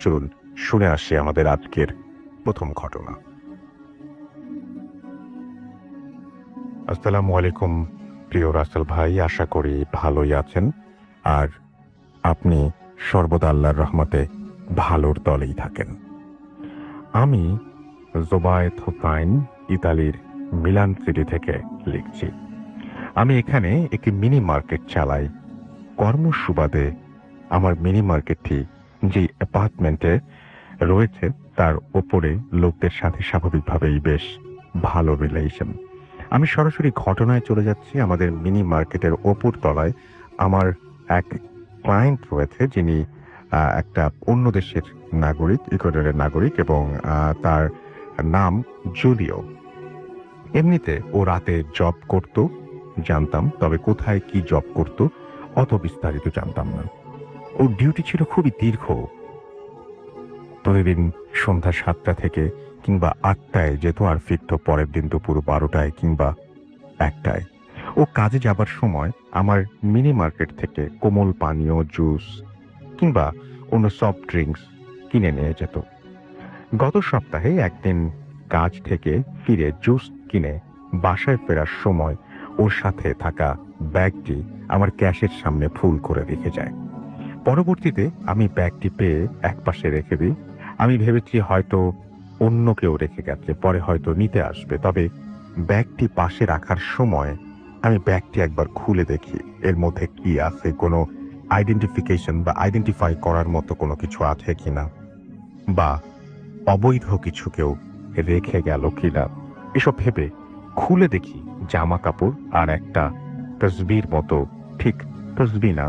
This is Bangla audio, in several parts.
চলুন শুনে আসি আমাদের আজকের প্রথম ঘটনা। আসসালামু আলাইকুম প্রিয় রাসেল ভাই, আশা করি ভালোই আছেন আর আপনি সর্বদা আল্লাহর রহমতে ভালোর দলেই থাকেন। আমি জোবায়েত হুসাইন ইতালির মিলান সিটি থেকে লিখছি। আমি এখানে একটি মিনি মার্কেট চালাই। কর্ম সুবাদে আমার মিনি মার্কেটটি যে অ্যাপার্টমেন্টে রয়েছে তার ওপরে লোকদের সাথে স্বাভাবিকভাবেই বেশ ভালো রিলেশন। আমি সরাসরি ঘটনায় চলে যাচ্ছি। আমাদের মিনি মার্কেটের ওপর তলায় আমার এক ক্লায়েন্ট রয়েছে, যিনি একটা অন্য দেশের নাগরিক, ইকুয়েডরের নাগরিক, এবং তার নাম জুলিও। এমনিতে ও রাতে জব করত জানতাম, তবে কোথায় কি জব করত অত বিস্তারিত জানতাম না। ওর ডিউটি ছিল খুবই দীর্ঘ, প্রতিদিন সন্ধ্যা 7টা থেকে কিংবা 8টায় যেত আর ফিরত পরের দিন দুপুর 12টায় কিংবা 1টায়। ও কাজে যাবার সময় আমার মিনি মার্কেট থেকে কোমল পানীয়, জুস কিংবা অন্য সফট ড্রিঙ্কস কিনে নিয়ে যেত। গত সপ্তাহে একদিন কাজ থেকে ফিরে জুস কিনে বাসায় ফেরার সময় ওর সাথে থাকা ব্যাগটি আমার ক্যাশের সামনে ফুল করে রেখে যায়। পরবর্তীতে আমি ব্যাগটি পেয়ে একপাশে রেখে দিই। আমি ভেবেছি হয়তো অন্য কেউ রেখে গেছে, পরে হয়তো নিতে আসবে। তবে ব্যাগটি পাশে রাখার সময় আমি ব্যাগটি একবার খুলে দেখি এর মধ্যে কি আছে, কোনো আইডেন্টিফিকেশন বা আইডেন্টিফাই করার মতো কোনো কিছু আছে কিনা, বা অবৈধ কিছু কেউ রেখে গেল কিনা। এসব ভেবে খুলে দেখি জামা কাপড় আর একটা তসবির মতো, ঠিক তসবি না,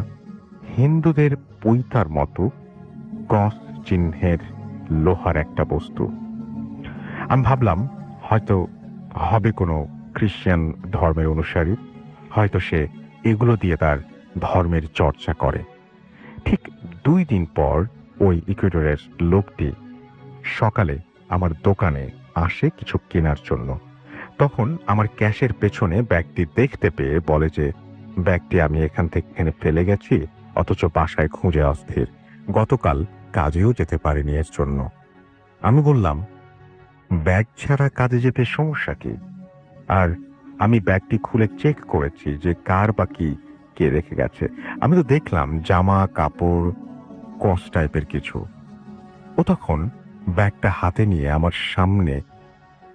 হিন্দুদের পৈতার মতো ক্রস চিহ্নের লোহার একটা বস্তু। আমি ভাবলাম হয়তো হবে কোনো খ্রিস্টান ধর্মের অনুসারী, হয়তো সে এগুলো দিয়ে তার ধর্মের চর্চা করে। ঠিক 2 দিন পর ওই ইকুয়েডরের লোকটি সকালে আমার দোকানে আসে কিছু কেনার জন্য। তখন আমার ক্যাশের পেছনে ব্যাগটি দেখতে পেয়ে বলে যে ব্যাগটি আমি এখান থেকে এখানে ফেলে গেছি, অথচ বাসায় খুঁজে অস্থির, গতকাল কাজেও যেতে পারিনি এর জন্য। আমি বললাম, ব্যাগ ছাড়া কাজে যেতে সমস্যা কি? আর আমি ব্যাগটি খুলে চেক করেছি যে কার বা কি কে রেখে গেছে। আমি তো দেখলাম জামা কাপড়, কস টাইপের কিছু। ও তখন ব্যাগটা হাতে নিয়ে আমার সামনে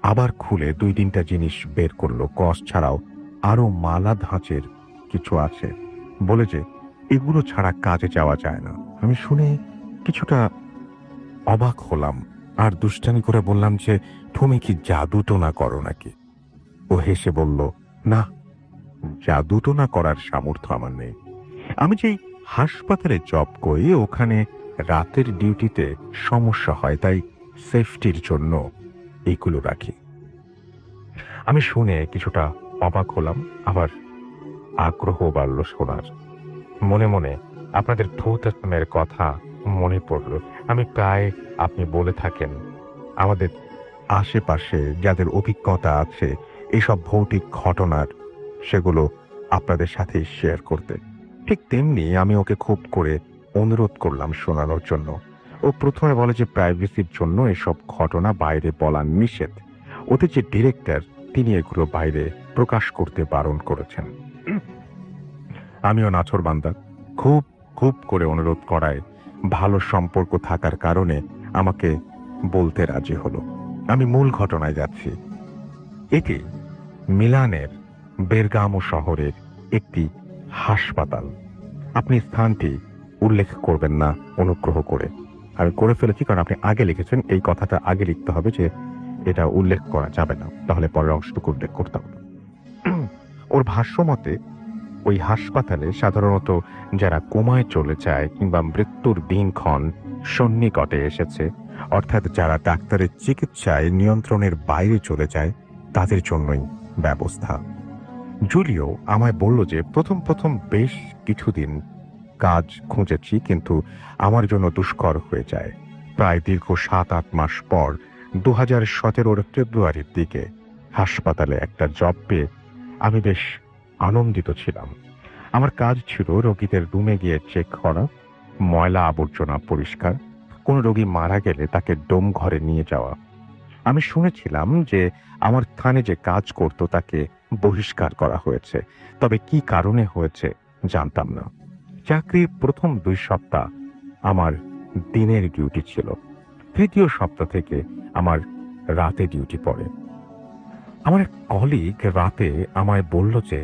আবার খুলে 2-3টা জিনিস বের করলো। কস ছাড়াও আরো মালা ধাঁচের কিছু আছে, বলে যে এগুলো ছাড়া কাজে যাওয়া যায় না। আমি শুনে কিছুটা অবাক হলাম আর দুষ্টামি করে বললাম যে তুমি কি জাদু টোনা করো নাকি? ও হেসে বলল, না, জাদু টোনা করার সামর্থ্য আমার নেই। আমি যেই হাসপাতালে জব করি ওখানে রাতের ডিউটিতে সমস্যা হয়, তাই সেফটির জন্য এইগুলো রাখি। আমি শুনে কিছুটা অবাক হলাম, আবার আগ্রহ বাড়ল শোনার। মনে মনে আপনাদের ধৌতের কথা মনে পড়ল। আমি প্রায়, আপনি বলে থাকেন আমাদের আশেপাশে যাদের অভিজ্ঞতা আছে এইসব ভৌতিক ঘটনার, সেগুলো আপনাদের সাথে শেয়ার করতে। ঠিক তেমনি আমি ওকে খুব করে অনুরোধ করলাম শোনানোর জন্য। ও প্রথমে বলে যে প্রাইভেসির জন্য এসব ঘটনা বাইরে বলা নিষেধ। ওদের যে ডিরেক্টর তিনি এগুলো বাইরে প্রকাশ করতে বারণ করেছেন। আমিও নাছোড়বান্দা, খুব খুব করে অনুরোধ করায় ভালো সম্পর্ক থাকার কারণে আমাকে বলতে রাজি হলো। আমি মূল ঘটনায় যাচ্ছি। এটি মিলানের বেরগামো শহরের একটি হাসপাতাল। আপনি স্থানটি উল্লেখ করবেন না অনুগ্রহ করে। আমি করে ফেলেছি কারণ আপনি আগে লিখেছেন, এই কথাটা আগে লিখতে হবে যে এটা উল্লেখ করা যাবে না, তাহলে পরের অংশটুকু উল্লেখ করতে হবে। ওর ভাষ্য মতে ওই হাসপাতালে সাধারণত যারা কোমায় চলে যায় কিংবা মৃত্যুর দিনক্ষণ সন্নিকটে এসেছে, অর্থাৎ যারা ডাক্তারের চিকিৎসায় নিয়ন্ত্রণের বাইরে চলে যায়, তাদের জন্যই ব্যবস্থা। জুলিও আমায় বলল যে প্রথম প্রথম বেশ কিছুদিন কাজ খুঁজেছি, কিন্তু আমার জন্য দুষ্কর হয়ে যায়। প্রায় দীর্ঘ 7-8 মাস পর 2017 ফেব্রুয়ারির দিকে হাসপাতালে একটা জব পেয়ে আমি বেশ আনন্দিত ছিলাম। আমার কাজ ছিল রোগীদের রুমে গিয়ে চেক করা, ময়লা আবর্জনা পরিষ্কার, কোনো রোগী মারা গেলে তাকে ডোম ঘরে নিয়ে যাওয়া। আমি শুনেছিলাম যে আমার স্থানে যে কাজ করত তাকে বহিষ্কার করা হয়েছে, তবে কি কারণে হয়েছে জানতাম না। চাকরির প্রথম 2 সপ্তাহ আমার দিনের ডিউটি ছিল, 3য় সপ্তাহ থেকে আমার রাতে ডিউটি পড়ে। আমার এক কলিগ রাতে আমায় বলল যে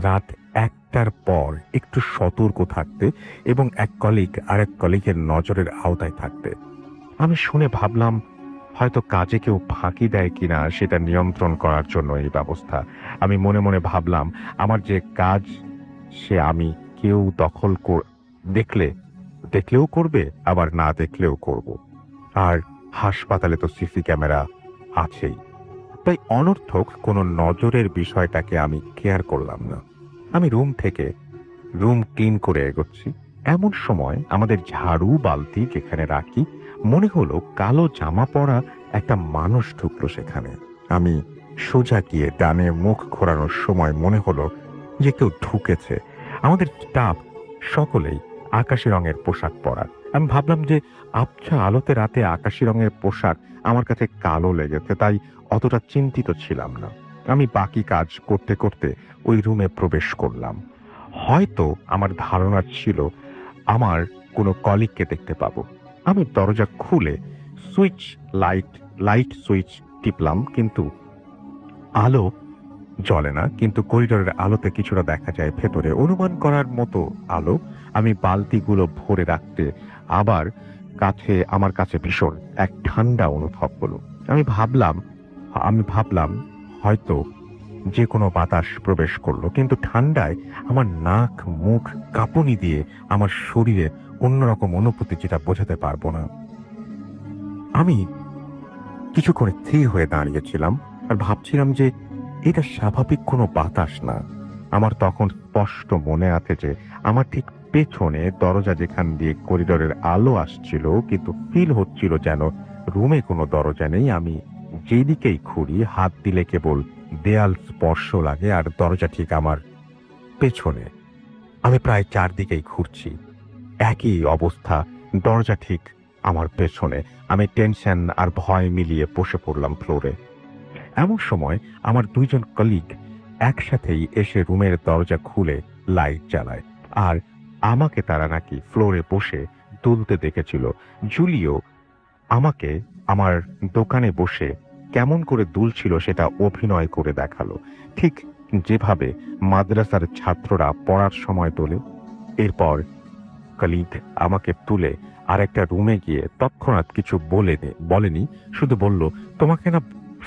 রাত 1টার পর একটু সতর্ক থাকতে এবং এক কলিগ আরেক কলিগের নজরের আওতায় থাকতে। আমি শুনে ভাবলাম হয়তো কাজে কেউ ফাঁকি দেয় কিনা সেটা নিয়ন্ত্রণ করার জন্য এই ব্যবস্থা। আমি মনে মনে ভাবলাম আমার যে কাজ সে আমি কেউ দেখলেও করবে, আবার না দেখলেও করব। আর হাসপাতালে তো সিসি ক্যামেরা আছেই, তাই অনর্থক কোনো নজরের বিষয়টাকে আমি কেয়ার করলাম না। আমি রুম ক্লিন করে এগোচ্ছি। এমন সময় আমাদের ঝাড়ু বালতি যেখানে রাখি, মনে হলো কালো জামা পরা একটা মানুষ ঢুকলো সেখানে। আমি সোজা গিয়ে ডানে মুখ ঘোরানোর সময় মনে হলো যে কেউ ঢুকেছে। আমাদের স্টাফ সকলেই আকাশি রঙের পোশাক পরা। আমি ভাবলাম যে আবছা আলোতে রাতে আকাশি রঙের পোশাক আমার কাছে কালো লেগেছে, তাই অতটা চিন্তিত ছিলাম না। আমি বাকি কাজ করতে করতে ওই রুমে প্রবেশ করলাম। হয়তো আমার ধারণা ছিল আমার কোনো কলিগকে দেখতে পাবো। আমি দরজা খুলে লাইট সুইচ টিপলাম, কিন্তু আলো জ্বলে না। কিন্তু করিডোরের আলোতে কিছুটা দেখা যায় ভেতরে, অনুমান করার মতো আলো। আমি বালতিগুলো ভরে রাখতে আমার কাছে ভীষণ এক ঠান্ডা অনুভব হলো। আমি ভাবলাম হয়তো যে কোনো বাতাস প্রবেশ করলো, কিন্তু ঠান্ডায় আমার নাক মুখ কাঁপুনি দিয়ে আমার শরীরে অন্যরকম অনুভূতি, যেটা বোঝাতে পারবো না। আমি কিছুক্ষণ স্থির হয়ে দাঁড়িয়েছিলাম আর ভাবছিলাম যে এটা স্বাভাবিক কোনো বাতাস না। আমার তখন স্পষ্ট মনে আছে যে আমার ঠিক পেছনে দরজা, যেখান দিয়ে করিডোরের আলো আসছিল, কিন্তু ফিল হচ্ছিল যেন রুমে কোনো দরজা নেই। আমি যেদিকেই ঘুরি হাত দিলে কেবল দেয়াল স্পর্শ লাগে, আর দরজা ঠিক আমার পেছনে। আমি প্রায় 4 দিকেই ঘুরছি, একই অবস্থা, দরজা ঠিক আমার পেছনে। আমি টেনশন আর ভয় মিলিয়ে বসে পড়লাম ফ্লোরে। এমন সময় আমার 2 জন কলিগ একসাথেই এসে রুমের দরজা খুলে লাইট জ্বালায়, আর আমাকে তারা নাকি ফ্লোরে বসে দুলতে দেখেছিল। জুলিও আমাকে আমার দোকানে বসে কেমন করে দুলছিল সেটা অভিনয় করে দেখালো, ঠিক যেভাবে মাদ্রাসার ছাত্ররা পড়ার সময় তোলে। এরপর কলিগ আমাকে তুলে আরেকটা রুমে গিয়ে তৎক্ষণাৎ কিছু বলেনি, শুধু বলল, তোমাকে না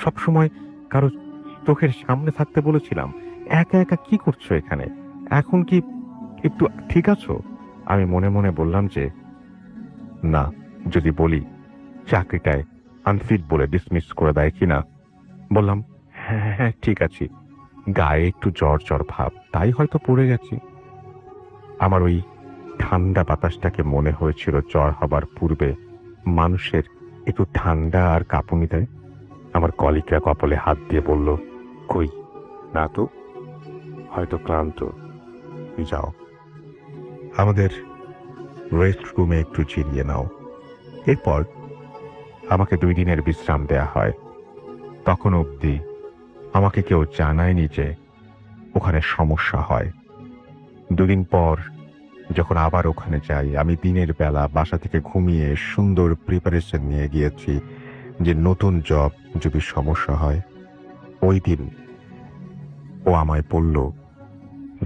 সবসময় কারো চোখের সামনে থাকতে বলেছিলাম, একা একা কি করছো এখানে? এখন কি একটু ঠিক আছো? আমি মনে মনে বললাম যে না, যদি বলি চাকরিটায় আনফিট বলে ডিসমিস করে দেয় কিনা। বললাম হ্যাঁ হ্যাঁ ঠিক আছি, গায়ে একটু জ্বর জ্বর ভাব, তাই হয়তো পড়ে গেছি। আমার ওই ঠান্ডা বাতাসটাকে মনে হয়েছিল জ্বর হবার পূর্বে মানুষের একটু ঠান্ডা আর কাঁপুনি দেয়। আমার কলিগরা কপালে হাত দিয়ে বলল, কই না তো, হয়তো ক্লান্ত, যাও আমাদের রেস্ট রুমে একটু জিরিয়ে নাও। এরপর আমাকে 2 দিনের বিশ্রাম দেয়া হয়। তখন অবধি আমাকে কেউ জানায়নি যে ওখানে সমস্যা হয়। 2 দিন পর যখন আবার ওখানে যাই, আমি দিনের বেলা বাসা থেকে ঘুমিয়ে সুন্দর প্রিপারেশন নিয়ে গিয়েছি যে নতুন জব যদি সমস্যা হয়। ওই দিন ও আমায় বলল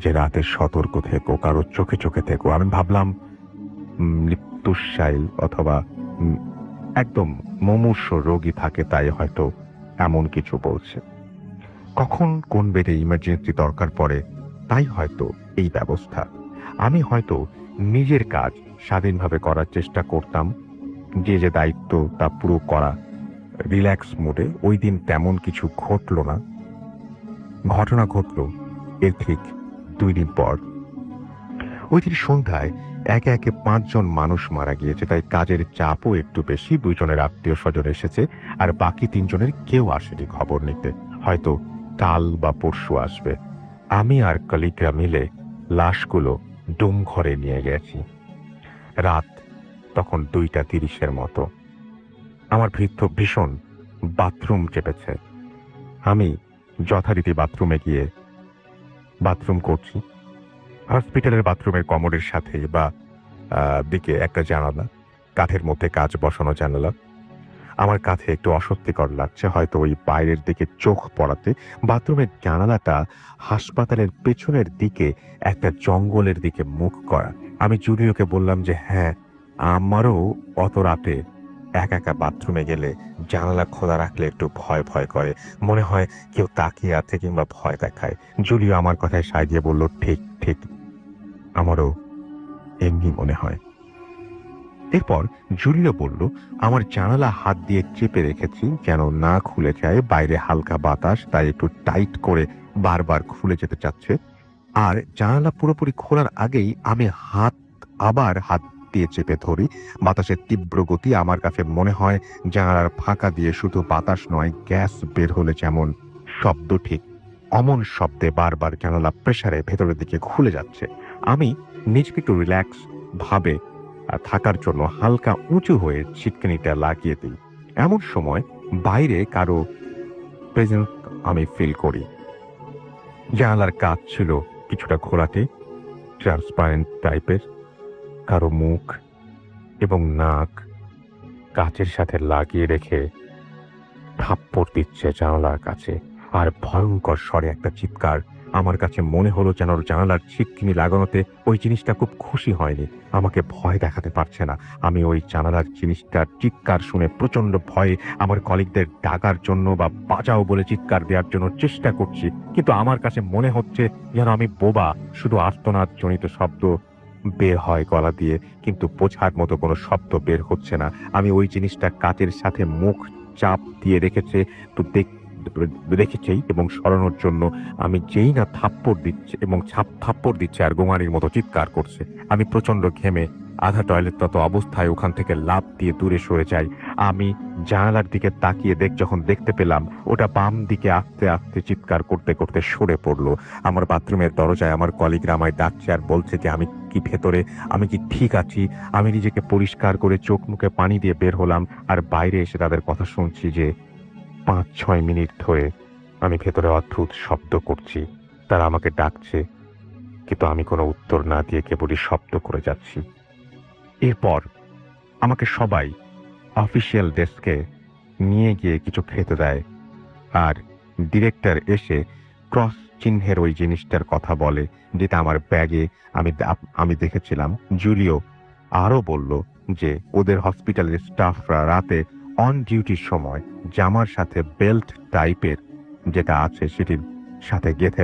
যে রাতে সতর্ক থেকো, কারো চোখে চোখে থেকো। আমি ভাবলাম মৃত্যুশাইল অথবা একদম মুমূর্ষ রোগী থাকে, তাই হয়তো এমন কিছু বলছে। কখন কোন বেডে ইমার্জেন্সি দরকার পড়ে, তাই হয়তো এই ব্যবস্থা। আমি হয়তো নিজের কাজ স্বাধীনভাবে করার চেষ্টা করতাম, যে দায়িত্ব তা পুরো করা রিল্যাক্স মোডে। ওই দিন তেমন কিছু ঘটল না। ঘটনা ঘটল এর ঠিক 2 দিন পর। ওই দিন সন্ধ্যায় একে একে 5 জন মানুষ মারা গিয়েছে, তাই কাজের চাপও একটু বেশি। 2 জনের আত্মীয় স্বজন এসেছে, আর বাকি 3 জনের কেউ আসেনি খবর নিতে, হয়তো কাল বা পরশু আসবে। আমি আর কলিগরা মিলে লাশগুলো ডোম ঘরে নিয়ে গেছি। রাত তখন 2:30 মতো। আমার ভীষণ বাথরুম চেপেছে। আমি যথারীতি বাথরুমে গিয়ে বাথরুম করছি। হসপিটালের বাথরুমের কমোডের সাথে বা দিকে একটা জানালা, কাঠের মধ্যে কাঁচ বসানো জানালা। আমার কাছে একটু অস্বস্তিকর লাগছে, হয়তো ওই বাইরের দিকে চোখ পড়াতে। বাথরুমের জানালাটা হাসপাতালের পেছনের দিকে একটা জঙ্গলের দিকে মুখ করা। আমি জুলিওকে বললাম যে হ্যাঁ, আমারও অত রাতে একা একা বাথরুমে গেলে জানালা খোলা রাখলে একটু ভয় ভয় করে, মনে হয় কেউ তাকিয়ে আছে কিংবা ভয় দেখায়। জুলিও আমার কথায় সায় দিয়ে বলল, ঠিক ঠিক, আমারও এমনি মনে হয়। এরপর জুলিও বলল, আমার জানালা হাত দিয়ে চেপে রেখেছি যেন না খুলে যায়, বাইরে হালকা বাতাস, তাই একটু টাইট করে বারবার খুলে যেতে চাচ্ছে। আর জানালা পুরোপুরি খোলার আগেই আমি আবার হাত দিয়ে চেপে ধরি। বাতাসের তীব্র গতি, আমার কাছে মনে হয় জানালার ফাঁকা দিয়ে শুধু বাতাস নয়, গ্যাস বের হলে যেমন শব্দ, ঠিক অমন শব্দে বারবার জানালা প্রেসারে ভেতরের দিকে খুলে যাচ্ছে। আমি নিজেকে একটু রিল্যাক্স ভাবে থাকার জন্য হালকা উঁচু হয়ে ছিটকিনিটা লাগিয়ে দিই। এমন সময় বাইরে কারো প্রেজেন্স আমি ফিল করি। জানালার কাঁচ ছিল কিছুটা ঘোলাটে, ট্রান্সপারেন্ট টাইপের। কারো মুখ এবং নাক কাচের সাথে লাগিয়ে রেখে থাপ্পড় দিচ্ছে জানালার কাছে, আর ভয়ঙ্কর স্বরে একটা চিৎকার। আমার কাছে মনে হলো যেন জানালার ছিটকিনি লাগানোতে ওই জিনিসটা খুব খুশি হয়নি, আমাকে ভয় দেখাতে পারছে না। আমি ওই জানালার জিনিসটার চিৎকার শুনে প্রচন্ড ভয়ে আমার কলিগদের ডাকার জন্য বা বাঁচাও বলে চিৎকার দেওয়ার জন্য চেষ্টা করছি, কিন্তু আমার কাছে মনে হচ্ছে যেন আমি বোবা, শুধু আর্তনাদ জনিত শব্দ বের হয় গলা দিয়ে, কিন্তু বোঝার মতো কোনো শব্দ বের হচ্ছে না। আমি ওই জিনিসটা কাচের সাথে মুখ চাপ দিয়ে রেখেছেই এবং সরানোর জন্য আমি যেই না থাপ্পড় দিচ্ছে আর গোঙানির মতো চিৎকার করছে। আমি প্রচন্ড ঘেমে আধা টয়লেটরত অবস্থায় ওখান থেকে লাফ দিয়ে দূরে সরে যাই। আমি জানালার দিকে তাকিয়ে যখন দেখতে পেলাম ওটা বাম দিকে আস্তে আস্তে চিৎকার করতে করতে সরে পড়লো। আমার বাথরুমের দরজায় আমার কলিগরা আমায় ডাকছে আর বলছে যে আমি কি ভেতরে, আমি কি ঠিক আছি। আমি নিজেকে পরিষ্কার করে চোখ মুখে পানি দিয়ে বের হলাম, আর বাইরে এসে তাদের কথা শুনছি যে 5-6 মিনিট ধরে আমি ভেতরে অদ্ভুত শব্দ করছি। তারা আমাকে ডাকছে, কিন্তু আমি কোনো উত্তর না দিয়ে কেবলই শব্দ করে যাচ্ছি। এরপর আমাকে সবাই অফিসিয়াল ডেস্কে নিয়ে গিয়ে কিছু খেতে দেয়, আর ডিরেক্টর এসে ক্রস চিহ্নের ওই জিনিসটার কথা বলে, যেটা আমার ব্যাগে আমি দেখেছিলাম। জুলিও আরও বলল যে ওদের হসপিটালের স্টাফরা রাতে অন ডিউটির সময় জামার সাথে বেল্ট টাইপের যেটা আছে সেটির সাথে গেঁথে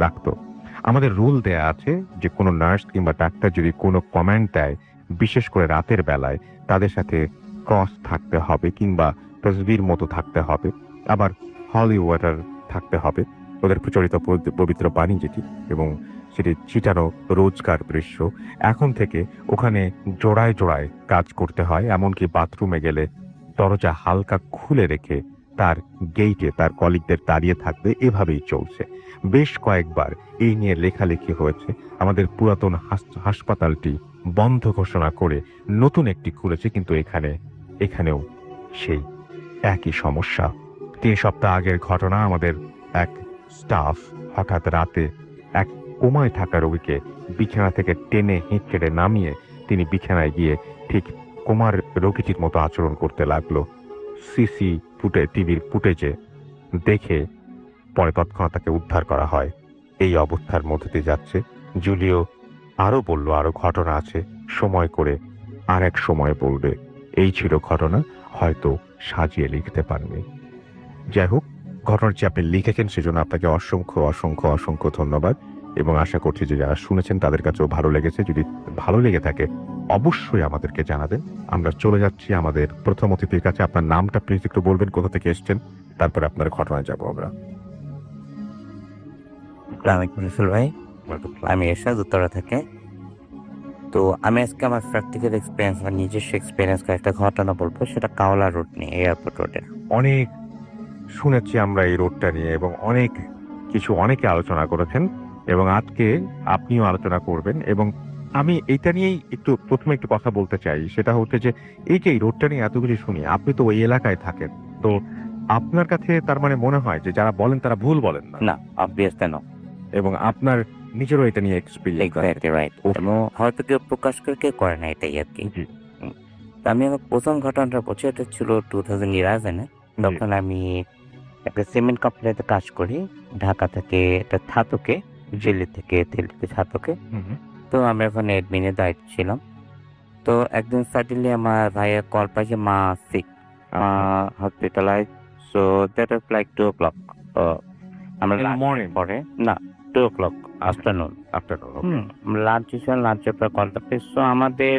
রাখত। আমাদের রুল দেয়া আছে যে কোনো নার্স কিংবা ডাক্তার যদি কোনো কমান্ড দেয়, বিশেষ করে রাতের বেলায়, তাদের সাথে ক্রস থাকতে হবে কিংবা তসবির মতো থাকতে হবে, আবার হলি ওয়াটার থাকতে হবে, ওদের প্রচলিত পবিত্র পানি যেটি, এবং সেটি ছিটানো রোজকার দৃশ্য। এখন থেকে ওখানে জোড়ায় জোড়ায় কাজ করতে হয়, এমনকি বাথরুমে গেলে দরজা হালকা খুলে রেখে তার গেইটে তার কলিগদের দাঁড়িয়ে থাকবে। এভাবেই চলছে। বেশ কয়েকবার এই নিয়ে লেখালেখি হয়েছে। আমাদের পুরাতন হাসপাতালটি বন্ধ ঘোষণা করে নতুন একটি খুলেছে, কিন্তু এখানেও সেই একই সমস্যা। 3 সপ্তাহ আগের ঘটনা, আমাদের এক স্টাফ হঠাৎ রাতে এক কোমায় থাকা রোগীকে বিছানা থেকে টেনে হিঁচড়ে নামিয়ে তিনি বিছানায় গিয়ে ঠিক কোমার রোগীটির মতো আচরণ করতে লাগলো। টিভির ফুটেজে দেখে পরে তৎক্ষণাৎ তাকে উদ্ধার করা হয়। এই অবস্থার মধ্যে দিয়ে যাচ্ছে। জুলিও আরো বলল আরো ঘটনা আছে, সময় করে আর এক সময় বলবে। এই ছিল ঘটনা, হয়তো সাজিয়ে লিখতে পারেনি। যাই হোক, ঘটনাটি আপনি লিখেছেন সেজন্য আপনাকে অসংখ্য অসংখ্য অসংখ্য ধন্যবাদ, এবং আশা করছি যে যারা শুনেছেন তাদের কাছেও ভালো লেগেছে। যদি ভালো লেগে থাকে অবশ্যই আমাদেরকে জানাবেন। আমরা চলে যাচ্ছি আমাদের প্রথম অতিথির কাছে। আপনার নামটা প্লিজ একটু বলবেন, কোথা থেকে এসছেন, তারপরে আপনার ঘটনায় যাবো আমরা। ভাই, আমি এরশাদ, উত্তরা থেকে। তো আমি আজকে আমার প্র্যাকটিক্যাল এক্সপিরিয়েন্স, আমার নিজস্ব এক্সপিরিয়েন্স একটা ঘটনা বলবো, সেটা কাওলা রোড নিয়ে, এয়ারপোর্ট রোডে। অনেক শুনেছি আমরা এই রোডটা নিয়ে, এবং অনেকে আলোচনা করেছেন, এবং আজকে আপনিও আলোচনা করবেন। এবং আমি এইটা নিয়েই প্রথমে একটু কথা বলতে চাই। সেটা হচ্ছে যে এই যে এই রোডটা নিয়ে এত কিছু শুনি, আপনি তো ওই এলাকায় থাকেন। তো আপনার কাছে তার মানে মনে হয় যে যারা বলেন তারা ভুল বলেন না। না, অবভিয়াসলি নো। এবং আপনার নিজেরও এটা নিয়ে এক্সপেরিয়েন্স আছে। Exactly right. উফ! এবং হয়তো কেউ প্রকাশ করে কেউ করে না, এটাই আরকি। জি, হুম। তো আমি আমার ১ম ঘটনাটা বলছি, এটা ছিল 2011 এ। জি। তখন আমি একটা সিমেন্ট কোম্পানিতে কাজ করি। ঢাকা থেকে এটা ছাতকে, জি। দিল্লি থেকে ছাতকে। হুম, হুম। তো আমি ওখানে অ্যাডমিনের দায়িত্বে ছিলাম। তো একদিন সাডেনলি আমার ভাইয়ের কল পাই যে মা সিক, মা আচ্ছা। Hospitalised. So that was like 2 o'clock। তো আমরা ইন লাঞ্চের মর্নিং? পরে, না, 2 o'clock আচ্ছা। আফটারনুন। আফটারনুন, ওকে। লাঞ্চ শেষে লাঞ্চের পর কলটা পেয়ে, সো আমাদের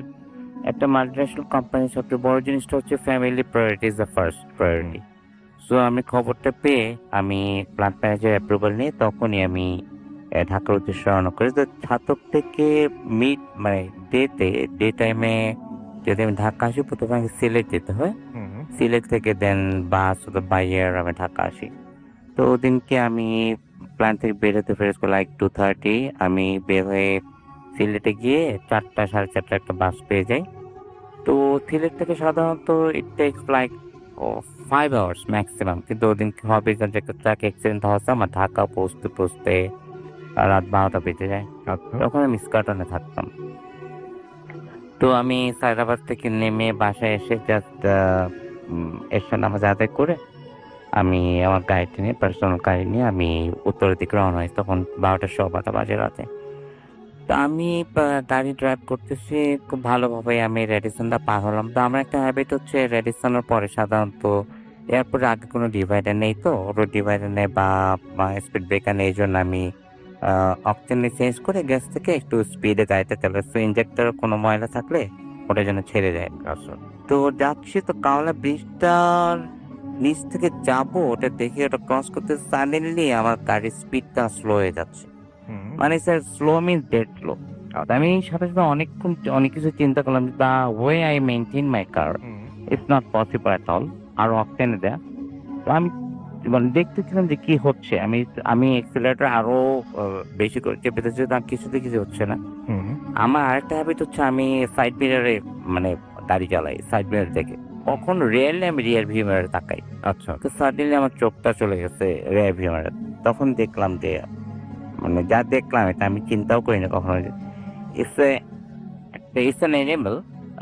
একটা মাল্টিন্যাশনাল কোম্পানির সবচেয়ে বড় জিনিসটা হচ্ছে family priority is the first hmm, priority. So আমি খবরটা পেয়ে আমি প্ল্যান্ট ম্যানেজার অ্যাপ্রুভাল নিয়ে তখনই আমি ঢাকার উদ্দেশ্যে রওনা করি। তো ছাতক থেকে মানে ডে টাইমে যদি আমি ঢাকা আসি, প্রথমে আমাকে সিলেট যেতে হয়। হুম, হুম। সিলেট থেকে দেন বাস অথবা বাই এয়ার আমি ঢাকা আসি। তো ওদিনকে আমি প্ল্যান থেকে বের হতে পেরেছি লাইক 2:30। আমি বের হয়ে সিলেটে গিয়ে 4টা, 4:30 একটা বাস পেয়ে যাই। তো সিলেট থেকে সাধারণত ইট টেকস লাইক ও 5 আওয়ার্স ম্যাক্সিমাম। কিন্তু ওদিনকে হবিগঞ্জে একটা ট্রাক অ্যাক্সিডেন্ট হওয়াতে আমার ঢাকা পৌঁছতে রাত 12টা বেজে যায়। আচ্ছা। তখন আমি ইস্কাটনে থাকতাম। তো আমি সায়দাবাদ থেকে নেমে বাসায় এসে জাস্ট এশার নামাজ আদায় করে আমি আমার গাড়িটা নিয়ে, পার্সোনাল গাড়ি নিয়ে আমি উত্তরের দিকে রওনা হই। তখন 12টা বাজে রাতে। তো আমি গাড়ি ড্রাইভ করতেছি খুব ভালোভাবে, আমি রেডিসনটা পার হলাম। তো আমার একটা হ্যাবিট হচ্ছে রেডিসনের পরে সাধারণত এয়ারপোর্টের আগে কোনো ডিভাইডার নেই, তো রোড ডিভাইডার নেই বা স্পিড ব্রেকার নেই। এইজন্য আমি অকটেন চেঞ্জ করে গ্যাস থেকে একটু স্পিডে গাড়িটা চালাই। সো ইনজেক্টরে কোনো ময়লা থাকলে ওটা যেন ছেড়ে যায়। আচ্ছা। তো যাচ্ছি, তো কাওলা ব্রিজটার নিচ থেকে যাবো ওটা দেখে, ওটা ক্রস করতে সাডেনলি আমার গাড়ির স্পিডটা স্লো হয়ে যাচ্ছে। হুম। মানে sir, slow means dead slow. আচ্ছা। আমি সাথে অনেকক্ষণ অনেক কিছু চিন্তা করলাম। The way I maintain my car hmm. It's not possible at all. আরো অকটেনে দেয়া। তো আমি মানে দেখতেছিলাম যে কি হচ্ছে। আমি আমি এক্সেলারেটর আরো বেশি করে চেপেতেছি, না কিছুতে কিছু হচ্ছে না। হুম। আমার আরেকটা হ্যাবিট হচ্ছে আমি সাইড মিররে মানে গাড়ি চালাই সাইড মিরর দেখে। কখন রিয়েলি আমি রিয়ার ভিউ মিররে তাকাই। আচ্ছা। তো সাডেনলি আমার চোখটা চলে গেছে রিয়ার ভিউ মিররে। তখন দেখলাম যে মানে যা দেখলাম এটা আমি চিন্তাও করি না কখনো যে it's a it's an animal,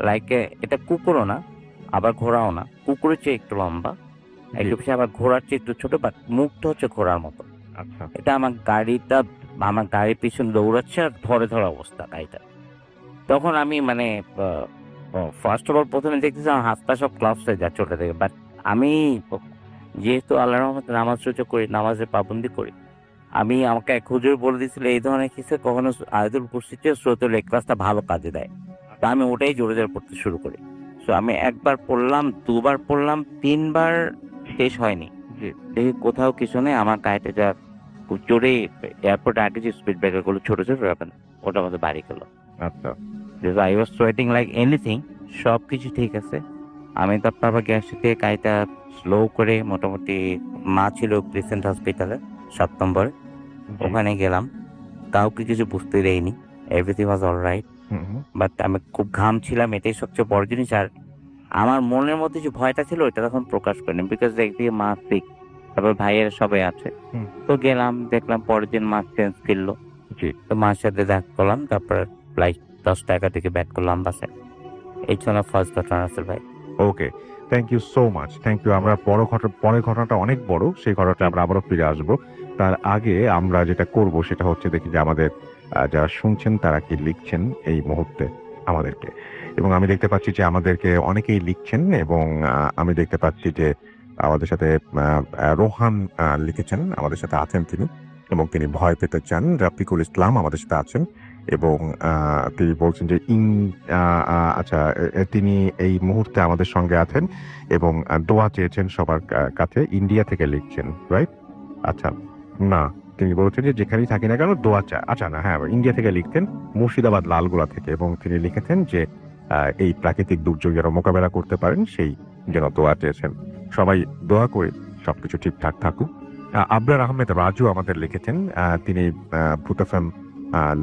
like এটা কুকুরও না, আবার ঘোড়াও না। কুকুরের চেয়ে একটু লম্বা, জি। একটু বেশি, আবার ঘোড়ার চেয়ে একটু ছোট, বাট মুখটা হচ্ছে ঘোড়ার মতো। আচ্ছা। এটা আমার গাড়ির পিছনে দৌড়াচ্ছে আর ধরা অবস্থা গাড়িটা। তখন আমি মানে ফার্স্ট অফ অল ১ম এ দেখতেছি আমার হাত-পা সব ক্লাবস হয়ে যাচ্ছে ওটা দেখে। বাট আমি প যেহেতু আল্লাহর রহমতে নামাজ রোজা করি, নামাজের পাবন্দি করি। আমাকে এক হুজুর বলে দিয়েছিল এই ধরনের কিছু কখনো আয়াতুল কুরসির চেয়ে সূরাতুল ইখলাসটা ভালো কাজে দেয়। তো আমি ওটাই জোরে পড়তে শুরু করি। সো আমি ১ বার পড়লাম, ২ বার পড়লাম, ৩ বার শেষ হয়নি। জি। দেখি কোথাও কিছু নেই। আমার গাড়িটা যা খুব জোরে এয়ারপোর্টের আগে যে স্পিড ব্রেকার গুলো ছোট রাখেন, ওটার মধ্যে বাড়ি গেল। আচ্ছা। I was sweating like anything. সবকিছু ঠিক আছে। আমি তারপর আবার গ্যাস দিয়ে গাড়িটা স্লো করে মোটামুটি, মা ছিল ক্রিসেন্ট হসপিটালে ৭ নম্বরে। জি। ওখানে গেলাম। কাউকে কিছু বুঝতে দেয়নি। Everything was alright. Hmm, hmm. But আমি খুব ঘামছিলাম, এটাই সবচেয়ে বড় জিনিস। আর আমার মনের মধ্যে যে ভয়টা ছিল ওইটা তখন প্রকাশ করিনি। বিকজ একদিকে মা সিক, তারপর ভাইয়েরা সবাই আছে। হুম। তো গেলাম, দেখলাম পরের দিন মা চেঞ্জ ফিরল। জি। তো মার সাথে দেখা করলাম। তারপর ফ্লাইট ১০টা থেকে ব্যাক করলাম বাসে। এই ছিল আমার ফার্স্ট ঘটনা রাসেল ভাই। Okay. Thank you so much. Thank you. আমরা পরের ঘটনাটা অনেক বড়। সেই ঘটনাটা আমরা আবারও ফিরে আসবো। তার আগে আমরা যেটা করব সেটা হচ্ছে দেখি যে আমাদের যারা শুনছেন তারা কি লিখছেন এই মুহূর্তে আমাদেরকে। এবং আমি দেখতে পাচ্ছি যে আমাদেরকে অনেকেই লিখছেন এবং আমি দেখতে পাচ্ছি যে আমাদের সাথে রোহান লিখেছেন। আমাদের সাথে আছেন তিনি এবং তিনি ভয় পেতে চান। রাফিকুল ইসলাম আমাদের সাথে আছেন এবং তিনি বলছেন যে আচ্ছা, তিনি এই মুহূর্তে আমাদের সঙ্গে আছেন এবং দোয়া চেয়েছেন সবার কাছে। ইন্ডিয়া থেকে লিখছেন, রাইট? আচ্ছা, না, তিনি বলেছেন যে যেখানেই থাকি না কেন দোয়া চায়। আচ্ছা, না, হ্যাঁ, ইন্ডিয়া থেকে লিখতেন, মুর্শিদাবাদ লালগোলা থেকে, এবং তিনি লিখেছেন যে এই প্রাকৃতিক দুর্যোগ যেন মোকাবেলা করতে পারেন সেই যেন দোয়া চেয়েছেন। সবাই দোয়া করি সবকিছু ঠিকঠাক থাকুক। আবরার আহমেদ রাজু আমাদের লিখেছেন, তিনি ভূত এফএম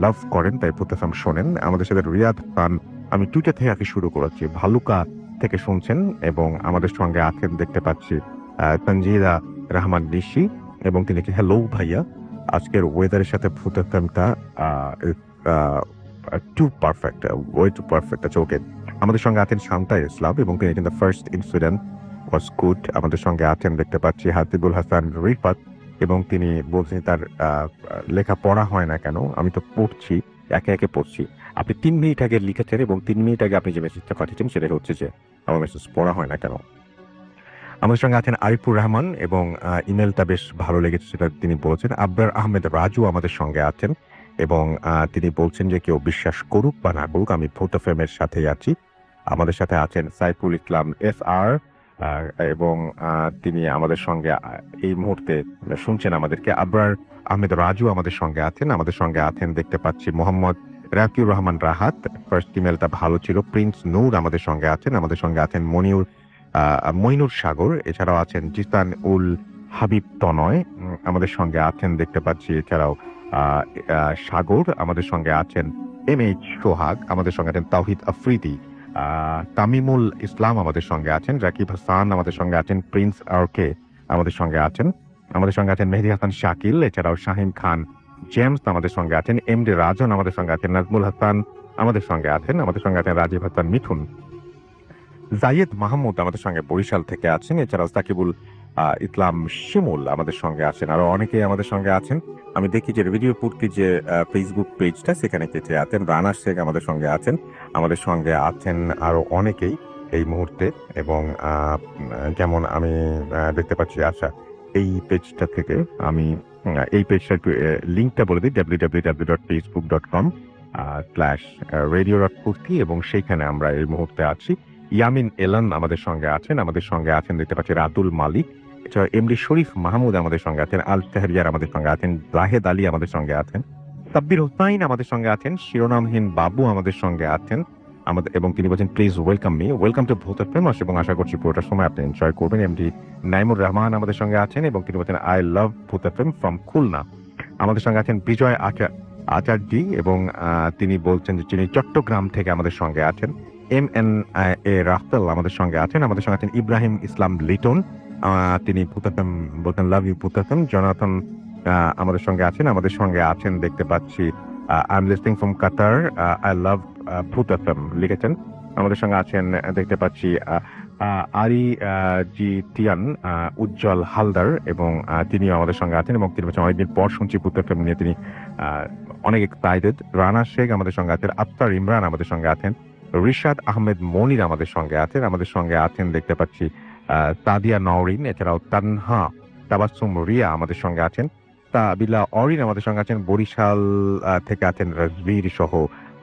লাভ করেন, তাই ভূতাসাম শোনেন। আমাদের সাথে রিয়াদ খান, আমি টুইটার থেকে আগে শুরু করেছি, ভালুকা থেকে শুনছেন এবং আমাদের সঙ্গে আছেন দেখতে পাচ্ছি তানজিদা রহমান নিশি, এবং তিনি কি হ্যালো ভাইয়া, আজকের ওয়েদারের সাথে ভূতাসামটা too perfect, way too perfect. আচ্ছা ওকে, আমাদের সঙ্গে আছেন শান্তা ইসলাম এবং তিনি কিন্তু ফার্স্ট ইনসিডেন্ট ওয়াজ গুড। আমাদের সঙ্গে আছেন দেখতে পাচ্ছি হাতিবুল হাসান রিফাত, এবং তিনি বলছেন তার লেখা পড়া হয় না কেন, আমি তো পড়ছি, একে একে পড়ছি। আপনি 3 মিনিট আগে লিখেছেন এবং 3 মিনিট আগে আপনি যে মেসেজটা পাঠিয়েছেন সেটা হচ্ছে যে আমার মেসেজ পড়া হয় না কেন। আমাদের সঙ্গে আছেন আরিফুর রহমান এবং ইমেলটা বেশ ভালো লেগেছে সেটা তিনি বলছেন। আবরার আহমেদ রাজু আমাদের সঙ্গে আছেন এবং তিনি বলছেন যে কেউ বিশ্বাস করুক বা না করুক, আমি ভোট এফ এম এর সাথেই আছি। আমাদের সাথে আছেন সাইফুল ইসলাম SR, এবং তিনি আমাদের সঙ্গে এই মুহূর্তে শুনছেন আমাদেরকে। আবরার আহমেদ রাজু আমাদের সঙ্গে আছেন। আমাদের সঙ্গে আছেন দেখতে পাচ্ছি মোহাম্মদ রাকিউর রহমান রাহাত, ফার্স্ট ইমেলটা ভালো ছিল। প্রিন্স নূর আমাদের সঙ্গে আছেন। আমাদের সঙ্গে আছেন মইনুর সাগর, এছাড়াও আছেন জিসান উল হাবিব তনয়, আমাদের সঙ্গে আছেন দেখতে পাচ্ছি। এছাড়াও সাগর আমাদের সঙ্গে আছেন, MH সোহাগ আমাদের সঙ্গে আছেন, তাওহিদ আফ্রিদি, তামিমুল ইসলাম আমাদের সঙ্গে আছেন, রাকিব হাসান আমাদের সঙ্গে আছেন, প্রিন্স RK আমাদের সঙ্গে আছেন, আমাদের সঙ্গে আছেন মেহেদি হাসান শাকিল, এছাড়াও শাহিন খান জেমস আমাদের সঙ্গে আছেন, MD রাজন আমাদের সঙ্গে আছেন, নাজমুল হাসান আমাদের সঙ্গে আছেন, আমাদের সঙ্গে আছেন রাজীব হাসান মিঠুন, জায়েদ মাহমুদ আমাদের সঙ্গে বরিশাল থেকে আছেন, এছাড়াও সাকিবুল ইসলাম শিমুল আমাদের সঙ্গে আছেন, আরো অনেকেই আমাদের সঙ্গে আছেন। আমি দেখি যে ভিডিও পূর্তি যে ফেসবুক পেজটা সেখানে কেটে আছেন, রানা শেখ আমাদের সঙ্গে আছেন, আমাদের সঙ্গে আছেন আরো অনেকেই এই মুহূর্তে। এবং যেমন আমি দেখতে পাচ্ছি, আচ্ছা এই পেজটা থেকে আমি এই পেজটা একটু লিঙ্কটা বলে দিই, www.facebook.com/radio.purti, এবং সেইখানে আমরা এই মুহূর্তে আছি। ইয়ামিন এলান আমাদের সঙ্গে আছেন, আমাদের সঙ্গে আছেন দেখতে পাচ্ছি রাতুল মালিক, এছাড়া MD শরীফ মাহমুদ আমাদের সঙ্গে আছেন, আল শাহরিয়ার আমাদের সঙ্গে আছেন, জাহেদ আলী আমাদের সঙ্গে আছেন, সাব্বির হোসাইন আমাদের সঙ্গে আছেন, শিরোনামহীন বাবু আমাদের সঙ্গে আছেন আমাদের, এবং তিনি বলছেন please welcome me, welcome to ভূত ফেমাস, এবং আশা করছি পুরোটা সময় আপনি এনজয় করবেন। MD নাইমুর রহমান আমাদের সঙ্গে আছেন এবং তিনি বলছেন আই লাভ ভূত এফএম ফ্রম খুলনা। আমাদের সঙ্গে আছেন বিজয় আচার্য, এবং তিনি বলছেন যে তিনি চট্টগ্রাম থেকে আমাদের সঙ্গে আছেন। MNA রাফতেল আমাদের সঙ্গে আছেন, আমাদের সঙ্গে আছেন ইব্রাহিম ইসলাম লিটন, তিনি ভূত এফএম বলছেন লাভ ইউ ভূত এফএম। জনাথন আমাদের সঙ্গে আছেন, আমাদের সঙ্গে আছেন দেখতে পাচ্ছি I am listening from Qatar, I love ভূত এফএম লিখেছেন। আমাদের সঙ্গে আছেন দেখতে পাচ্ছি আরি জি টিয়ান উজ্জ্বল হালদার, এবং তিনিও আমাদের সঙ্গে আছেন এবং তিনি বলছেন অনেকদিন পর শুনছি ভূত এফএম নিয়ে, তিনি অনেক এক্সাইটেড। রানা শেখ আমাদের সঙ্গে আছেন, আফতার ইমরান আমাদের সঙ্গে আছেন, রিশাদ আহমেদ মনির আমাদের সঙ্গে আছেন, আমাদের সঙ্গে আছেন দেখতে পাচ্ছি সাদিয়া নওরিন, এছাড়াও তানহা তাবাসসুম রিয়া আমাদের সঙ্গে আছেন, তাবিলা অরিন আমাদের সঙ্গে আছেন, বরিশাল থেকে আছেন রাজবীর সহ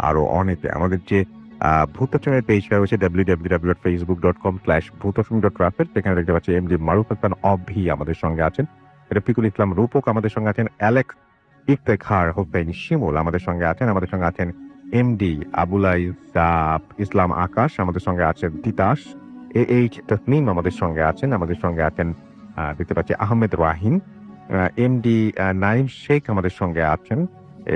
আরো অনেকে। আমাদের যে ভূতাচনের পেজটা রয়েছে www.facebook.com/bhutafilm.traffic, সেখানে দেখতে পাচ্ছি MD মারুফ হাসান অভি আমাদের সঙ্গে আছেন, রফিকুল ইসলাম রূপক আমাদের সঙ্গে আছেন, অ্যালেক্স ইফতেখার হোসেন শিমুল আমাদের সঙ্গে আছেন, আমাদের সঙ্গে আছেন MD আবুলাই ইসলাম আকাশ, আমাদের সঙ্গে আছেন তিতাস, AH তসনিম আমাদের সঙ্গে আছেন, আমাদের সঙ্গে আছেন দেখতে পাচ্ছি আহমেদ রাহিম, MD নাইম শেখ আমাদের সঙ্গে আছেন,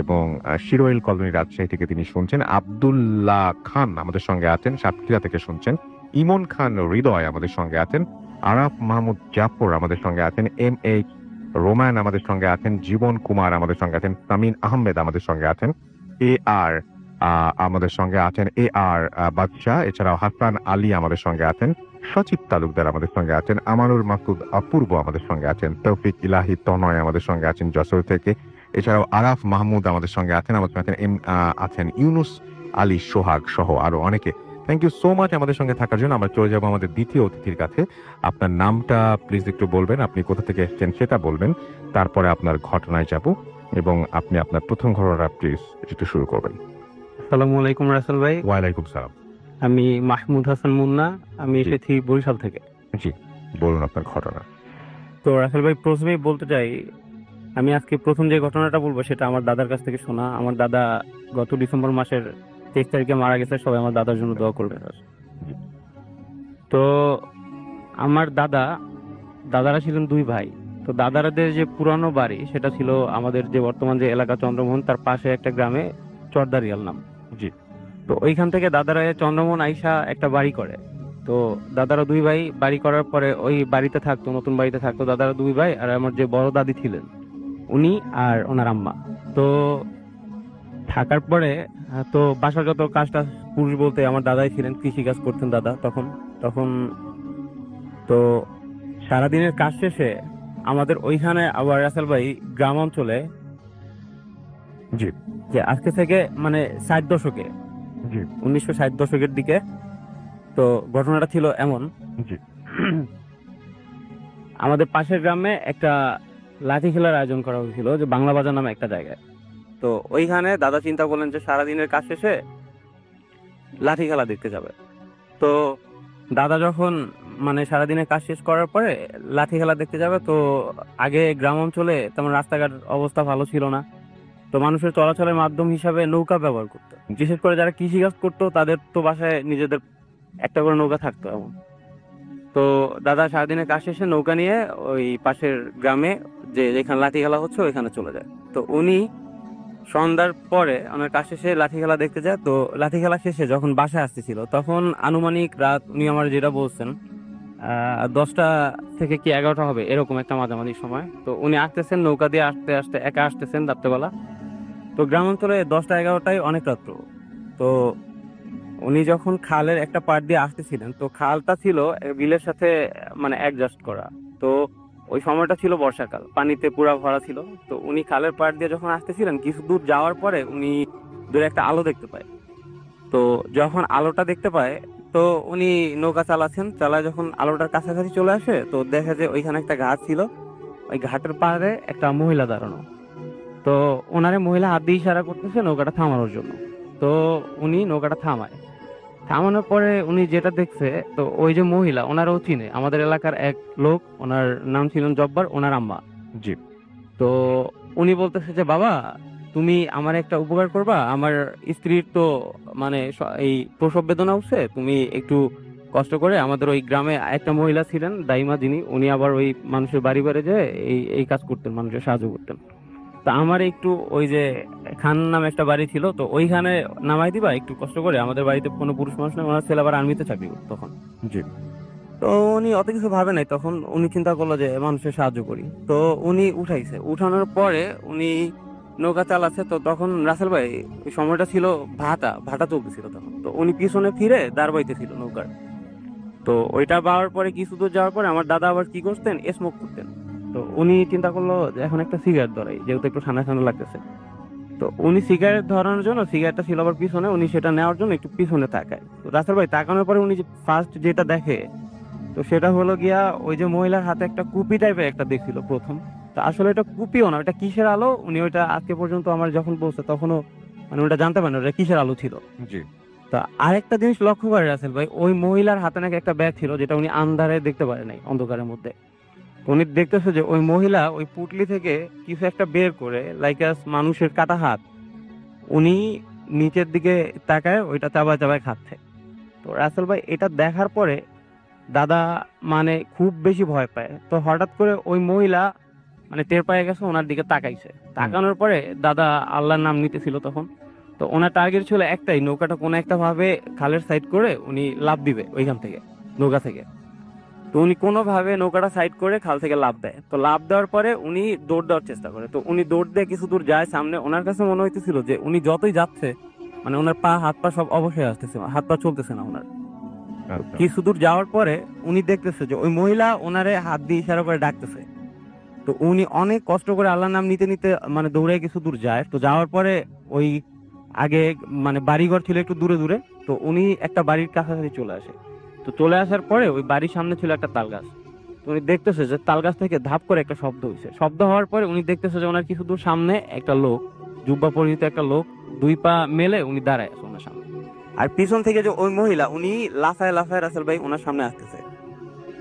এবং শিরোইল কলোনি রাজশাহী থেকে তিনি শুনছেন। আব্দুল্লাহ খান আমাদের সঙ্গে আছেন, সাতক্ষীরা থেকে শুনছেন। ইমন খান হৃদয় আমাদের সঙ্গে আছেন, আরাফ মাহমুদ জাফর আমাদের সঙ্গে আছেন, MH রোমান আমাদের সঙ্গে আছেন, জীবন কুমার আমাদের সঙ্গে আছেন, সামিন আহমেদ আমাদের সঙ্গে আছেন, AR আমাদের সঙ্গে আছেন, AR বাদশাহ, এছাড়াও হাসান আলী আমাদের সঙ্গে আছেন, সচিব তালুকদার আমাদের সঙ্গে আছেন, আমানুর মাসুদ অপূর্ব আমাদের সঙ্গে আছেন, তৌফিক ইলাহি তনয় আমাদের সঙ্গে আছেন যশোর থেকে, এছাড়াও আরাফ মাহমুদ আমাদের সঙ্গে আছেন, আমাদের সঙ্গে আছেন ইউনুস আলী সোহাগ সহ আরো অনেকে। থ্যাংক ইউ সো মাচ আমাদের সঙ্গে থাকার জন্য। আমরা চলে যাবো আমাদের দ্বিতীয় অতিথির কাছে। আপনার নামটা প্লিজ একটু বলবেন, আপনি কোথা থেকে এসেছেন সেটা বলবেন, তারপরে আপনার ঘটনায় যাব, এবং আপনি আপনার প্রথম ঘটনা প্লিজ একটু শুরু করবেন। আসসালামু আলাইকুম রাসেল ভাই। ওয়ালাইকুম সালাম। আমি মাহমুদ হাসান মুন্না, আমি এসেছি বরিশাল থেকে। জি বলুন আপনার ঘটনা। তো রাসেল ভাই প্রথমেই বলতে চাই, আমি আজকে প্রথম যে ঘটনাটা বলবো সেটা আমার দাদার কাছ থেকে শোনা। আমার দাদা গত ডিসেম্বর মাসের 23 তারিখে মারা গেছে। সবাই আমার দাদার জন্য দোয়া করবে। তো আমার দাদারা ছিলেন 2 ভাই। তো দাদাদের যে পুরানো বাড়ি সেটা ছিল আমাদের যে বর্তমান যে এলাকা চন্দ্রমোহন তার পাশে একটা গ্রামে চরদারিয়াল নাম। জি। তো ওইখান থেকে দাদারা চন্দ্রমোহন আইসা একটা বাড়ি করে। তো দাদারা দুই ভাই বাড়ি করার পরে ওই বাড়িতে থাকতো, নতুন বাড়িতে থাকতো দাদারা দুই ভাই, আর আমার যে বড় দাদি ছিলেন উনি আর ওনার আম্মা। তো থাকার পরে তো বাসার যত কাজটা, পুরুষ বলতে আমার দাদাই ছিলেন, কৃষি কাজ করতেন দাদা তখন তখন তো সারাদিনের কাজ শেষে আমাদের ওইখানে আবার রাসেল ভাই গ্রাম অঞ্চলে, জি। যে আজকে থেকে মানে 60 দশকে, জি। 1960 দশকের দিকে, তো ঘটনাটা ছিল এমন। জি। আমাদের পাশের গ্রামে একটা লাঠি খেলার আয়োজন করা হয়েছিল, যে বাংলা বাজার নামে একটা জায়গায়। তো ওইখানে দাদা চিন্তা করলেন যে সারাদিনের কাজ শেষে লাঠি খেলা দেখতে যাবে। তো দাদা যখন মানে সারাদিনের কাজ শেষ করার পরে লাঠি খেলা দেখতে যাবে, তো আগে গ্রাম অঞ্চলে তেমন রাস্তাঘাট অবস্থা ভালো ছিল না, তো মানুষের চলাচলের মাধ্যম হিসাবে নৌকা ব্যবহার করতো। বিশেষ করে যারা কৃষিকাজ করতো তাদের তো বাসায় নিজেদের একটা করে নৌকা থাকতো এমন। তো দাদা সারাদিনের কাজ শেষে নৌকা নিয়ে ওই পাশের গ্রামে, যে যেখানে লাঠি খেলা হচ্ছে ওইখানে চলে যায়। তো উনি সন্ধ্যার পরে ওনার কাজ শেষে লাঠি খেলা দেখতে যায়। তো লাঠি খেলা শেষে যখন বাসায় আসতেছিল তখন আনুমানিক রাত, উনি আমার যেটা বলছেন 10টা থেকে কি 11টা হবে এরকম একটা মাঝামাঝি সময়। তো উনি আসতেছেন নৌকা দিয়ে, আসতে আসতে একা আসতেছেন রাত্রেবেলা। তো গ্রাম অঞ্চলে 10টা 11টাই অনেক রাত্র। তো উনি যখন খালের একটা পাড় দিয়ে আসতেছিলেন, তো খালটা ছিল বিলের সাথে মানে অ্যাডজাস্ট করা। তো ওই সময়টা ছিল বর্ষাকাল, পানিতে পুরা ভরা ছিল। তো উনি খালের পাড় দিয়ে যখন আসতেছিলেন, কিছু দূর যাওয়ার পরে উনি দূরে একটা আলো দেখতে পায়। তো যখন আলোটা দেখতে পায়, তো উনি নৌকা চালাচ্ছেন, চালায় যখন আলোটার কাছাকাছি চলে আসে, তো দেখে যে ওইখানে একটা ঘাট ছিল, ওই ঘাটের পাড়ে একটা মহিলা দাঁড়ানো। তো ওনারে মহিলা হাত দিয়ে ইশারা করতেছে নৌকাটা থামানোর জন্য। তো উনি নৌকাটা থামায়। থামানোর পরে উনি যেটা দেখছে, তো ওই যে মহিলা ওনারও চিনে, আমাদের এলাকার এক লোক, ওনার নাম ছিলেন জব্বার, ওনার আম্মা। জি। তো উনি বলতেছে যে বাবা, তুমি আমার একটা উপকার করবা, আমার স্ত্রীর তো মানে এই প্রসব বেদনা উঠছে, তুমি একটু কষ্ট করে, আমাদের ওই গ্রামে একটা মহিলা ছিলেন দাইমা, যিনি উনি আবার ওই মানুষের বাড়ি বাড়ি যেয়ে এই কাজ করতেন, মানুষের সাহায্য করতেন। তা আমার একটু ওই যে খান নামে একটা বাড়ি ছিল, তো ওইখানে নামাই দিবা একটু কষ্ট করে, আমাদের বাড়িতে কোনো পুরুষ মানুষ নেই, ওনার ছেলে আবার আর্মিতে চাকরি করতো তখন। জি। তো উনি অত কিছু ভাবে নাই, তখন উনি চিন্তা করলো যে মানুষের সাহায্য করি। তো উনি উঠাইছে, উঠানোর পরে উনি নৌকা চালাচ্ছে। তো তখন রাসেল ভাই ওই সময়টা ছিল ভাটা ভাটা চলতেছিল তখন। তো উনি পিছনে ফিরে দাঁড় বাইতেছিল নৌকার। তো ওইটা পাওয়ার পরে কিছু দূর যাওয়ার পরে আমার দাদা আবার কি করতেন, স্মোক করতেন। তো উনি চিন্তা করলো যে এখন একটা সিগারেট ধরাই, যেহেতু একটু ঠান্ডা ঠান্ডা লাগতেছে। তো উনি সিগারেট ধরানোর জন্য, সিগারেটটা ছিল আবার পিছনে, উনি সেটা নেওয়ার জন্য একটু পিছনে তাকায়। তো রাসেল ভাই তাকানোর পরে উনি যে ফার্স্ট যেটা দেখে, তো সেটা হলো গিয়া ওই যে মহিলার হাতে একটা কুপি টাইপের একটা দেখছিল প্রথম। তো আসলে এটা কুপিও না, এটা কিসের আলো উনি ওইটা আজকে পর্যন্ত আমার যখন বলছে তখনও মানে ওটা জানতে পারেন ওটা কিসের আলো ছিল। জি। তা আরেকটা জিনিস লক্ষ্য করে রাসেল ভাই, ওই মহিলার হাতে নাকি একটা ব্যাগ ছিল, যেটা উনি আন্ধারে দেখতে পারে নাই, অন্ধকারের মধ্যে। তো উনি দেখতেছে যে ওই মহিলা ওই পুটলি থেকে কিছু একটা বের করে, লাইক মানুষের কাটা হাত, উনি নিচের দিকে তাকায় ওইটা চাবায় চাবায় খাচ্ছে। তো রাসেল ভাই এটা দেখার পরে দাদা মানে খুব বেশি ভয় পায়। তো হঠাৎ করে ওই মহিলা মানে টের পেয়ে গেছে, ওনার দিকে তাকাইছে। তাকানোর পরে দাদা আল্লাহর নাম নিতেছিল তখন। তো ওনার টার্গেট ছিল একটাই, নৌকাটা কোনো একটা ভাবে খালের সাইড করে উনি লাফ দিবে ওইখান থেকে, নৌকা থেকে। তো উনি কোনোভাবে নৌকাটা সাইড করে খাল থেকে লাফ দেয়। তো লাফ দেওয়ার পরে উনি দৌড় দেওয়ার চেষ্টা করে। তো উনি দৌড় দিয়ে কিছু দূর যায় সামনে, ওনার কাছে মনে হইতেছিল যে উনি যতই যাচ্ছে মানে ওনার পা হাত পা সব অবশ্যই আসতেছে, হাত পা চলতেছে না ওনার। আচ্ছা। কিছু দূর যাওয়ার পরে উনি দেখতেছে যে ওই মহিলা ওনারে হাত দিয়ে ইশারা করে ডাকতেছে। তো উনি অনেক কষ্ট করে আল্লাহর নাম নিতে নিতে মানে দৌড়ে কিছু দূর যায়। তো যাওয়ার পরে ওই আগে মানে বাড়িঘর ছিল একটু দূরে দূরে, তো উনি একটা বাড়ির কাছাকাছি চলে আসে। তো চলে আসার পরে ওই বাড়ির সামনে ছিল একটা তাল গাছ। তো উনি দেখতেছে যে তাল গাছ থেকে ধাপ করে একটা শব্দ হয়েছে। শব্দ হওয়ার পরে উনি দেখতেছে যে ওনার কিছু দূর সামনে একটা লোক, জুব্বা পরিহিত একটা লোক, দুই পা মেলে উনি দাঁড়ায় আছে ওনার সামনে। আর পিছন থেকে যে ওই মহিলা, উনি লাফায় লাফায় রাসেল ভাই ওনার সামনে আসতেছে।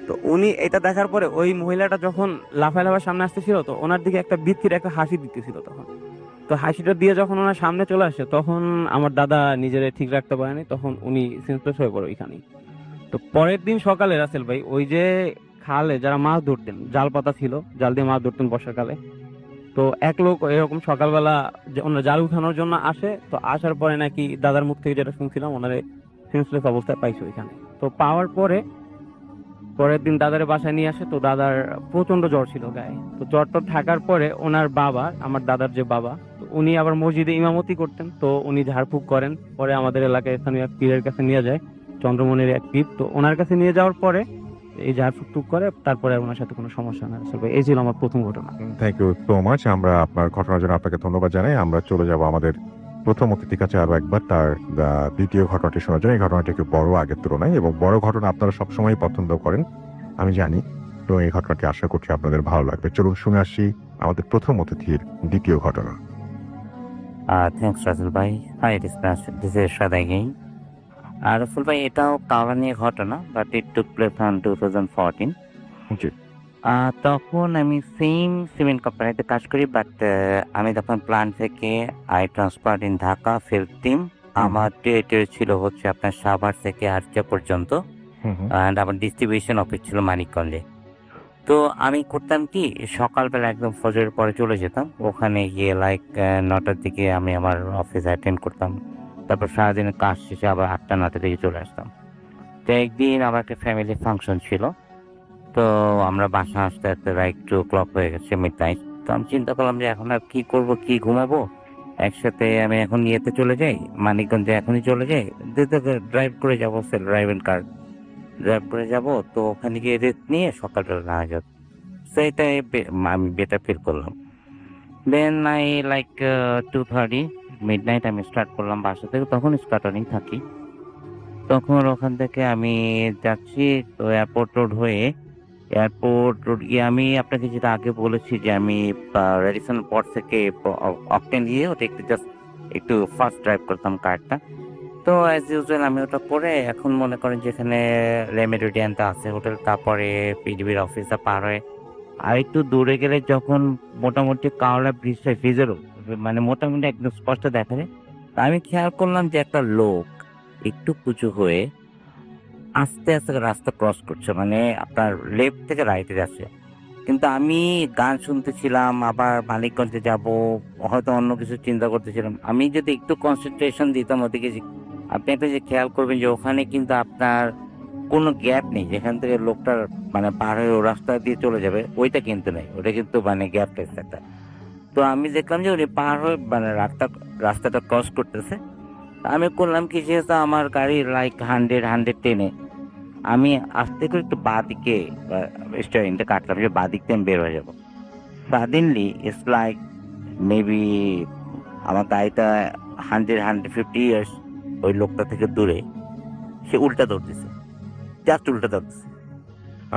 তো উনি এটা দেখার পরে ওই মহিলাটা যখন লাফায় লাফায় সামনে আসতেছিল, তো ওনার দিকে একটা বৃত্তির একটা হাসি দিতেছিল তখন। তো হাসিটা দিয়ে যখন ওনার সামনে চলে আসে, তখন আমার দাদা নিজের ঠিক রাখতে পারেনি, তখন উনি সেন্সলেস হয়ে পড়ে ওইখানেই। তো পরের দিন সকালে রাসেল ভাই ওই যে খালে যারা মাছ ধরতেন, জাল পাতা ছিল, জাল দিয়ে মাছ ধরতেন বর্ষাকালে। তো এক লোক এরকম সকালবেলা যে ওনারা জাল উঠানোর জন্য আসে, তো আসার পরে নাকি দাদার মুখ থেকে যেটা শুনছিলাম, ওনারে সেন্সলেস অবস্থায় পাইছে ওইখানে। তো পাওয়ার পরে পরের দিন দাদারে বাসায় নিয়ে আসে। তো দাদার প্রচন্ড জ্বর ছিল গায়ে। তো জ্বরটা থাকার পরে ওনার বাবা, আমার দাদার যে বাবা, তো উনি আবার মসজিদে ইমামতি করতেন, তো উনি ঝাড়ফুঁক করেন। পরে আমাদের এলাকায় স্থানীয় এক পীরের কাছে নিয়ে যায়, চন্দ্রমণির এক পীর। তো ওনার কাছে নিয়ে যাওয়ার পরে এই ঝাড়ফুঁক টুক করে, তারপরে আর ওনার সাথে কোনো সমস্যা না আসলে। এই ছিল আমার প্রথম ঘটনা। Thank you so much. আমরা আপনার ঘটনার জন্য আপনাকে ধন্যবাদ জানাই। আমরা চলে যাব আমাদের প্রথম অতিথির কাছে আরো একবার তার দ্বিতীয় ঘটনাটি শোনার জন্য। এই ঘটনাটি একটু বড় আগের তুলনায়, এবং বড় ঘটনা আপনারা সবসময় পছন্দ করেন আমি জানি। তো এই ঘটনাটি আশা করছি আপনাদের ভালো লাগবে। চলুন শুনে আসি আমাদের প্রথম অতিথির দ্বিতীয় ঘটনা। থ্যাংকস রাসেল ভাই। Hi, this is Ershad again. আর রাসেল ভাই, এটাও কাওড়া নিয়ে ঘটনা, but it took place on 2014। জি। তখন আমি সেম সিমেন্ট কোম্পানিতে কাজ করি, বাট আমি তখন প্ল্যান্ট থেকে I transfer in Dhaka field team. আমার টেরিটরি ছিল হচ্ছে আপনার সাভার থেকে আরচা পর্যন্ত, অ্যান্ড আমার ডিস্ট্রিবিউশন অফিস ছিল মানিকগঞ্জে। তো আমি করতাম কি, সকালবেলা একদম ফজরের পরে চলে যেতাম ওখানে গিয়ে, লাইক 9টার দিকে আমি আমার অফিস অ্যাটেন্ড করতাম। তারপর সারাদিনের কাজ শেষে আবার 8টা-9টা দিকে চলে আসতাম। তো একদিন আমার একটা ফ্যামিলি ফাংশন ছিল, তো আমরা বাসা আসতে আসতে লাইক 2 o'clock হয়ে গেছে, মিডনাইট। তো আমি চিন্তা করলাম যে এখন আর কি করব, কি ঘুমাবো, একসাথে আমি এখন ইয়েতে চলে যাই, মানিকগঞ্জে এখনই চলে যাই, ড্রাইভ করে যাবো, সেল ড্রাইভিং কার ড্রাইভ করে যাব। তো ওখানে গিয়ে রেস্ট নিয়ে সকালবেলা না যাব, সেইটাই আমি বেটার ফিল করলাম। দেন আই লাইক 2:30 মিডনাইট আমি স্টার্ট করলাম বাসা থেকে, তখন স্টার্টারিং থাকি। তখন ওখান থেকে আমি যাচ্ছি, তো এয়ারপোর্ট রোড হয়ে, এয়ারপোর্ট রোড গিয়ে আমি আপনাকে যেটা আগে বলেছি যে আমি রেডিসন পর থেকে অকটেন দিয়ে ওটা একটু জাস্ট একটু ফাস্ট ড্রাইভ করতাম কারটা। তো অ্যাজ ইউজুয়াল আমি ওটা করে, এখন মনে করেন যেখানে রেমেডিয়ানটা আছে হোটেল, তারপরে পিডিবির অফিসটা পার হয়ে আর একটু দূরে গেলে যখন মোটামুটি কাওড়া ব্রিজটা ভিজেরও মানে মোটামুটি একদম স্পষ্ট দেখা যায়, তা আমি খেয়াল করলাম যে একটা লোক একটু উঁচু হয়ে আস্তে আস্তে রাস্তা ক্রস করছে, মানে আপনার লেফট থেকে রাইটে যাচ্ছে। কিন্তু আমি গান শুনতেছিলাম, আবার মানিকগঞ্জে যাব, হয়তো অন্য কিছু চিন্তা করতেছিলাম। আমি যদি একটু কনসেন্ট্রেশন দিতাম ওদিকে, আপনি একটা যে খেয়াল করবেন যে ওখানে কিন্তু আপনার কোনো গ্যাপ নেই যেখান থেকে লোকটার মানে পার হয়ে ও রাস্তা দিয়ে চলে যাবে, ওইটা কিন্তু নেই, ওটা কিন্তু মানে গ্যাপ লেস একটা। তো আমি দেখলাম যে উনি পার হয়ে মানে রাস্তাটা ক্রস করতেছে। আমি করলাম কি, যেহেতু আমার গাড়ি লাইক 100-110-এ, আমি আস্তে করে একটু বাঁ দিকে স্টিয়ারিংটা কাটলাম যে বাঁ দিক দিয়ে আমি বের হয়ে যাবো। সাডেনলি ইটস লাইক মেবি আমার গাড়িটা 100-150 ইয়ার্স ওই লোকটা থেকে দূরে সে উল্টা দৌড় দিছে, জাস্ট উল্টা দৌড় দিছে।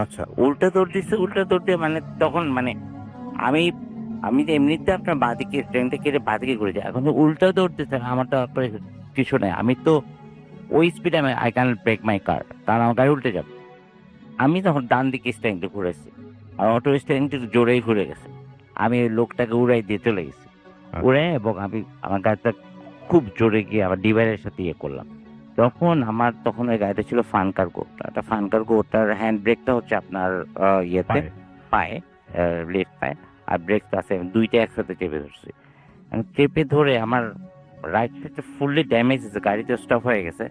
আচ্ছা। উল্টা দৌড় দিয়ে মানে তখন মানে আমি আমি তো এমনিতে আপনার বাঁদিকে ট্রেনটা কেটে বাঁদিকে ঘুরে যাই, এখন তো উল্টা দৌড় দিচ্ছে, আমার তো আপনার কিছু নেই, আমি তো ওই স্পিডে আমি আই ক্যান ব্রেক মাই কার, কারণ আমার গাড়ি উল্টে যাবে। আমি তখন ডান দিকে স্ট্যান্ডে ঘুরেছি, আর অটো স্ট্যান্ডটি জোরেই ঘুরে গেছে। আমি ওই লোকটাকে উড়াই দিয়ে চলে গেছি, উড়ে, এবং আমি আমার গাড়িটা খুব জোরে গিয়ে আমার ডিভাইডের সাথে ইয়ে করলাম। তখন ওই গাড়িটা ছিল ফান কার্গো, একটা ফান কার্গো, ওটার হ্যান্ড ব্রেকটা হচ্ছে আপনার ইয়েতে পায়ে, লেফট পায়ে, আর ব্রেকটা আছে, দুইটা একসাথে চেপে ধরছি। আমি চেপে ধরে আমার রাইট সাইডটা ফুললি ড্যামেজ হয়েছে, গাড়িতে স্টপ হয়ে গেছে।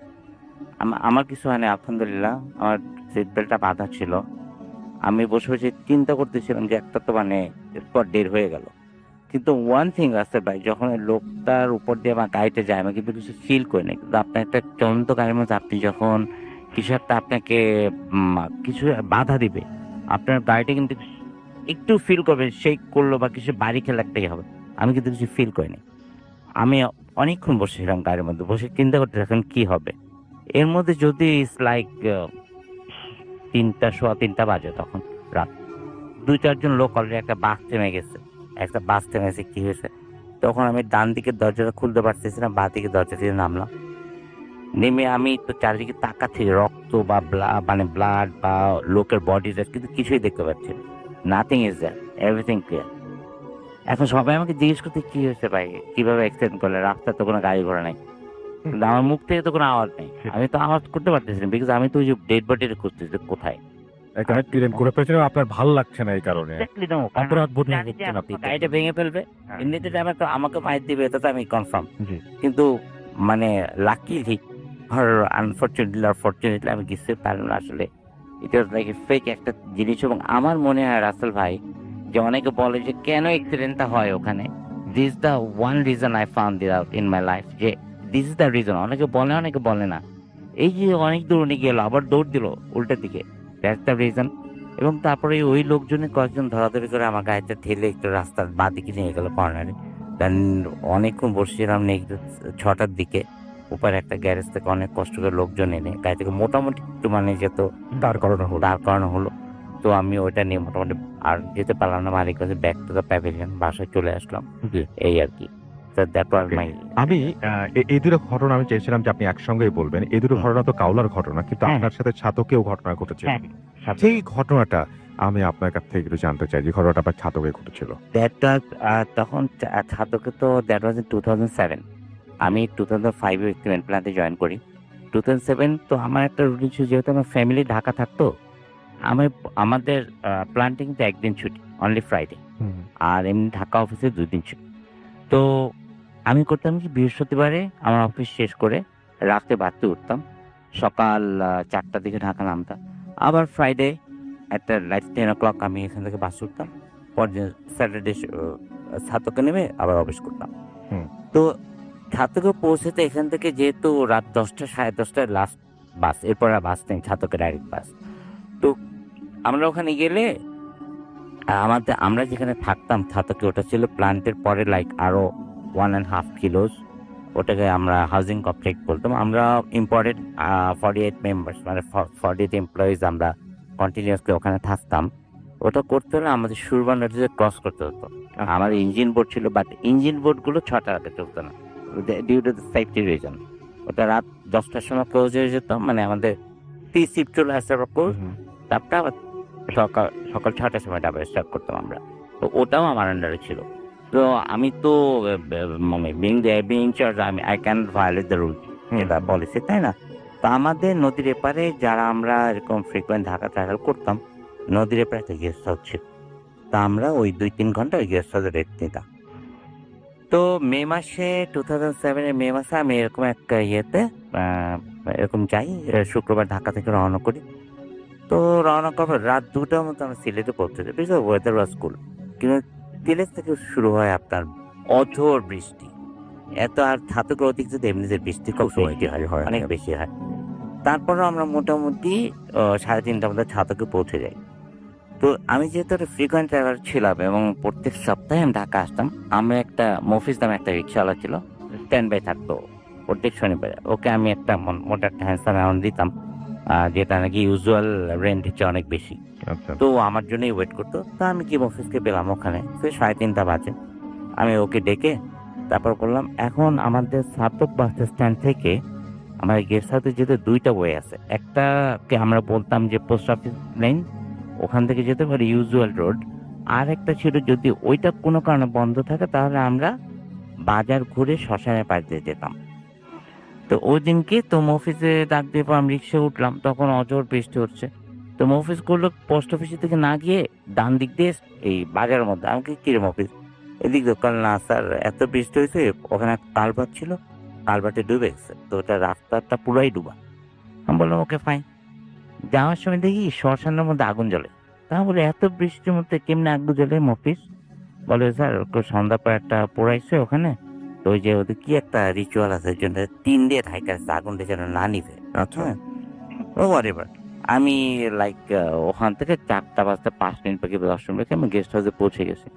আমার কিছু হয়নি আলহামদুলিল্লাহ, আমার সিট বেল্টটা বাঁধা ছিল। আমি বসে বসে চিন্তা করতেছিলাম যে একটা তো মানে স্পট ডেড হয়ে গেল। কিন্তু ওয়ান থিং আছে ভাই, যখন ওই লোকটার উপর দিয়ে আমার গাড়িতে যায় আমি কিন্তু কিছু ফিল করি না, কিন্তু আপনার একটা চলন্ত গাড়ির মধ্যে আপনি যখন কিছু একটা আপনাকে কিছু বাধা দিবে, আপনার গাড়িটা কিন্তু একটু ফিল করবে, শেক করলো বা কিছু বাড়ি খেলা একটাই হবে। আমি কিন্তু কিছু ফিল করিনি। আমি অনেকক্ষণ বসেছিলাম গাড়ির মধ্যে, বসে চিন্তা করতে এখন কি হবে। এর মধ্যে যদি ইটস লাইক 3টা বাজে, তখন রাত 2-4 জন লোক অলরেডি একটা বাস থেমেছে, কি হয়েছে। তখন আমি ডান দিকের দরজাটা খুলতে পারতেছিলাম, বাঁ দিকে দরজা দিয়ে নামলাম। নেমে আমি তো চারিদিকে তাকাচ্ছি, রক্ত বা মানে ব্লাড বা লোকের বডিটা কিন্তু কিছুই দেখতে পাচ্ছি না। Nothing is that, everything clear. এখন সবাই আমাকে জিজ্ঞেস করতে কি হয়েছে ভাই, কিভাবে অ্যাক্সিডেন্ট করলে, রাস্তায় তো কোনো গাড়ি ঘোড়া নাই, কিন্তু আমার মুখ থেকে তো কোনো আওয়াজ নেই। আমি তো আওয়াজ করতে পারতেছি না, বিকজ আমি তো ওই যে ডেড বডিটা খুঁজতেছি কোথায়। এখানে ক্লেম করে ফেলেছেন আপনার ভালো লাগছে না এই কারণে Exactly no, কারণ অপরাধ বোধ জানি যে করছেন আপনি গাড়িটা ভেঙে ফেলবে, হ্যাঁ। এমনিতে ড্রাইভার তো আমাকে মাইর দিবে, এটা তো আমি কনফার্ম। জি কিন্তু মানে লাকিলি আর আনফরচুনেটলি আর ফরচুনেটলি আমি বুঝতে পারলাম না আসলে এটা লাইক ফেক একটা জিনিস। এবং আমার মনে হয় রাসেল ভাই, যে অনেকে বলে যে কেন অ্যাক্সিডেন্টটা হয় ওখানে, this the one reason I found it out in my life, যে দিস ইজ দ্য রিজন। অনেকে বলে, অনেকে বলে না। এই যে অনেক দূর উনি গেল, আবার দৌড় দিল উল্টার দিকে, দ্যাটস দ্য রিজন। এবং তারপরে ওই লোকজনের কয়েকজন ধরাধরি করে আমার গাড়িটা ঠেলে একটু রাস্তার বাঁ দিকে নিয়ে গেল কর্নারে। দেন অনেকক্ষণ বসছিলাম নেক্সট 6টার দিকে, উপরে একটা গ্যারেজ থেকে অনেক কষ্ট করে লোকজন এনে গাড়ি থেকে মোটামুটি একটু মানে যেত দাঁড় করানো হলো দাঁড় করানো হলো। তো আমি ওইটা নিয়ে মোটামুটি আর যেতে পারলাম না, মালিক কাছে ব্যাক টু দ্য প্যাভিলিয়ন, বাসায় চলে আসলাম। জি। এই আর কি। So that was Okay. my আমি এই দুটো ঘটনা আমি চেয়েছিলাম যে আপনি একসঙ্গেই বলবেন। এই দুটো ঘটনা তো কাউলার ঘটনা, কিন্তু হ্যাঁ। আপনার সাথে ছাতকেও ঘটনা ঘটেছিল। হ্যাঁ, সেই ঘটনাটা আমি আপনার কাছ থেকে একটু জানতে চাই, যে ঘটনাটা আপনার ছাতকে ঘটেছিল। that was তখন ছাতকে তো that was in 2007। আমি 2005 এ এক্সপেরিমেন্ট প্ল্যান্টে জয়েন করি। 2007 তো আমার একটা রুটিন ছিল, যেহেতু আমার ফ্যামিলি ঢাকা থাকতো, আমাদের প্ল্যান্টে কিন্তু একদিন ছুটি, অনলি ফ্রাইডে, আর এমনি ঢাকা অফিসে 2 দিন ছুটি। তো আমি করতাম কি, বৃহস্পতিবারে আমার অফিস শেষ করে রাতে বাড়তে উঠতাম, সকাল 4টার দিকে ঢাকা নামতাম, আবার ফ্রাইডে একটা লাইক 10 o'clock আমি এখান থেকে বাস উঠতাম, পরে স্যাটারডে ছাতকে নেমে আবার অফিস করতাম। হুম। তো ছাতকে পৌঁছাতে এখান থেকে যেহেতু রাত 10টা 10:30টায় লাস্ট বাস, এরপর আর বাস নেই, ছাতকে ডাইরেক্ট বাস। তো আমরা ওখানে গেলে আমরা যেখানে থাকতাম ছাতকে, ওটা ছিল প্ল্যান্টের পরে লাইক আরো 1.5 কিলোস, ওটাকে আমরা হাউজিং কমপ্লেক্স বলতাম। আমরা ইম্পর্টেড 48 মেম্বার্স, মানে 48 এমপ্লয়িজ আমরা কন্টিনিউয়াসলি ওখানে থাকতাম। ওটা করতে হলে আমাদের সুরবান নদীতে ক্রস করতে হতো। আমাদের ইঞ্জিন বোর্ড ছিল, বাট ইঞ্জিন বোর্ডগুলো 6টার আগে চলতো না, due to the safety reason. ওটা রাত 10টার সময় ক্লোজ হয়ে যেত, মানে আমাদের শিফট চলে আসতে ক্লোজ, তারপরে আবার সকাল 6টার সময় আবার স্টার্ট করতাম আমরা। তো ওটাও আমার আন্ডারে ছিল। তো আমি তো মানে being charge, I can violate the rule, এটা পলিসি, তাই না? তো আমাদের নদীর এপারে যারা আমরা এরকম ফ্রিকোয়েন্ট ঢাকা ট্রাভেল করতাম, নদীর এপারে একটা গেস্ট হাউস ছিল। তা আমরা ওই 2-3 ঘন্টা ওই গেস্ট হাউসে রেস্ট নিতাম। তো মে মাসে 2007 মে মাসে আমি এরকম একটা ইয়েতে এরকম যাই, শুক্রবার ঢাকা থেকে রওনা করি। তো রওনা করার রাত 2টার মতো আমরা সিলেটে পৌঁছে যাই, বিকজ ওয়েদার ওয়াজ কুল। কিন্তু সিলেট থেকে শুরু হয় আপনার অঝোর বৃষ্টি, এত আর ছাতকের অধিক যদি এমনিতে বৃষ্টি খুব বেশি হয়, অনেক বেশি হয়। তারপরে আমরা মোটামুটি 3:30টার মধ্যে ছাতকে পৌঁছে যাই। তো আমি যেহেতু একটা ফ্রিকোয়েন্ট ট্রাভেলার ছিলাম এবং প্রত্যেক সপ্তাহে আমি ঢাকা আসতাম, আমি একটা মফিজ নামে একটা রিক্সাওয়ালা ছিল, স্ট্যান্ড বাই থাকতো প্রত্যেক শনিবারে। ওকে আমি একটা মোটা একটা হ্যান্ডসাম অ্যামাউন্ট দিতাম, যেটা নাকি ইউজুয়াল রেন্ট হচ্ছে অনেক বেশি। আচ্ছা। তো আমার জন্যই ওয়েট করতো। তা আমি কি অফিসকে পেলাম ওখানে, সে 3:30 বাজে। আমি ওকে ডেকে তারপর বললাম, এখন আমাদের ছাতক বাস স্ট্যান্ড থেকে আমার গেস্ট হাউসে যেতে 2টা ওয়ে আছে। একটাকে আমরা বলতাম যে পোস্ট অফিস লাইন, ওখান থেকে যেতে পারি ইউজুয়াল রোড। আর একটা ছিল যদি ওইটা কোনো কারণে বন্ধ থাকে, তাহলে আমরা বাজার ঘুরে শ্মশানের পাশ দিয়ে যেতাম। তো ওই দিনকে তো অফিসে ডাক দিয়ে আমি রিক্সা উঠলাম, তখন অজোর বৃষ্টি হচ্ছে। তো অফিস করলো পোস্ট অফিসের থেকে না গিয়ে ডান দিক দিয়ে এই বাজারের মধ্যে। আমাকে কিরম অফিস এদিক দিয়ে, কাল না স্যার এত বৃষ্টি হয়েছে, ওখানে কালভার্ট ছিল, কালভার্টে ডুবে গেছে, তো ওটা রাস্তাটা পুরাই ডুবা। আমি বললাম ওকে ফাইন। যাওয়ার সময় দেখি শ্মশানের মধ্যে আগুন জ্বলে। তা বলে এত বৃষ্টির মধ্যে কেমনে আগুন জ্বলে অফিস? বলে স্যার সন্ধ্যা পর একটা পোড়াইছে ওখানে, তো ওই যে ওদের কি একটা রিচুয়াল আছে, জন্য 3 দিয়ে ঢাকা আগুনটা যেন না নিভে। আচ্ছা। ও হোয়াটএভার। আমি লাইক ওখান থেকে 4টা বাজতে 5 মিনিট বাকি 10 মিনিট বাকি আমি গেস্ট হাউসে পৌঁছে গেছি।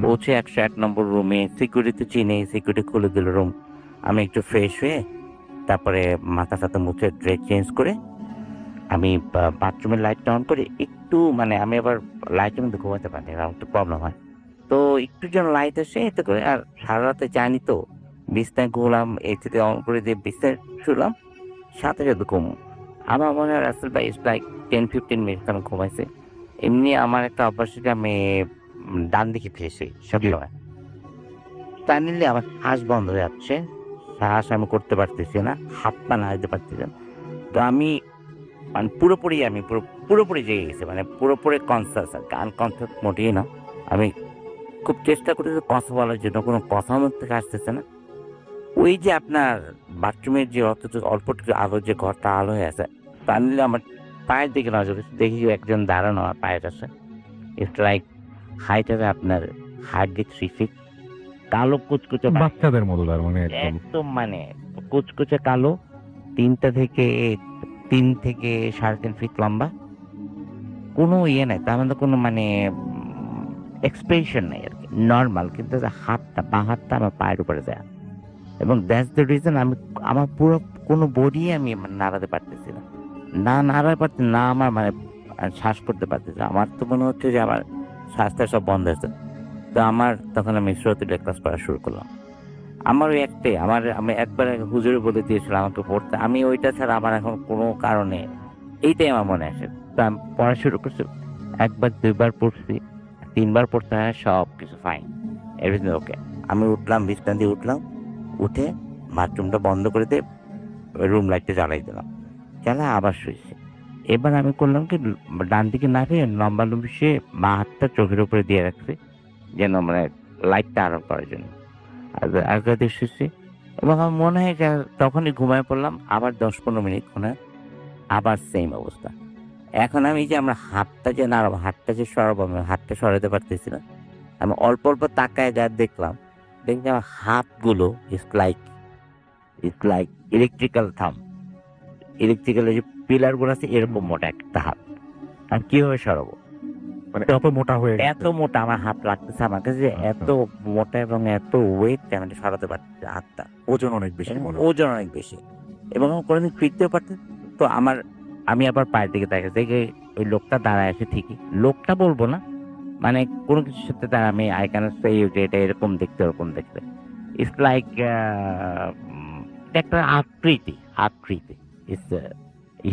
পৌঁছে 101 নম্বর রুমে সিকিউরিটি চিনে, সিকিউরিটি খুলে দিল রুম। আমি একটু ফ্রেশ হয়ে তারপরে মাথা টাথা মুছে ড্রেস চেঞ্জ করে আমি বাথরুমের লাইটটা অন করে একটু, মানে আমি আবার লাইটের মধ্যে ঘুমাতে পারি, আমার একটু প্রবলেম হয়। তো একটু যেন লাইট আসে এতে করে, আর সারা রাতে জানি তো বিছনায় ঘুরলাম, এসিতে অন করে দিয়ে বিছনায় শুলাম, সাথে সাথে ঘুম। আমার মনে হয় রাসেল ভাই ইটস লাইক 10-15 মিনিট আমি ঘুমাইছি। এমনি আমার একটা অভ্যাস আছে, আমি ডান দিকে ফেসি সবসময়। তা নিলে আমার শ্বাস বন্ধ হয়ে যাচ্ছে, শ্বাস আমি করতে পারতেছি না, হাত পা নাড়াতে পারতেছি না। তো আমি মানে পুরোপুরি আমি পুরোপুরি জেগে গেছি, মানে পুরোপুরি কনসাস আর কি, আনকনসাস মোটেই না। আমি খুব চেষ্টা করতেছি কথা বলার জন্য, কোনো কথা আমার থেকে আসতেছে না। ওই যে আপনার বাথরুমের যে অল্পটুকু আলো, যে ঘরটা আলো হয়ে আছে, তা নিলে আমার পায়ের দিকে নজর গেছে, দেখি যে একজন দাঁড়ানো আমার পায়ের কাছে। ইটস লাইক হাইট হবে আপনার হার্ডলি 3 ফিট, কালো কুচকুচে বাচ্চা, বাচ্চাদের মতো তার মানে একদম। একদম মানে কুচকুচে কালো, 3 থেকে 3.5 ফিট লম্বা, কোনো ইয়ে নাই তার মধ্যে, কোনো মানে এক্সপ্রেশন নেই আর কি, নর্মাল। কিন্তু যে হাতটা, বাঁ হাতটা আমার পায়ের উপরে যায়, এবং দ্যাটস দ্য রিজন আমি আমার পুরো কোনো বডি আমি মানে নাড়াতে পারতেছি না, না নাড়াতে পারছি না, আমার মানে শ্বাস করতে পারতেছি না। আমার তো মনে হচ্ছে যে আমার শ্বাসটা সব বন্ধ হয়েছে। তো আমার তখন আমি সুরাতুল ইখলাস পড়া শুরু করলাম। আমার ওই একটাই, আমি একবার হুজুরে বলে দিয়েছিলাম আমাকে পড়তে, আমি ওইটা ছাড়া আমার এখন কোনো কারণে এইটাই আমার মনে আসে। তো আমি পড়া শুরু করছি, 1 বার 2 বার পড়ছি, 3 বার পড়তে হয়, সব কিছু ফাইন, এভরিথিং ওকে। আমি উঠলাম, বিছানা দিয়ে উঠলাম, উঠে বাথরুমটা বন্ধ করে দিয়ে রুম লাইটটা জ্বালাই দিলাম, জ্বালা আবার শুয়েছি। এবার আমি করলাম কি, ডান দিকে না ফিরে লম্বা লম্বি শুয়ে বাঁ হাতটা চোখের উপরে দিয়ে রাখছি, যেন মানে লাইটটা আরো করার জন্য। আগা দিয়ে শুয়েছি, এবং আমার মনে হয় যে তখনই ঘুমায় পড়লাম। আবার 10-15 মিনিট মনে হয় আবার সেম অবস্থা। এখন আমি যে আমরা হাতটা যে নাড়াবো, হাতটা যে সরাবো, আমি হাতটা সরাতে পারতেছি না। আমি অল্প অল্প তাকায় যা দেখলাম, দেখছি আমার হাতগুলো ইটস লাইক ইলেকট্রিক্যাল থাম, ইলেকট্রিক্যাল যে পিলার গুলো আছে এরকম মোটা একটা হাত। আমি কিভাবে সরাবো? মানে এত মোটা হয়ে গেছে। এত মোটা আমার হাত লাগতেছে, আমার কাছে যে এত মোটা এবং এত ওয়েট, আমি সরাতে পারছি না হাতটা, ওজন অনেক বেশি এবং মনে হয়। ওজন অনেক বেশি, এবং আমি কোনোদিন ফিরতেও পারতেন। তো আমি আবার পায়ের দিকে তাকাই, দেখে ওই লোকটা দাঁড়ায় আছে ঠিকই, লোকটা বলবো না, মানে কোনো কিছুর সাথে তার আমি আই ক্যান সে যে এটা এরকম দেখতে, ওরকম দেখতে। ইটস লাইক একটা আকৃতি ইটস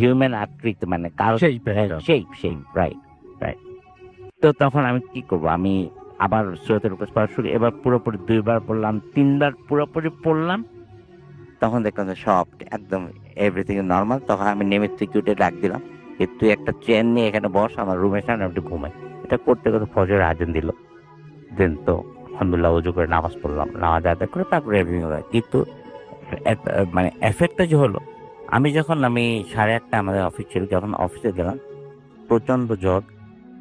হিউম্যান আকৃতি, মানে কারো Shape একটা। Shape, right. তো তখন আমি কি করব, আমি আবার সূরাতুল ইখলাস পড়া শুরু, এবার পুরোপুরি 2 বার পড়লাম, 3 বার পুরোপুরি পড়লাম। তখন দেখলাম যে সব একদম এভরিথিং নর্মাল। তখন আমি নেমে থেকে উঠে ডাক দিলাম যে তুই একটা চেয়ার নিয়ে এখানে বস, আমার রুমের সামনে একটু ঘুমাই। এটা করতে করতে ফজরের আজান দিল। দেন তো আলহামদুলিল্লাহ ওযু করে নামাজ পড়লাম, নামাজ আদায় করে তারপরে এভরিথিং হলো। কিন্তু মানে এফেক্টটা যে হলো, আমি 8:30 আমাদের অফিস ছিল, যখন অফিসে গেলাম প্রচন্ড জ্বর,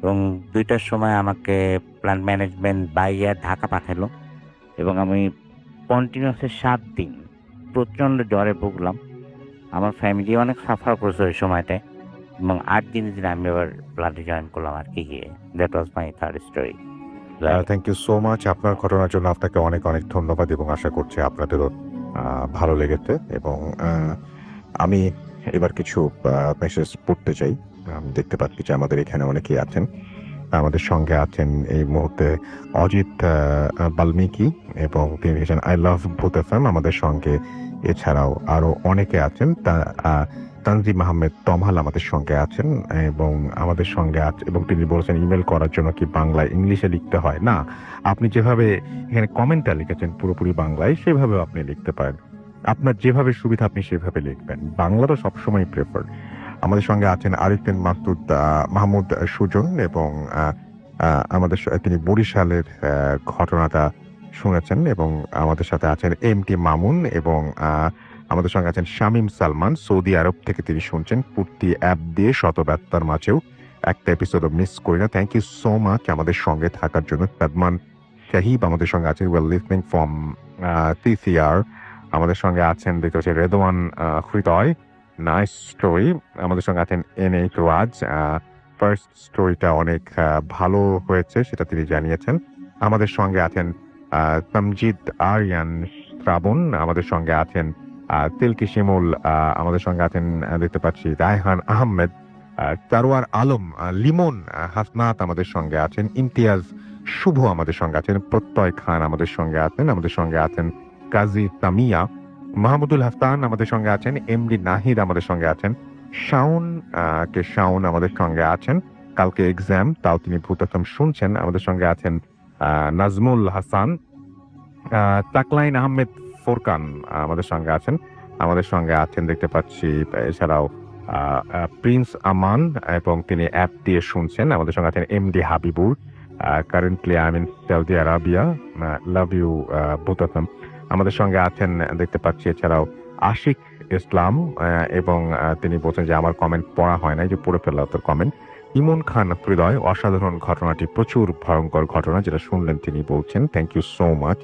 এবং 2টার সময় আমাকে প্ল্যান্ট ম্যানেজমেন্ট বাইরে ঢাকা পাঠালো, এবং আমি কন্টিনিউয়াসলি 7 দিন প্রচন্ড জ্বরে ভুগলাম। আমার ফ্যামিলি অনেক সাফার করেছে ওই সময়টায়, এবং 8 দিনের দিন আমি আবার প্ল্যান্টে জয়েন করলাম আর কি। That was my third story. Thank you so much আপনার ঘটনার জন্য। আপনাকে অনেক অনেক ধন্যবাদ, এবং আশা করছি আপনাদেরও ভালো লেগেছে। এবং আমি এবার কিছু মেসেজ পড়তে চাই। আমি দেখতে পাচ্ছি যে আমাদের এখানে অনেকেই আছেন। আমাদের সঙ্গে আছেন এই মুহূর্তে অজিত বাল্মীকি, এবং তিনি লিখেছেন আই লাভ ভূত এফএম আমাদের সঙ্গে। এছাড়াও আরো অনেকে আছেন, তানজিম আহমেদ তমাল আমাদের সঙ্গে আছেন, এবং আমাদের সঙ্গে আছে, এবং তিনি বলেছেন ইমেল করার জন্য কি বাংলা ইংলিশে লিখতে হয় না, আপনি যেভাবে এখানে কমেন্টটা লিখেছেন পুরোপুরি বাংলায়, সেভাবেও আপনি লিখতে পারেন। আপনার যেভাবে সুবিধা আপনি সেভাবে লিখবেন, বাংলাটা সবসময় প্রেফার। আমাদের সঙ্গে আছেন আরিফিন মাহমুদ সুজন, এবং আমাদের তিনি বরিশালের ঘটনাটা শুনেছেন, এবং আমাদের সাথে আছেন এমটি মামুন, এবং আমাদের সঙ্গে আছেন শামীম সালমান, সৌদি আরব থেকে তিনি শুনছেন পূর্তি অ্যাপ দিয়ে। শত ব্যস্ততার মাঝেও একটা এপিসোড মিস করি না। থ্যাংক ইউ সো মাচ আমাদের সঙ্গে থাকার জন্য। সাদমান শাহিব আমাদের সঙ্গে আছেন, ওয়েল লিসনিং ফ্রম সিসিআর। আমাদের সঙ্গে আছেন দেখতে হচ্ছে রেদওয়ান হৃদয়, নাইস স্টোরি। আমাদের সঙ্গে আছেন NH রাজ, ফার্স্ট স্টোরিটা অনেক ভালো হয়েছে সেটা তিনি জানিয়েছেন। আমাদের সঙ্গে আছেন তামজিদ আরিয়ান শ্রাবণ, আমাদের সঙ্গে আছেন তিলকি শিমুল, আমাদের সঙ্গে আছেন দেখতে পাচ্ছি রায়হান আহমেদ, তারওয়ার আলম, লিমন, হাসনাত আমাদের সঙ্গে আছেন, ইমতিয়াজ শুভ আমাদের সঙ্গে আছেন, প্রত্যয় খান আমাদের সঙ্গে আছেন, আমাদের সঙ্গে আছেন কাজী তামিয়া, মাহমুদুল হাসান আমাদের সঙ্গে আছেন, এমডি নাহিদ আমাদের সঙ্গে আছেন, শাওন আমাদের সঙ্গে আছেন। কালকে এক্সাম, তাও তিনি ভূত এফএম শুনছেন। আমাদের সঙ্গে আছেন নাজমুল হাসান, তাকলাইন আহমেদ ফোরকান আমাদের সঙ্গে আছেন। আমাদের সঙ্গে আছেন দেখতে পাচ্ছি, এছাড়াও প্রিন্স আমান, এবং তিনি অ্যাপ দিয়ে শুনছেন। আমাদের সঙ্গে আছেন MD Habibur, currently I mean Saudi Arabia, love you both of them. আমাদের সঙ্গে আছেন দেখতে পাচ্ছি এছাড়াও আশিক ইসলাম, এবং তিনি বলছেন যে আমার কমেন্ট পড়া হয় না, যে পড়ে ফেললাম তোর কমেন্ট। ইমন খান হৃদয়, অসাধারণ ঘটনাটি প্রচুর ভয়ঙ্কর ঘটনা, যেটা শুনলেন তিনি বলছেন thank you so much.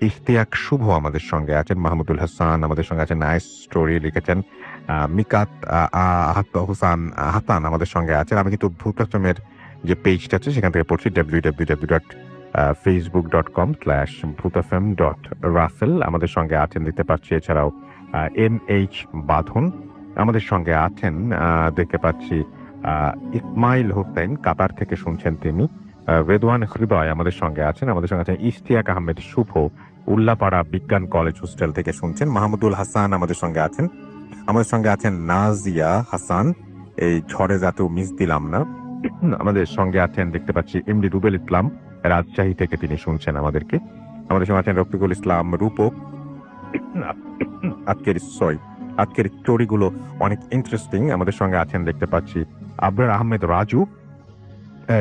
Ishtiaq Shuvo আমাদের সঙ্গে আছেন, মাহমুদুল হাসান আমাদের সঙ্গে আছেন, নাইস স্টোরি লিখেছেন। মিকাত হোসান হাসান আমাদের সঙ্গে আছেন। আমি কিন্তু ভূত এফএমের যে পেজটা আছে সেখান থেকে পড়ছি www.facebook.com/bhutfm.russell। আমাদের সঙ্গে আছেন দেখতে পাচ্ছি এছাড়াও MH বাঁধন আমাদের সঙ্গে আছেন, দেখতে পাচ্ছি ইসমাইল হোসেন কাতার থেকে শুনছেন তিনি। রেদওয়ান হৃদয় আমাদের সঙ্গে আছেন। আমাদের সঙ্গে আছেন ইশতিয়াক আহমেদ শুভ, উল্লাপাড়া বিজ্ঞান কলেজ হোস্টেল থেকে শুনছেন। মাহমুদুল হাসান আমাদের সঙ্গে আছেন। আমাদের সঙ্গে আছেন নাজিয়া হাসান, এই ঝড়ে যাতেও মিস দিলাম না। আমাদের সঙ্গে আছেন দেখতে পাচ্ছি এমডি রুবেল ইসলাম, রাজশাহী থেকে তিনি শুনছেন আমাদেরকে। আমাদের সঙ্গে আছেন রফিকুল ইসলাম রূপক। আজকের স্টোরিগুলো অনেক ইন্টারেস্টিং। আমাদের সঙ্গে আছেন দেখতে পাচ্ছি আবরার আহমেদ রাজু,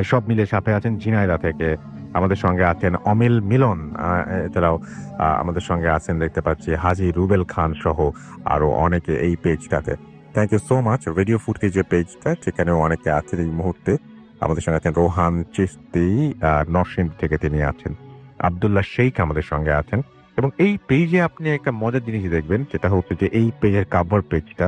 সব মিলে সাথে আছেন ঝিনাইদহ থেকে। আমাদের সঙ্গে আছেন অমিল মিলন, এছাড়াও আমাদের সঙ্গে আছেন দেখতে পাচ্ছি হাজি রুবেল খান সহ আরো অনেকে এই পেজটাতে। Thank you so much. Radio Phutki যে পেজটা, সেখানেও অনেকে আছেন এই মুহূর্তে। আমাদের সঙ্গে আছেন রোহান চিস্তি, নরসিংহ থেকে তিনি আছেন। আব্দুল্লাহ শেখ আমাদের সঙ্গে আছেন। এবং এই পেজে আপনি একটা মজার জিনিস দেখবেন, যেটা হচ্ছে যে এই পেজের কাভার পেজটা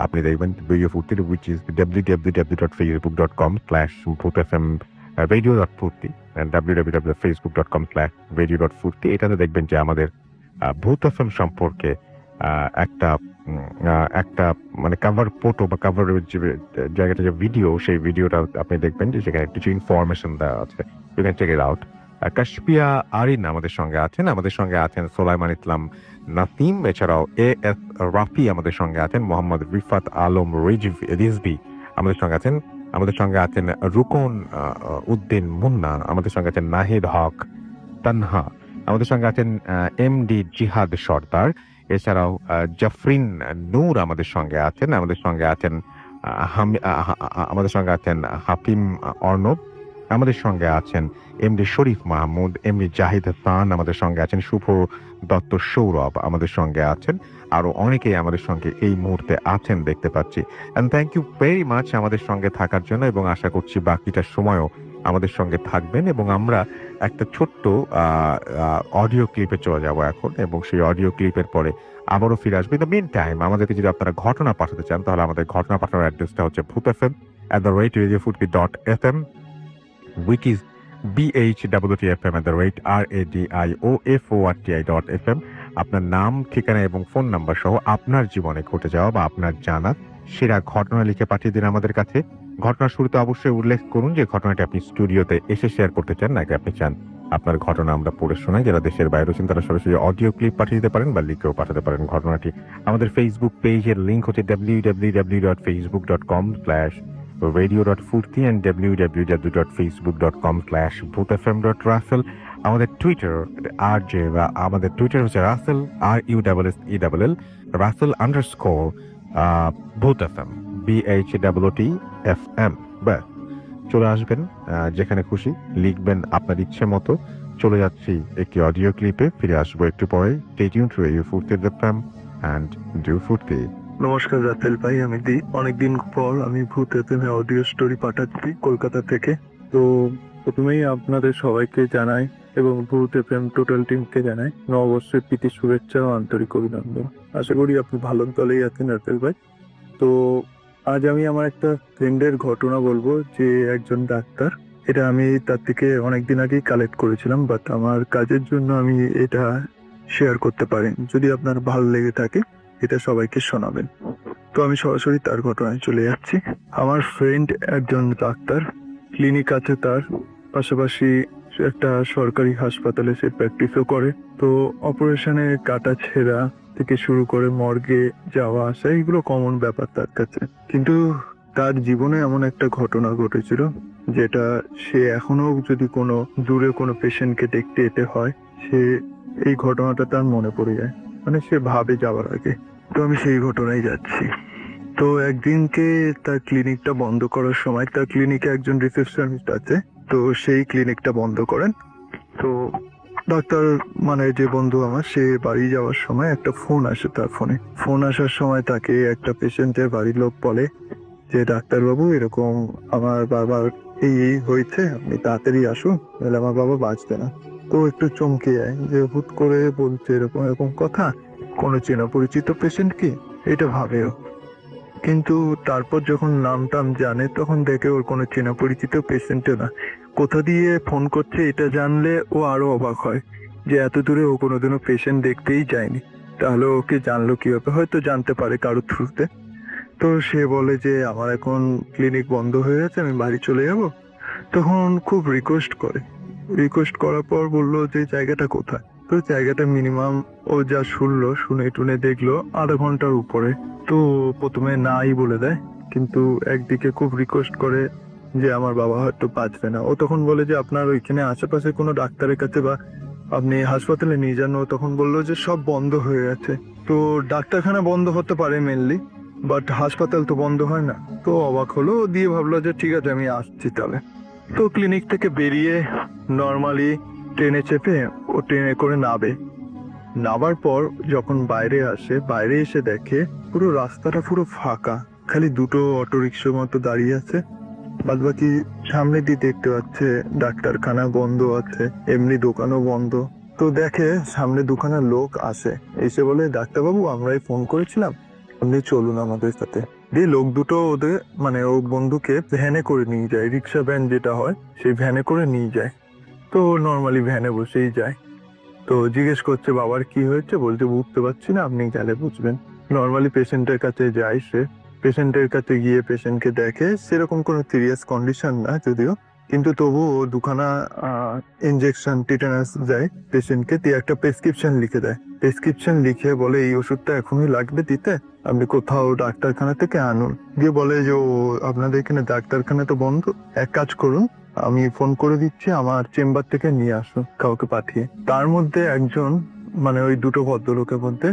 আপনি দেখবেন রেডিও ফুর্তি, which is www.facebook.com/bhutfm-radio.furti and www.facebook.com/radio.furti। এটাতে দেখবেন যে আমাদের ভূত এফএম সম্পর্কে একটা মানে কাভার ফটো বা কাভার যে জায়গাটা যে ভিডিও, সেই ভিডিওটা আপনি দেখবেন যে সেখানে কিছু ইনফরমেশন দেওয়া আছে। You can check it out. Kashpia Arin আমাদের সঙ্গে আছেন। আমাদের সঙ্গে আছেন সোলাইমান ইসলাম নাসিম, এছাড়াও AS রাফি আমাদের সঙ্গে আছেন। মোহাম্মদ রিফাত আলম রিজভি আমাদের সঙ্গে আছেন। আমাদের সঙ্গে আছেন রুকন উদ্দিন মুন্না, আমাদের সঙ্গে আছেন নাহিদ হক তানহা, আমাদের সঙ্গে আছেন MD জিহাদ সর্দার, এছাড়াও জাফরিন নূর আমাদের সঙ্গে আছেন। আমাদের সঙ্গে আছেন হাফিম অর্ণব, আমাদের সঙ্গে আছেন MD শরীফ মাহমুদ, MD জাহিদ হাসান, আমাদের সঙ্গে আছেন শুভ দত্ত সৌরভ, আমাদের সঙ্গে আছেন। আরো অনেকেই আমাদের সঙ্গে এই মুহূর্তে আছেন দেখতে পাচ্ছি। And thank you very much আমাদের সঙ্গে থাকার জন্য, এবং আশা করছি বাকিটা সময়ও আমাদের সঙ্গে থাকবেন। এবং আমরা একটা ছোট্ট অডিও ক্লিপে চলে যাব এখন, এবং সেই অডিও ক্লিপের পরে আবারও ফিরে আসবো। ইন দ্য মিন টাইম আমাদেরকে যদি আপনারা ঘটনা পাঠাতে চান, তাহলে আমাদের ঘটনা পাঠানোর অ্যাড্রেসটা হচ্ছে bhutfm@radiofurti.fm, which is BHWTFM@radioforti.fm। আপনার নাম, ঠিকানা এবং ফোন নাম্বার সহ আপনার জীবনে ঘটে যাওয়া বা আপনার জানা সেরা ঘটনা লিখে পাঠিয়ে দিন আমাদের কাছে। ঘটনার শুরুতে অবশ্যই উল্লেখ করুন যে ঘটনাটি আপনি স্টুডিওতে এসে শেয়ার করতে চান, নাকি আপনি চান আপনার ঘটনা আমরা পড়ে শোনাই। যারা দেশের বাইরে আছেন তারা সরাসরি অডিও ক্লিপ পাঠিয়ে দিতে পারেন বা লিখেও পাঠাতে পারেন ঘটনাটি। আমাদের ফেসবুক পেজের লিঙ্ক হচ্ছে www.facebook.com/radio.furti and www.facebook.com/bhutfm.russell। আমাদের টুইটার আমাদের টুইটার হচ্ছে রাসেল RUSSELL Russell_bhutfm BHWTFM। ব্যাস, চলে আসবেন যেখানে খুশি, লিখবেন আপনার ইচ্ছে মতো। চলে যাচ্ছি একটি অডিও ক্লিপে, ফিরে আসবো একটু পরে। স্টে টিউনড টু রেডিও ফুর্তি এফএম এন্ড ডু ফুর্তি। নমস্কার রাতেল ভাই, আমি দি। অনেকদিন পর আমি ভূত এফএমে অডিও স্টোরি পাঠাচ্ছি কলকাতা থেকে। তো প্রথমেই আপনাদের সবাইকে জানাই এবং ভূত এফএম টোটাল টিমকে জানাই নববর্ষের প্রীতি শুভেচ্ছা ও আন্তরিক অভিনন্দন। আশা করি আপনি ভালো দলেই আছেন রাতেল ভাই। তো আজ আমি আমার একটা ফ্রেন্ডের ঘটনা বলবো, যে একজন ডাক্তার। এটা আমি তার থেকে অনেকদিন আগেই কালেক্ট করেছিলাম, বাট আমার কাজের জন্য আমি এটা শেয়ার করতে পারি। যদি আপনার ভালো লেগে থাকে এটা সবাইকে শোনাবেন। তো আমি সরাসরি তার ঘটনায় চলে যাচ্ছি। আমার ফ্রেন্ড একজন ডাক্তার, ক্লিনিক আছে তার, পাশাপাশি একটা সরকারি হাসপাতালে সে প্র্যাকটিসও করে। তো অপারেশনে কাটা ছেঁড়া থেকে শুরু করে মর্গে যাওয়া আসা, এগুলো কমন ব্যাপার তার কাছে। কিন্তু তার জীবনে এমন একটা ঘটনা ঘটেছিল যেটা সে এখনো যদি কোনো দূরে কোনো পেশেন্টকে দেখতে যেতে হয়, সে এই ঘটনাটা তার মনে পড়ে যায়, মানে সে ভাবে যাওয়ার আগে। তো আমি সেই ঘটনায় যাচ্ছি। তো একদিনকে তার ক্লিনিকটা বন্ধ করার সময়, তার ক্লিনিকে একজন রিসেপশনিস্ট আছে, তো সেই ক্লিনিকটা বন্ধ করেন। তো ডাক্তার মানে যে বন্ধু আমার, সে বাড়ি যাওয়ার সময় একটা ফোন আসে, তার ফোন আসার সময় তাকে একটা পেশেন্টের বাড়ির লোক বলে যে ডাক্তারবাবু এরকম আমার বাবার এই এই হয়েছে, আপনি তাড়াতাড়ি আসুন, নাহলে আমার বাবা বাঁচবে না। তো একটু চমকে যায় যে হুট করে বলছে এরকম এরকম কথা, কোনো চেনা পরিচিত পেশেন্ট কি, এটা ভাবেও। কিন্তু তারপর যখন নাম টাম জানে তখন দেখে ওর কোনো চেনা পরিচিত পেশেন্টও না, কোথা দিয়ে ফোন করছে এটা জানলে ও আরো অবাক হয় যে এত দূরে ও কোনোদিনও পেশেন্ট দেখতেই যায়নি, তাহলে ওকে জানলো কিভাবে, হয়তো জানতে পারে কারোর থ্রুতে। তো সে বলে যে আমার এখন ক্লিনিক বন্ধ হয়ে গেছে, আমি বাড়ি চলে যাব। তখন খুব রিকোয়েস্ট করার পর বললো যে জায়গাটা কোথায়। তো জায়গাটা মিনিমাম ও যা শুনে টুনে দেখলো আধা ঘন্টার উপরে। তো প্রথমে নাই বলে দেয়, কিন্তু একদিকে খুব রিকোয়েস্ট করে যে আমার বাবা হয়তো বাঁচবে না। ও তখন বলে যে আপনার ওইখানে আশেপাশে কোনো ডাক্তারের কাছে বা আপনি হাসপাতালে নিয়ে যান। ও তখন বললো যে সব বন্ধ হয়ে গেছে। তো ডাক্তারখানা বন্ধ হতে পারে মেনলি, বাট হাসপাতাল তো বন্ধ হয় না। তো অবাক হলো, ও দিয়ে ভাবলো যে ঠিক আছে আমি আসছি তাহলে। তো ক্লিনিক থেকে বেরিয়ে নর্মালি ট্রেনে চেপে ও ট্রেনে করে নামার পর যখন বাইরে আসে, বাইরে এসে দেখে পুরো রাস্তাটা পুরো ফাঁকা, খালি দুটো অটো রিক্সার মতো দাঁড়িয়ে আছে। বাদ বাকি সামনে দিয়ে দেখতে পাচ্ছে ডাক্তারখানা বন্ধ আছে, এমনি দোকানও বন্ধ। তো দেখে সামনে দুখানা লোক আসে, এসে বলে ডাক্তারবাবু আমরাই ফোন করেছিলাম, আপনি চলুন আমাদের সাথে। দিয়ে লোক দুটো ওদের মানে ও বন্ধুকে ভ্যানে করে নিয়ে যায়, রিক্সা ভ্যান যেটা হয় সেই ভ্যানে করে নিয়ে যায়। তো নর্মালি ভ্যানে বসেই যায়। তো জিজ্ঞেস করছে বাবার কি হয়েছে, বলতে বুঝতে পারছি না, আপনি গেলে বুঝবেন। নর্মালি পেশেন্টের কাছে যায় সে, পেশেন্টের কাছে গিয়ে পেশেন্টকে দেখে, সেরকম কোনো সিরিয়াস কন্ডিশন না যদিও, কিন্তু তবুও দুখানা ইনজেকশন টিটানাস দেয় পেশেন্টকে, দিয়ে একটা প্রেসক্রিপশন লিখে দেয়। প্রেসক্রিপশন লিখে বলে এই ওষুধটা এখনই লাগবে দিতে, আপনি কোথাও ডাক্তারখানা থেকে আনুন। দিয়ে বলে যে ও আপনাদের এখানে ডাক্তারখানা তো বন্ধ, এক কাজ করুন আমি ফোন করে দিচ্ছি, আমার চেম্বার থেকে নিয়ে আসুন কাউকে পাঠিয়ে। তার মধ্যে একজন মানে ওই দুটো ভদ্রলোকের মধ্যে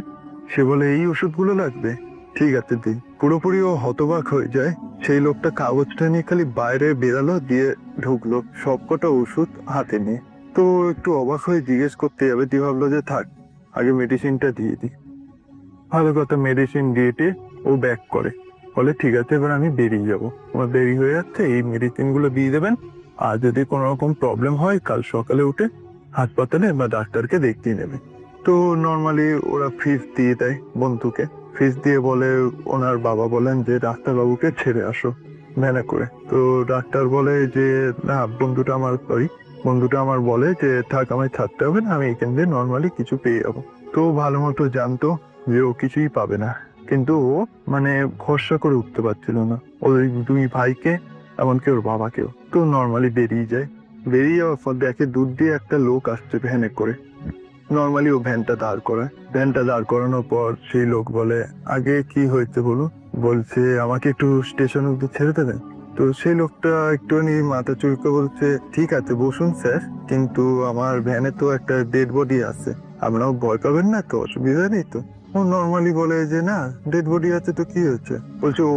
সে বলে এই ওষুধগুলো লাগবে, ঠিক আছে দিন। পুরোপুরি ও হতবাক হয়ে যায়। সেই লোকটা কাগজটা নিয়ে খালি বাইরে বেরালো, দিয়ে ঢুকলো সবকটা ওষুধ হাতে নিয়ে। তো একটু অবাক হয়ে জিজ্ঞেস করতে যাবে, দিয়ে ভাবলো যে থাক আগে মেডিসিনটা দিয়ে দিই। ভালো কথা, মেডিসিন দিয়ে ও ব্যাক করে, বলে ঠিক আছে এবার আমি বেরিয়ে যাবো, আমার দেরি হয়ে যাচ্ছে, এই মেডিসিন গুলো দিয়ে দেবেন, আর যদি কোনো রকম প্রবলেম হয় কাল সকালে উঠে হাসপাতালে বা ডাক্তারকে দেখিয়ে নেবে। তো নর্মালি ওরা ফিস দিয়ে দেয় বন্ধুকে, ফিস দিয়ে বলে ওনার বাবা বলেন যে ডাক্তারবাবুকে ছেড়ে আসো ভ্যানে করে। তো ডাক্তার বলে যে না, বন্ধুটা আমার বলে যে থাক আমায় ছাড়তে হবে না, আমি এখান দিয়ে নর্মালি কিছু পেয়ে যাবো। তো ভালো মতো জানতো যে ও কিছুই পাবে না, কিন্তু ও মানে ভরসা করে উঠতে পারছিল না ওই দুই ভাইকে, এমনকি ওর বাবাকেও। তো নর্মালি বেরিয়ে যাওয়ার পর দেখে দূর দিয়ে একটা লোক আসছে ভ্যানে করে। নর্মালি ও ভ্যানটা দাঁড় করানোর পর সেই লোক বলে আগে কি হয়েছে বলো, বলছে আমাকে একটু স্টেশন অব্দি ছেড়ে দেবেন। তো সেই লোকটা একটুখানি মাথা চুলকে বলছে ঠিক আছে বসুন স্যার, কিন্তু আমার ভ্যানে তো একটা ডেড বডি আছে, আপনারাও ভয় পাবেন না তো, অসুবিধা নেই তো। ও নর্মালি বলে যে না ডেড বডি আছে তো কি হয়েছে, বলছে ও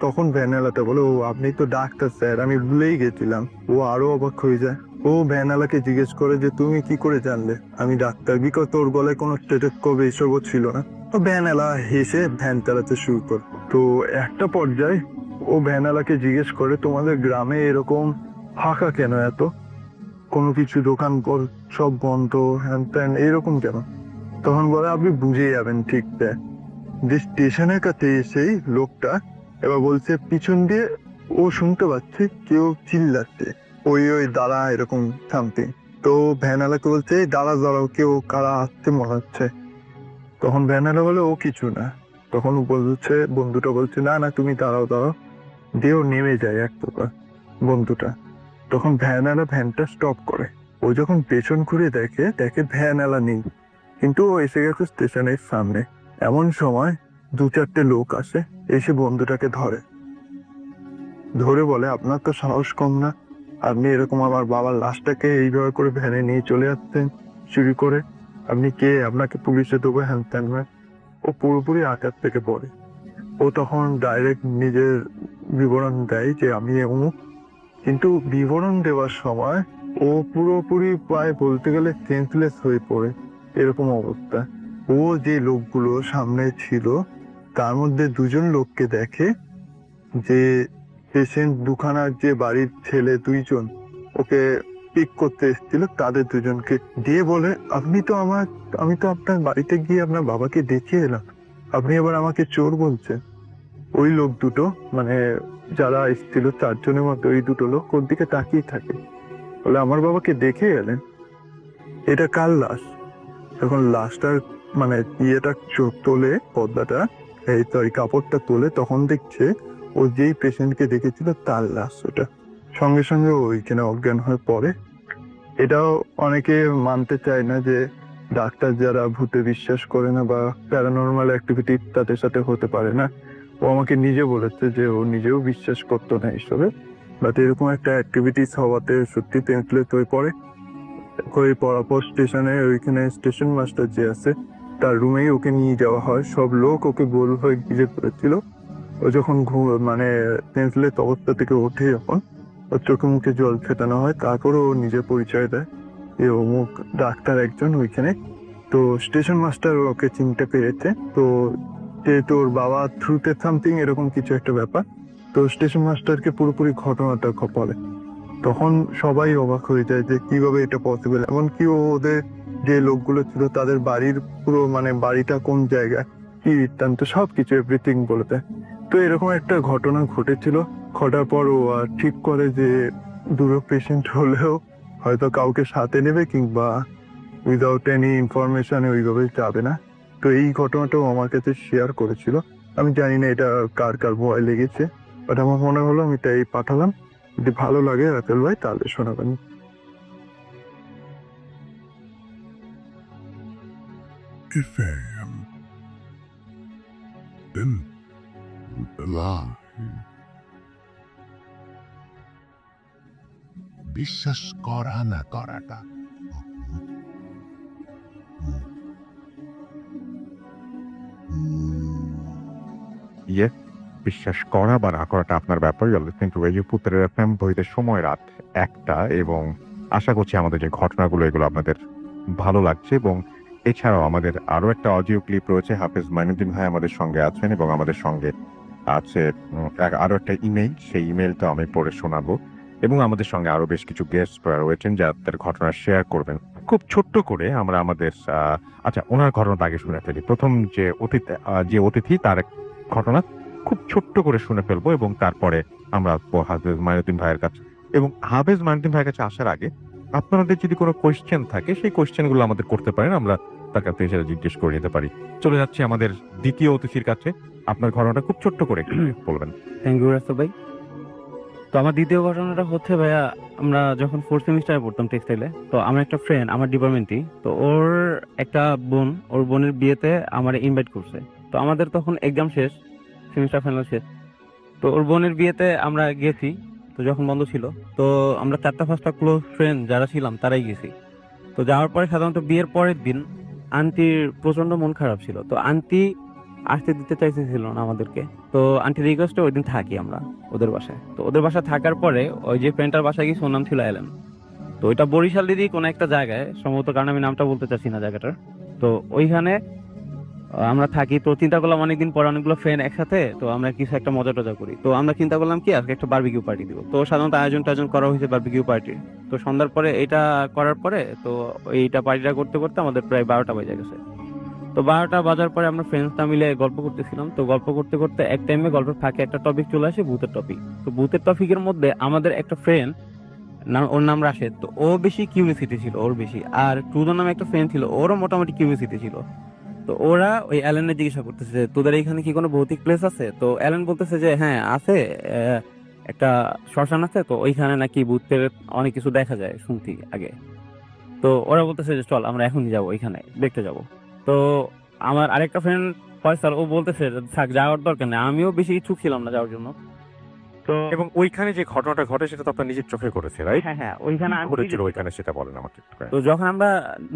তখন ভ্যানওয়ালাটা বলে ও আপনি তো ডাক্তার স্যার, আমি ভুলেই গেছিলাম। ও আরো অবাক হয়ে যায়, ও ভ্যানওয়ালাকে জিজ্ঞেস করে যে তুমি কি করে জানলে আমি ডাক্তার, বিকজ তোর গলায় কোনো স্টেথোস্কোপ এইসবও ছিল না। তো ভ্যানওয়ালা হেসে ভ্যান চালাতে শুরু করে। তো একটা পর্যায়ে ও ভ্যানওয়ালাকে জিজ্ঞেস করে তোমাদের গ্রামে এরকম ফাঁকা কেন, এত কোনো কিছু দোকান সব বন্ধ হ্যান ত্যান এরকম কেন। তখন বলে আপনি বুঝে যাবেন ঠিক যে স্টেশনের কাছে এসেই লোকটা এবার বলছে পিছন দিয়ে ও শুনতে পাচ্ছে কেউ চিল্লাচ্ছে ওই ওই দাঁড়া এরকম সামথিং। তো ভ্যানওয়ালাকে বলছে এই দাঁড়াও কেউ কারা আসছে মনে হচ্ছে। তখন ভ্যানওয়ালা বলে ও কিছু না। তখন বন্ধুটা বলছে না না তুমি দাঁড়াও দিয়ে ও নেমে যায় এক প্রকার বন্ধুটা। তখন ভ্যানওয়ালা ভ্যানটা স্টপ করে, ও যখন পেছন ঘুরে দেখে ভ্যানওয়ালা নেই, কিন্তু ও এসে গেছে স্টেশনের সামনে। এমন সময় 2-4টে লোক আসে, এসে বন্ধুটাকে ধরে বলে আপনার তো সাহস কম না, আপনি এরকম আমার বাবার লাশটাকে এইভাবে করে ভ্যানে নিয়ে চলে যাচ্ছেন চুরি করে, আপনি কে, আপনাকে পুলিশে দেবো হ্যান ত্যান। ও পুরোপুরি আঘাত থেকে পড়ে। ও তখন ডাইরেক্ট নিজের বিবরণ দেয় যে আমি অমুক, কিন্তু বিবরণ দেওয়ার সময় ও পুরোপুরি প্রায় বলতে গেলে সেন্সলেস হয়ে পড়ে, এরকম অবস্থা। ও যে লোকগুলো সামনে ছিল তার মধ্যে দুজন লোককে দেখে, যে পেশেন্ট দুখানার যে বাড়ির ছেলে দুইজন ওকে পিক করতে এসেছিল, তাদের দুজনকে দিয়ে বলে আমি তো আপনার বাড়িতে গিয়ে আপনার বাবাকে দেখিয়ে এলাম, আপনি আবার আমাকে চোর বলছেন। ওই লোক দুটো মানে যারা এসেছিল চারজনের মধ্যে ওই দুটো লোক ওর দিকে তাকিয়ে থাকে, বলে আমার বাবাকে দেখে এলেন, এটা কার লাশ? যখন লাশটার মানে ইয়েটা তোলে, পর্দাটা এই সরি কাপড়টা তোলে, তখন দেখছে ও যেই পেশেন্টকে দেখেছিল তার লাশ ওটা। সঙ্গে সঙ্গে ও ওইখানে অজ্ঞান হয়ে পড়ে। এটাও অনেকে মানতে চায় না যে ডাক্তার যারা ভূতে বিশ্বাস করে না বা প্যারানর্মাল অ্যাক্টিভিটি তাদের সাথে হতে পারে না। ও আমাকে নিজে বলেছে যে ও নিজেও বিশ্বাস করতো না এইসবে, বাট এরকম একটা অ্যাক্টিভিটিস হওয়াতে সত্যি টেন্সলেস হয়ে পড়ে। ওই পরাপর স্টেশনে ওইখানে স্টেশন মাস্টার যে আছে তার রুমেই ওকে নিয়ে যাওয়া হয়, সব লোক ওকে গোল হয়ে ঘিরে ধরেছিল। ও যখন মানে সেন্সলেস অবস্থা থেকে ওঠে, যখন ওর চোখে মুখে জল ফেটানো হয়, তারপরে ও নিজের পরিচয় দেয় যে অমুক ডাক্তার একজন ওইখানে। তো স্টেশন মাস্টার ওকে চিনতে পেরেছে, তো যেহেতু ওর বাবা থ্রুতে সামথিং এরকম কিছু একটা ব্যাপার, তো স্টেশন মাস্টারকে পুরোপুরি ঘটনাটা বলে। তখন সবাই অবাক হয়ে যায় যে কিভাবে এটা পসিবল, এমনকি ওদের যে লোকগুলো ছিল তাদের বাড়ির পুরো মানে বাড়িটা কোন জায়গায়, কি বৃত্তান্ত সবকিছু এভরিথিং বলে দেয়। তো এরকম একটা ঘটনা ঘটেছিল। ঘটার পর ও ঠিক করে যে দুটো পেশেন্ট হলেও হয়তো কাউকে সাথে নেবে, কিংবা উইদাউট এনি ইনফরমেশন ওইভাবে যাবে না। তো এই ঘটনাটাও আমার কাছে শেয়ার করেছিল। আমি জানি না এটা কার কার ভয় লেগেছে, বাট আমার মনে হলো আমি তাই পাঠালাম। যদি ভালো লাগে রাতেল ভাই তাহলে শোনাবেন। FM then live বিশ্বাস করা না করাটা ইয়ে, বিশ্বাস করা বা না করাটা আপনার ব্যাপার। কিন্তু এই যে পুত্রের FM বইতে সময় রাত 1টা, এবং আশা করছি আমাদের যে ঘটনাগুলো এগুলো আপনাদের ভালো লাগছে। এবং এছাড়াও আমাদের আরো একটা অডিও ক্লিপ রয়েছে। হাফেজ মাইনুদ্দিন ভাই আমাদের সঙ্গে আছেন এবং আমাদের সঙ্গে আছে আরো একটা ইমেইল, সেই ইমেইলটা আমি পড়ে শোনাবো। এবং আমাদের সঙ্গে আরো বেশ কিছু গেস্ট রয়েছেন যাদের ঘটনা শেয়ার করবেন। খুব ছোট্ট করে আমরা আমাদের আচ্ছা ওনার ঘটনাটা আগে শুনে ফেলি। প্রথম যে অতিথি তার ঘটনা খুব ছোট্ট করে শুনে ফেলবো, এবং তারপরে আমরা আসবো হাফেজ মাইনুদ্দিন ভাইয়ের কাছে। এবং হাফেজ মাইনুদ্দিন ভাইয়ের কাছে আসার আগে আপনাদের যদি কোনো কোয়েশ্চেন থাকে সেই কোয়েশ্চেনগুলো আমাদের করতে পারেন, আমরা তার কাছে সেটা জিজ্ঞেস করে নিতে পারি। চলে যাচ্ছি আমাদের দ্বিতীয় অতিথির কাছে। আপনার ঘটনাটা খুব ছোট্ট করে একটু বলবেন। থ্যাংক ইউ রাসেল ভাই। তো আমার দ্বিতীয় ঘটনাটা হচ্ছে ভাইয়া, আমরা যখন 4th সেমিস্টারে পড়তাম টেক্সটাইলে, তো আমার একটা ফ্রেন্ড আমার ডিপার্টমেন্টই, তো ওর একটা ওর বোনের বিয়েতে আমার ইনভাইট করছে। তো আমাদের তখন এক্সাম শেষ, সেমিস্টার ফাইনাল শেষ। তো ওর বোনের বিয়েতে আমরা গেছি। তো যখন বন্ধ ছিল, তো আমরা 4টা-5টা ক্লোজ ফ্রেন্ড যারা ছিলাম তারাই গেছি। তো যাওয়ার পরে সাধারণত বিয়ের পরের দিন আন্টির প্রচন্ড মন খারাপ ছিল, তো আন্টি আসতে দিতে চাইছিল না আমাদেরকে। তো আন্টি রিকোয়েস্টে ওই দিন থাকি আমরা ওদের বাসায়। তো ওদের বাসায় থাকার পরে ওই যে ফ্রেন্ডটার বাসায় গিয়ে ওর নাম ছিল অ্যালেন। তো ওইটা বরিশালেরই কোনো একটা জায়গায় সম্ভবত, কারণ আমি নামটা বলতে চাচ্ছি না জায়গাটার। তো ওইখানে আমরা থাকি। তো চিন্তা করলাম অনেকদিন পর অনেকগুলো ফ্রেন্ড একসাথে, তো আমরা কিছু একটা মজা টজা করি। তো আমরা চিন্তা করলাম কি আজকে একটা বারবিকিউ পার্টি দিব। তো সাধারণত আয়োজন করা হয়েছে বারবিকিউ পার্টি। তো সন্ধ্যার পরে এটা করার পরে তো এইটা পার্টিটা করতে করতে আমাদের প্রায় 12টা বেজে গেছে। তো 12টা বাজার পরে আমরা ফ্রেন্ডসটা মিলে গল্প করতেছিলাম। তো গল্প করতে করতে এক টাইমে গল্পের ফাঁকে একটা টপিক চলে আসে, ভূতের টপিক। তো ভূতের টপিকের মধ্যে আমাদের একটা ফ্রেন্ড ওর নাম রাশেদ, তো ও বেশি কিউরিওসিটি ছিল ওর বেশি। আর ট্রুডো নামে একটা ফ্রেন্ড ছিল, ওরও মোটামুটি কিউরিওসিটি ছিল। তো ওরা ওই অ্যালেনের জিজ্ঞাসা করতেছে তোদের এখানে কি কোনো ভৌতিক প্লেস আছে? তো অ্যালেন বলতেছে যে হ্যাঁ আছে, একটা শ্মশান আছে, তো ওইখানে নাকি ভূতের অনেক কিছু দেখা যায় শুনছি আগে। তো ওরা বলতেছে যে চল আমরা এখনই যাবো, ওইখানে দেখতে যাব। তো আমার আরেকটা ফ্রেন্ড ফয়সাল, ও বলতেছে থাক যাওয়ার দরকার নেই, আমিও বেশি ইচ্ছুক ছিলাম না যাওয়ার জন্য। তো এবং ওইখানে যে ঘটনাটা ঘটে সেটা তো আপনার নিজের চোখে করেছে, রাইট? হ্যাঁ ওইখানে আমি ঘটেছিল ওইখানে, সেটা বলেন আমাকে একটু। তো যখন আমরা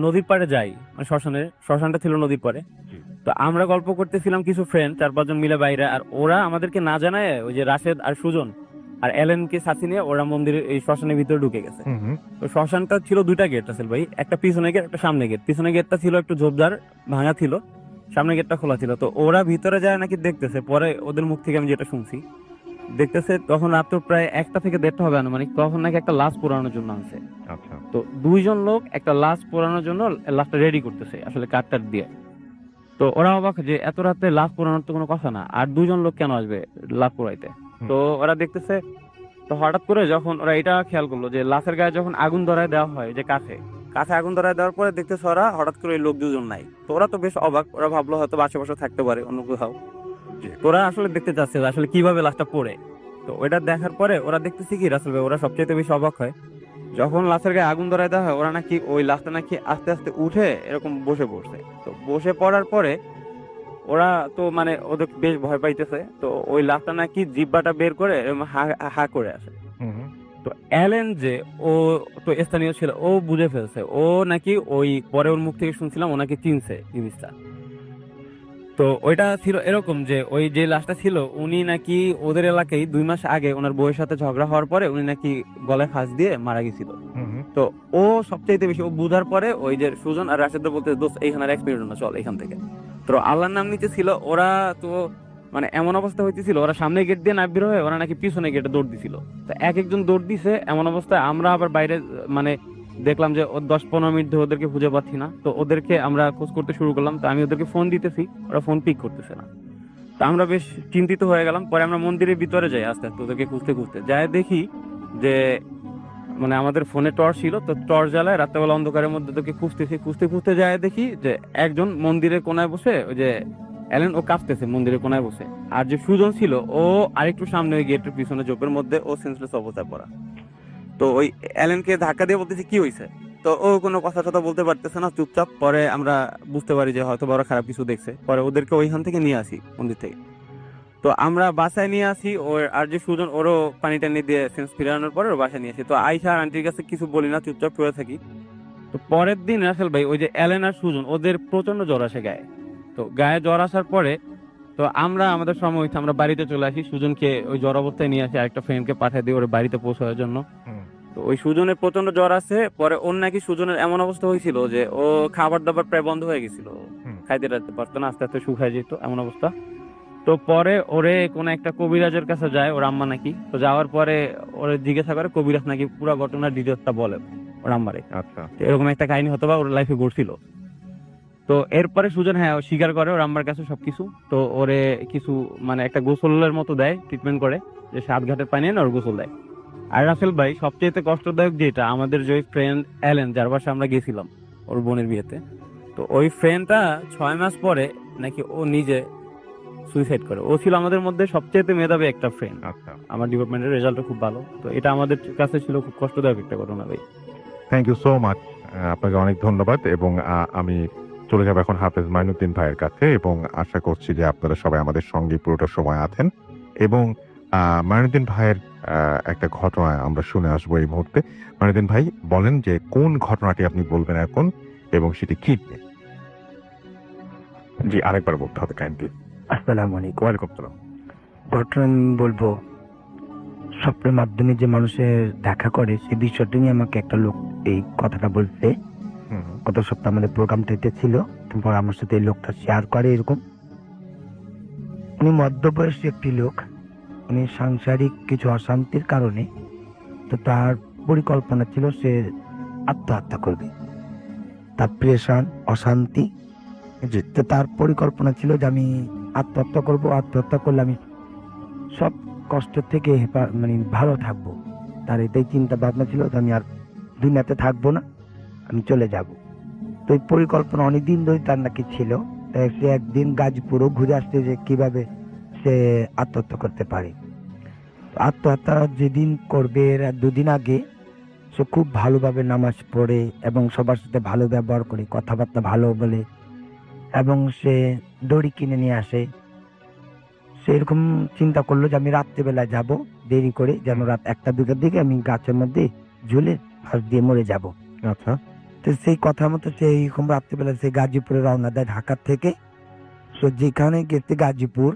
নদীর পাড়ে যাই, মানে শ্মশানটা ছিল নদীর পাড়ে, তো আমরা গল্প করতেছিলাম কিছু ফ্রেন্ড 4-5 জন মিলে বাইরে, আর ওরা আমাদেরকে না জানায় ওই যে রাশেদ আর সুজন আর এলেনকে সাথে নিয়ে ওরা মন্দিরের এই শ্মশানের ভিতরে ঢুকে গেছে। হুম হুম তো শ্মশানটা ছিল 2টা গেট আসল ভাই, একটা পিছনে গেট একটা সামনে গেট। পিছনে গেটটা ছিল একটু ঝোপঝাড় ভাঙা ছিল, সামনে গেটটা খোলা ছিল। তো ওরা ভিতরে যায় নাকি দেখতেছে, পরে ওদের মুখ থেকে আমি যেটা শুনছি, দেখতেছে তখন রাত তো প্রায় 1টা থেকে 1:30 হবে আনুমানিক, তখন নাকি একটা লাশ পোড়ানোর জন্য আছে। আচ্ছা তো 2জন লোক একটা লাশ পোড়ানোর জন্য লাশটা রেডি করতেছে আসলে কাঠটার দিয়ে। তো ওরা অবাক যে এত রাতে লাশ পোড়ানোর তো কোনো কথা না, আর 2জন লোক কেন আসবে লাশ পোড়াইতে। তো ওরা দেখতেছে, তো হঠাৎ করে যখন ওরা এটা খেয়াল করলো যে লাশের গায়ে যখন আগুন ধরায় দেওয়া হয় যে কাছে কাছে আগুন ধরায় দেওয়ার পরে দেখতেছে ওরা হঠাৎ করে ওই লোক 2জন নাই। তো ওরা তো বেশ অবাক, ওরা ভাবলো হয়তো আশেপাশে থাকতে পারে অন্য কোথাও। তো ওরা আসলে দেখতে চাচ্ছে যে আসলে কিভাবে লাশটা পড়ে। তো ওইটা দেখার পরে ওরা দেখতেছে কি রাসেল ভাই, ওরা সবচেয়ে বেশি অবাক হয় যখন লাশের গায়ে আগুন ধরায় দেওয়া হয়, ওরা নাকি ওই লাশটা নাকি আস্তে আস্তে উঠে এরকম বসে পড়ছে। তো বসে পড়ার পরে ওরা তো মানে ওদের বেশ ভয় পাইতেছে। তো ওই লাশটা নাকি জিহ্বাটা বের করে এরকম হা হা করে আসে। হুম হুম তো অ্যালেন যে ও তো স্থানীয় ছিল, ও বুঝে ফেলছে, ও নাকি ওই পরে ওর মুখ থেকে শুনছিলাম ও নাকি চিনছে জিনিসটা। তো ওইটা ছিল এরকম যে ওই যে লাশটা ছিল উনি নাকি ওদের এলাকায় 2 মাস আগে ওনার বউয়ের সাথে ঝগড়া হওয়ার পরে উনি নাকি গলায় ফাঁস দিয়ে মারা গেছিল। হুম হুম তো ও সবচাইতে বেশি ও বুঝার পরে ওই যে সুজন আর রাশেদ বলতে দোস্ত এইখানে এক্সপিরিয়েন্স না, চল এখান থেকে। তো আল্লাহর নাম নিতে ছিল ওরা। তো মানে এমন অবস্থা হইতেছিল ওরা সামনে গেট দিয়ে না বের হয়ে ওরা নাকি পিছনে গেটে দৌড় দিছিল। তো এক একজন দৌড় দিছে, এমন অবস্থায় আমরা আবার বাইরে মানে দেখলাম যে ও 10-15 মিনিট ধরে ওদেরকে খুঁজে পাচ্ছি না। তো ওদেরকে আমরা খোঁজ করতে শুরু করলাম। তো আমি ওদেরকে ফোন দিতেছি, ওরা ফোন পিক করতেছে না। তো আমরা বেশ চিন্তিত হয়ে গেলাম। পরে আমরা মন্দিরের ভিতরে যাই আস্তে আস্তে ওদেরকে খুঁজতে খুঁজতে যাই, দেখি যে মানে আমাদের ফোনে টর্চ ছিল, তো টর্চ জ্বালায় রাত্রেবেলা অন্ধকারের মধ্যে ওদেরকে খুঁজতেছি। খুঁজতে খুঁজতে যায় দেখি যে একজন মন্দিরের কোনায় বসে ওই যে অ্যালেন ও কাঁপতেছে মন্দিরের কোনায় বসে, আর যে সুজন ছিল ও আরেকটু সামনে ওই গেটের পিছনে জোপের মধ্যে ও সেন্সলেস অবস্থায় পড়া। তো ওই অ্যালেনকে ধাক্কা দিয়ে বলতেছে কি হয়েছে। তো ও কোনো কথা টথা বলতে পারতেছে না, চুপচাপ। পরে আমরা বুঝতে পারি যে হয়তো বড় খারাপ কিছু দেখছে। পরে ওদেরকে ওইখান থেকে নিয়ে আসি মন্দির থেকে। তো আমরা বাসায় নিয়ে আসি ওর, আর যে সুজন ওরও পানি টানি দিয়ে সেন্স ফিরানোর পরে ওর বাসায় নিয়ে আসি। তো আইসা আর আন্টির কাছে কিছু বলি না, চুপচাপ পড়ে থাকি। তো পরের দিন রাসেল ভাই ওই যে অ্যালেন আর সুজন ওদের প্রচন্ড জ্বর আসে গায়ে। তো গায়ে জ্বর আসার পরে তো আমরা আমাদের সময় হইছে আমরা বাড়িতে চলে আসি, সুজনকে ওই জ্বর অবস্থায় নিয়ে আসি, আরেকটা ফ্রেন্ডকে পাঠিয়ে দিই ওর বাড়িতে পৌঁছানোর জন্য। হুম। তো ওই সুজনের প্রচন্ড জ্বর আছে। পরে ওর নাকি সুজনের এমন অবস্থা হয়েছিল যে ও খাবার দাবার প্রায় বন্ধ হয়ে গেছিল, হুম। খাইতে রাখতে পারতো না, আস্তে আস্তে শুকায় যেত এমন অবস্থা। তো পরে ওরে কোন একটা কবিরাজের কাছে যায় ওর আম্মা নাকি। তো যাওয়ার পরে ওরে জিজ্ঞাসা করে, কবিরাজ নাকি পুরো ঘটনার ডিটেলসটা বলে ওর আম্মারে। আচ্ছা তো এরকম একটা কাহিনী হতো বা ওর লাইফে ঘটছিল। তো এরপরে সুজন ও স্বীকার করে ওর আম্মার কাছে সবকিছু। তো ওরে কিছু মানে একটা গোসলের মতো দেয়, ট্রিটমেন্ট করে, যে 7 ঘাটের পানি এনে ওর গোসল দেয়। আর রাসেল ভাই সবচেয়ে কষ্টদায়ক যেটা, আমাদের যে ফ্রেন্ড অ্যালেন যার বাসায় আমরা গেছিলাম ওর বোনের বিয়েতে, তো ওই ফ্রেন্ডটা 6 মাস পরে নাকি ও নিজে সুইসাইড করে। ও ছিল আমাদের মধ্যে সবচেয়ে মেধাবী একটা ফ্রেন্ড, আচ্ছা আমার ডিপার্টমেন্টের রেজাল্টও খুব ভালো। তো এটা আমাদের কাছে ছিল খুব কষ্টদায়ক একটা ঘটনা ভাই। থ্যাংক ইউ সো মাচ, আপনাকে অনেক ধন্যবাদ। এবং আমি চলে যাবো এখন হাফেজ মাইনুদ্দিন ভাইয়ের কাছে, এবং আশা করছি যে আপনারা সবাই আমাদের সঙ্গে পুরোটা সময় আছেন। এবং মাইনুদ্দিন ভাইয়ের একটা ঘটনা আমরা শুনে আসবো এই মুহূর্তে। মাইনুদ্দিন ভাই বলেন যে কোন ঘটনাটি আপনি বলবেন এখন, এবং সেটি কি? জি আরেকবার বলতে হবে কাইন্ডলি। আসসালামু আলাইকুম। ওয়ালাইকুম আসসালাম। ঘটনা আমি বলবো, স্বপ্নের মাধ্যমে যে মানুষের দেখা করে সে বিষয়টা নিয়ে আমাকে একটা লোক এই কথাটা বলছে। হুম হুম গত সপ্তাহে আমাদের প্রোগ্রামটাতে ছিল, তারপর আমার সাথে এই লোকটা শেয়ার করে এরকম। উনি মধ্যবয়সী একটি লোক, উনি সাংসারিক কিছু অশান্তির কারণে তো তার পরিকল্পনা ছিল সে আত্মহত্যা করবে। তার প্রেশান অশান্তি, তো তার পরিকল্পনা ছিল যে আমি আত্মহত্যা করব, আত্মহত্যা করলে আমি সব কষ্ট থেকে মানে ভালো থাকবো। তার এটাই চিন্তা ভাবনা ছিল যে আমি আর দুনিয়াতে থাকবো না, আমি চলে যাব। তো এই পরিকল্পনা অনেকদিন ধরে তার নাকি ছিল। সে একদিন গাজীপুরও ঘুরে আসতে যে কিভাবে সে আত্মহত্যা করতে পারে। আত্মহত্যা যেদিন করবে এর 2 দিন আগে সে খুব ভালোভাবে নামাজ পড়ে এবং সবার সাথে ভালো ব্যবহার করে, কথাবার্তা ভালো বলে, এবং সে দড়ি কিনে নিয়ে আসে। সেরকম চিন্তা করলো যে আমি রাত্রেবেলা যাব, দেরি করে, যেন রাত 1টা-2টার দিকে আমি গাছের মধ্যে ঝুলে ফাঁস দিয়ে মরে যাব। আচ্ছা তো সেই কথা মতো সে এইরকম রাত্রেবেলা সে গাজীপুরে রওনা দেয় ঢাকা থেকে। তো যেখানে গেছে গাজীপুর,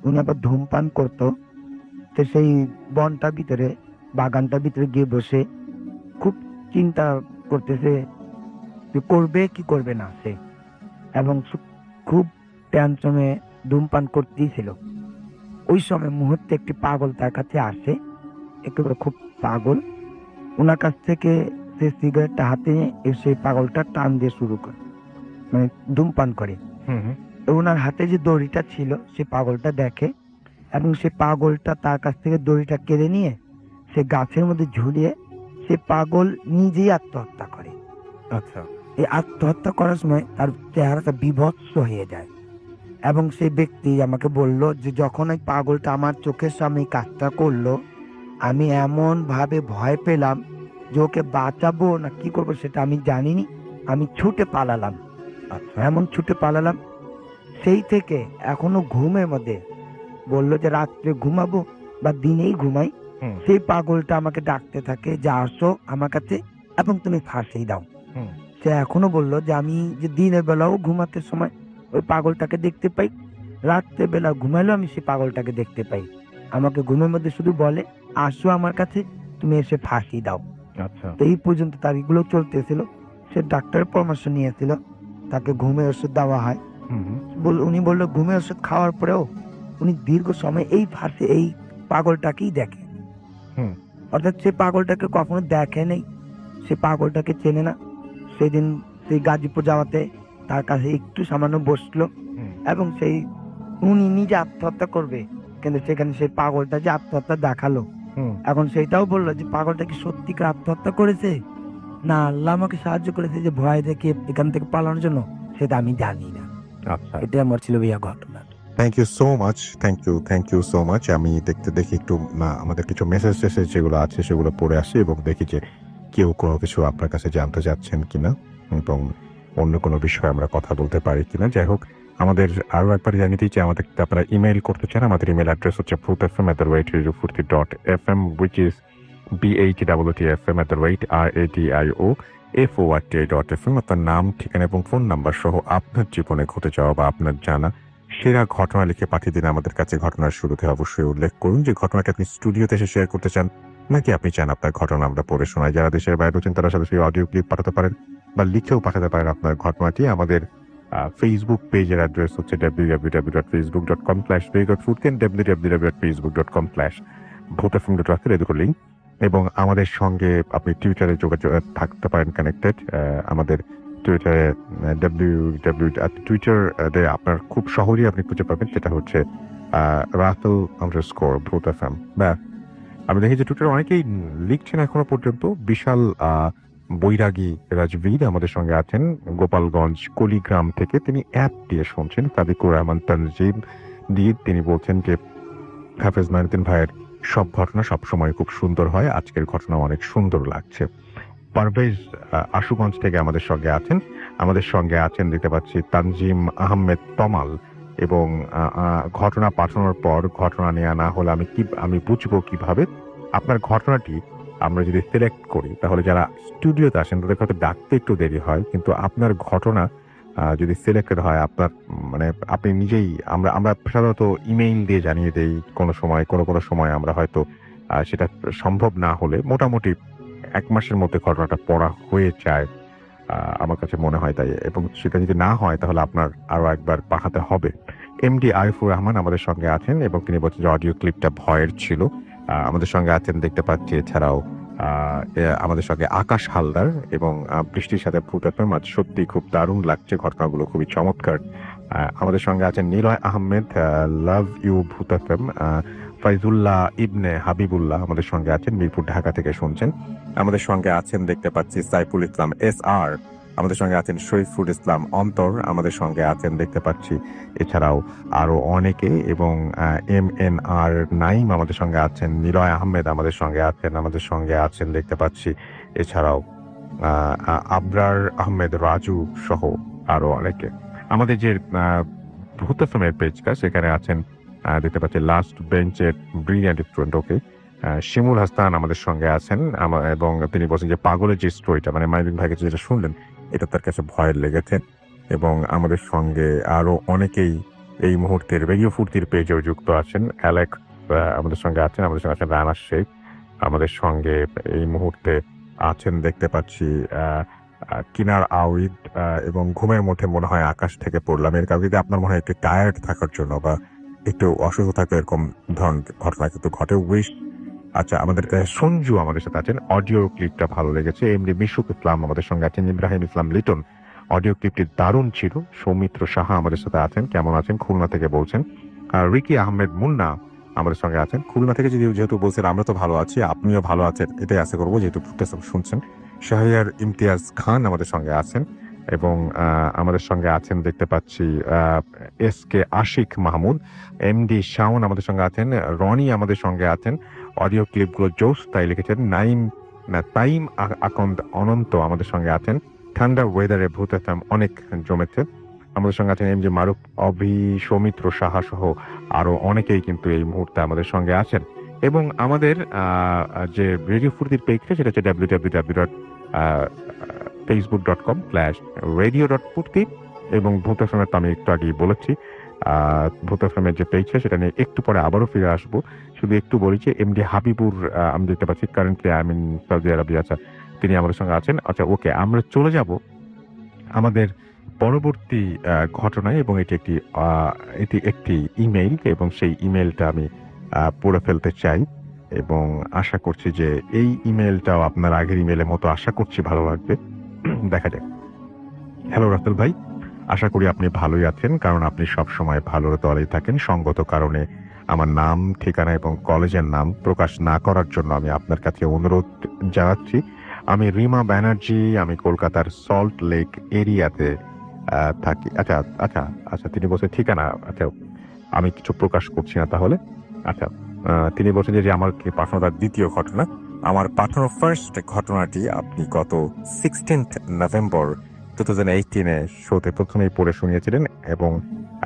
উনি আবার ধূমপান করতো। তো সেই বনটার ভিতরে, বাগানটার ভিতরে গিয়ে বসে খুব চিন্তা করতেছে যে করবে কি করবে না সে, এবং খুব টেনশনে ধূমপান করতেই ছিল। ওই সময় মুহূর্তে একটি পাগল তার কাছে আসে, একেবারে খুব পাগল। ওনার কাছ থেকে সে সিগারেটটা হাতে নিয়ে সেই পাগলটা টান দিয়ে শুরু করে, মানে ধূমপান করে। ওনার হাতে যে দড়িটা ছিল সে পাগলটা দেখে, এবং সে পাগলটা তার কাছ থেকে দড়িটা কেড়ে নিয়ে সে গাছের মধ্যে ঝুলিয়ে সে পাগল নিজেই আত্মহত্যা করে। আচ্ছা। এই আত্মহত্যা করার সময় তার চেহারাটা বিভৎস হয়ে যায়, এবং সেই ব্যক্তি আমাকে বলল যে যখন ওই পাগলটা আমার চোখের সামনে এই কাজটা করলো, আমি এমন ভাবে ভয় পেলাম যে ওকে বাঁচাবো না কি করবো সেটা আমি জানিনি, আমি ছুটে পালালাম। আচ্ছা। এমন ছুটে পালালাম, সেই থেকে এখনো ঘুমের মধ্যে বললো যে রাত্রে ঘুমাবো বা দিনেই ঘুমাই, সেই পাগলটা আমাকে ডাকতে থাকে যে আসো আমার কাছে এবং তুমি ফাঁসি দাও। সে এখনো বললো যে আমি যে দিনের বেলাও ঘুমাতে সময় ওই পাগলটাকে দেখতে পাই, রাত্রে বেলা ঘুমাইলেও আমি সেই পাগলটাকে দেখতে পাই। আমাকে ঘুমের মধ্যে শুধু বলে আসো আমার কাছে, তুমি এসে ফাঁসি দাও। আচ্ছা। তো এই পর্যন্ত তার এগুলো চলতেছিল। সে ডাক্তারের পরামর্শ নিয়েছিল, তাকে ঘুমের ওষুধ দেওয়া হয়। উনি বললো ঘুমের ওষুধ খাওয়ার পরেও উনি দীর্ঘ সময় এই পাগলটাকেই দেখে। অর্থাৎ সে পাগলটাকে কখনো দেখে নেই, সে পাগলটাকে চেনে না। সেদিন সেই গাজীপুর যাওয়াতে তার কাছে একটু সামান্য বসলো, এবং সেই উনি নিজে আত্মহত্যা করবে, কিন্তু সেখানে সেই পাগলটা যে আত্মহত্যা দেখালো, এখন সেটাও বললো যে পাগলটা কি সত্যিকার আত্মহত্যা করেছে না আল্লাহ আমাকে সাহায্য করেছে যে ভয় দেখে এখান থেকে পালানোর জন্য, সেটা আমি জানি না। আচ্ছা। এটা আমার ছিল ভাইয়া ঘটনা। Thank you so much, thank you so much. আমি দেখি একটু আমাদের কিছু মেসেজ টেসেজ যেগুলো আছে সেগুলো পড়ে আসি এবং দেখি যে কেউ কোনো কিছু আপনার কাছে জানতে চাচ্ছেন কিনা এবং অন্য কোনো বিষয়ে আমরা কথা বলতে পারি কিনা। যাই হোক, আমাদের আরো একবার জানিয়ে দিই যে আমাদের আপনারা ইমেইল করতে চান, আমাদের ইমেইল অ্যাড্রেস হচ্ছে bhutfm@radio40.fm, which is BHWTFM@radio40.fm। আপনার নাম, ঠিকানা এবং ফোন নাম্বার সহ আপনার জীবনে ঘটে যাওয়া বা আপনার জানা সেরা ঘটনা লিখে পাঠিয়ে দিন আমাদের কাছে। ঘটনার শুরুতে অবশ্যই উল্লেখ করুন যে ঘটনাটা আপনি স্টুডিওতে এসে শেয়ার করতে চান, নাকি আপনি চান আপনার ঘটনা আমরা পড়ে শোনাই। যারা দেশের বাইরে রয়েছেন তারা সরাসরি অডিও ক্লিপ পাঠাতে পারেন বা লিখেও পাঠাতে পারেন আপনার ঘটনাটি। আমাদের ফেসবুক পেজের অ্যাড্রেস হচ্ছে www.facebook.com/radio.foodken, www.facebook.com/bhutfm.akhir, এই দুটো লিঙ্ক। এবং আমাদের সঙ্গে আপনি টুইটারে যোগাযোগ থাকতে পারেন কানেক্টেড। আমাদের টুইটারে টুইটারে আপনার খুব সহজেই আপনি খুঁজে পাবেন, সেটা হচ্ছে Ratul_Bhut FM। আমি দেখি যে টুইটারে অনেকেই লিখছেন এখনো পর্যন্ত। বিশাল বৈরাগী রাজবীর আমাদের সঙ্গে আছেন গোপালগঞ্জ কলিগ্রাম থেকে, তিনি অ্যাপ দিয়ে শুনছেন। সাদিকুর রহমান তানজিম দিয়ে তিনি বলছেন যে হাফেজ মাইনুদ্দিন ভাইয়ের সব ঘটনা সবসময় খুব সুন্দর হয়, আজকের ঘটনা অনেক সুন্দর লাগছে। পারভেজ আশুগঞ্জ থেকে আমাদের সঙ্গে আছেন দেখতে পাচ্ছি তানজিম আহমেদ তমাল। এবং ঘটনা পাঠানোর পর ঘটনা নেওয়া না হলে আমি বুঝবো কিভাবে আপনার ঘটনাটি আমরা যদি সিলেক্ট করি, তাহলে যারা স্টুডিওতে আসেন তাদের হয়তো ডাকতে একটু দেরি হয়, কিন্তু আপনার ঘটনা যদি সিলেক্টেড হয় আপনার মানে আপনি নিজেই, আমরা সাধারণত ইমেইল দিয়ে জানিয়ে দেই কোনো সময় আমরা হয়তো সেটা সম্ভব না হলে মোটামুটি 1 মাসের মধ্যে ঘটনাটা পড়া হয়ে যায় আমার কাছে মনে হয় তাই। এবং সেটা যদি না হয় তাহলে আপনার আরো একবার পাঠাতে হবে। এমডি আরিফুর রহমান আমাদের সঙ্গে আছেন এবং তিনি বলছেন যে অডিও ক্লিপটা ভয়ের ছিল। আমাদের সঙ্গে আছেন দেখতে পাচ্ছি। এছাড়াও আমাদের সঙ্গে আকাশ হালদার এবং বৃষ্টির সাথে ভূত FM। আজ সত্যি খুব দারুণ লাগছে, ঘটনাগুলো খুবই চমৎকার। আমাদের সঙ্গে আছেন নিলয় আহমেদ, লাভ ইউ ভূত FM। ফাইজুল্লাহ ইবনে হাবিবুল্লাহ আমাদের সঙ্গে আছেন, মিরপুর ঢাকা থেকে শুনছেন। আমাদের সঙ্গে আছেন দেখতে পাচ্ছি সাইফুল ইসলাম SR, আমাদের সঙ্গে আছেন শরীফুল ইসলাম অন্তর, আমাদের সঙ্গে আছেন দেখতে পাচ্ছি এছাড়াও আরো অনেকে। এবং MNR নাইম আমাদের সঙ্গে আছেন, নিলয় আহমেদ আমাদের সঙ্গে আছেন দেখতে পাচ্ছি এছাড়াও আবরার আহমেদ রাজু সহ আরো অনেকে। আমাদের যে ভূত FM এর পেজটা সেখানে আছেন দেখতে পাচ্ছি লাস্ট বেঞ্চের ব্রিলিয়ান্ট স্টুডেন্ট ওকে শিমুল হাসান আমাদের সঙ্গে আছেন। এবং তিনি বলছেন যে পাগলের যে স্টোরিটা মানে মাইনুদ্দিন ভাইকে যেটা শুনলেন এটা তার কাছে ভয়ের লেগেছে। এবং আমাদের সঙ্গে আরো অনেকেই এই মুহূর্তের রেডিও ফুর্তির পেজেও যুক্ত আছেন অ্যালেক্স, আমাদের সঙ্গে আছেন রানা শেখ, আমাদের সঙ্গে এই মুহূর্তে আছেন দেখতে পাচ্ছি কিনার আউরিদ, এবং ঘুমের মধ্যে মনে হয় আকাশ থেকে পড়লাম। এর কারণে যদি আপনার মনে হয় একটু টায়ার্ড থাকার জন্য বা একটু অসুস্থ থাকলে এরকম ধরনের ঘটনা কিন্তু ঘটে। উইশ। আচ্ছা, আমাদের সঞ্জু আমাদের সাথে আছেন, অডিও ক্লিপটা ভালো লেগেছে। এমনি মিশুক ইসলাম আমাদের সঙ্গে আছেন, ইব্রাহিম ইসলাম লিটন, অডিও ক্লিপটি দারুণ ছিল। সৌমিত্র সাহা আমাদের সাথে আছেন, কেমন আছেন, খুলনা থেকে বলছেন। আর রিকি আহমেদ মুন্না আমাদের সঙ্গে আছেন খুলনা থেকে। যেহেতু বলছেন আমরা তো ভালো আছি, আপনিও ভালো আছেন এটাই আশা করবো, যেহেতু শুনছেন। শাহরিয়ার ইমতিয়াজ খান আমাদের সঙ্গে আছেন, এবং আমাদের সঙ্গে আছেন দেখতে পাচ্ছি S K Ashik Mahmud, MD Shawon আমাদের সঙ্গে আছেন, রনি আমাদের সঙ্গে আছেন। অডিও ক্লিপগুলো জোস তাই লিখেছেন। তাইম আকন্দ অনন্ত আমাদের সঙ্গে আছেন। ঠান্ডা ওয়েদারে ভূত এফএম অনেক জমেছে। আমাদের সঙ্গে আছেন এমজি মারুফ, অভি, সৌমিত্র সাহা সহ আরো অনেকেই কিন্তু এই মুহূর্তে আমাদের সঙ্গে আছেন। এবং আমাদের যে রেডিও ফুর্তির পেজটা সেটা হচ্ছে www.facebook.com/radio.furti, এবং ভূত এফএমের তো আমি একটু আগেই বলেছি ভূত এফএমের যে পেজটা সেটা নিয়ে একটু পরে আবারও ফিরে আসবো। শুধু একটু বলি যে এমডি হাবিবুর আমি দেখতে পাচ্ছি কারেন্টলি সৌদি আরবে, আচ্ছা তিনি আমাদের সঙ্গে আছেন। আচ্ছা ওকে, আমরা চলে যাব আমাদের পরবর্তী ঘটনায়, এবং এটি একটি ইমেইল, এবং সেই ইমেইলটা আমি পড়ে ফেলতে চাই, এবং আশা করছি যে এই ইমেইলটাও আপনার আগের ইমেইলের মতো আশা করছি ভালো লাগবে। দেখা যাক। হ্যালো রাসেল ভাই, আশা করি আপনি ভালোই আছেন, কারণ আপনি সবসময় ভালোর দলেই থাকেন। সঙ্গত কারণে আমার নাম, ঠিকানা এবং কলেজের নাম প্রকাশ না করার জন্য আমি আপনার কাছে অনুরোধ জানাচ্ছি। আমি রিমা ব্যানার্জি, আমি কলকাতার সল্ট লেক এরিয়াতে থাকি। আচ্ছা আচ্ছা আচ্ছা, তিনি বলছেন ঠিকানা, আচ্ছা আমি কিছু প্রকাশ করছি না তাহলে। আচ্ছা, তিনি বলছেন যে আমার পাঠানো তার দ্বিতীয় ঘটনা। আমার পাঠানো ফার্স্ট ঘটনাটি আপনি গত 16 নভেম্বর 2018 শোতে প্রথমেই পড়ে শুনিয়েছিলেন, এবং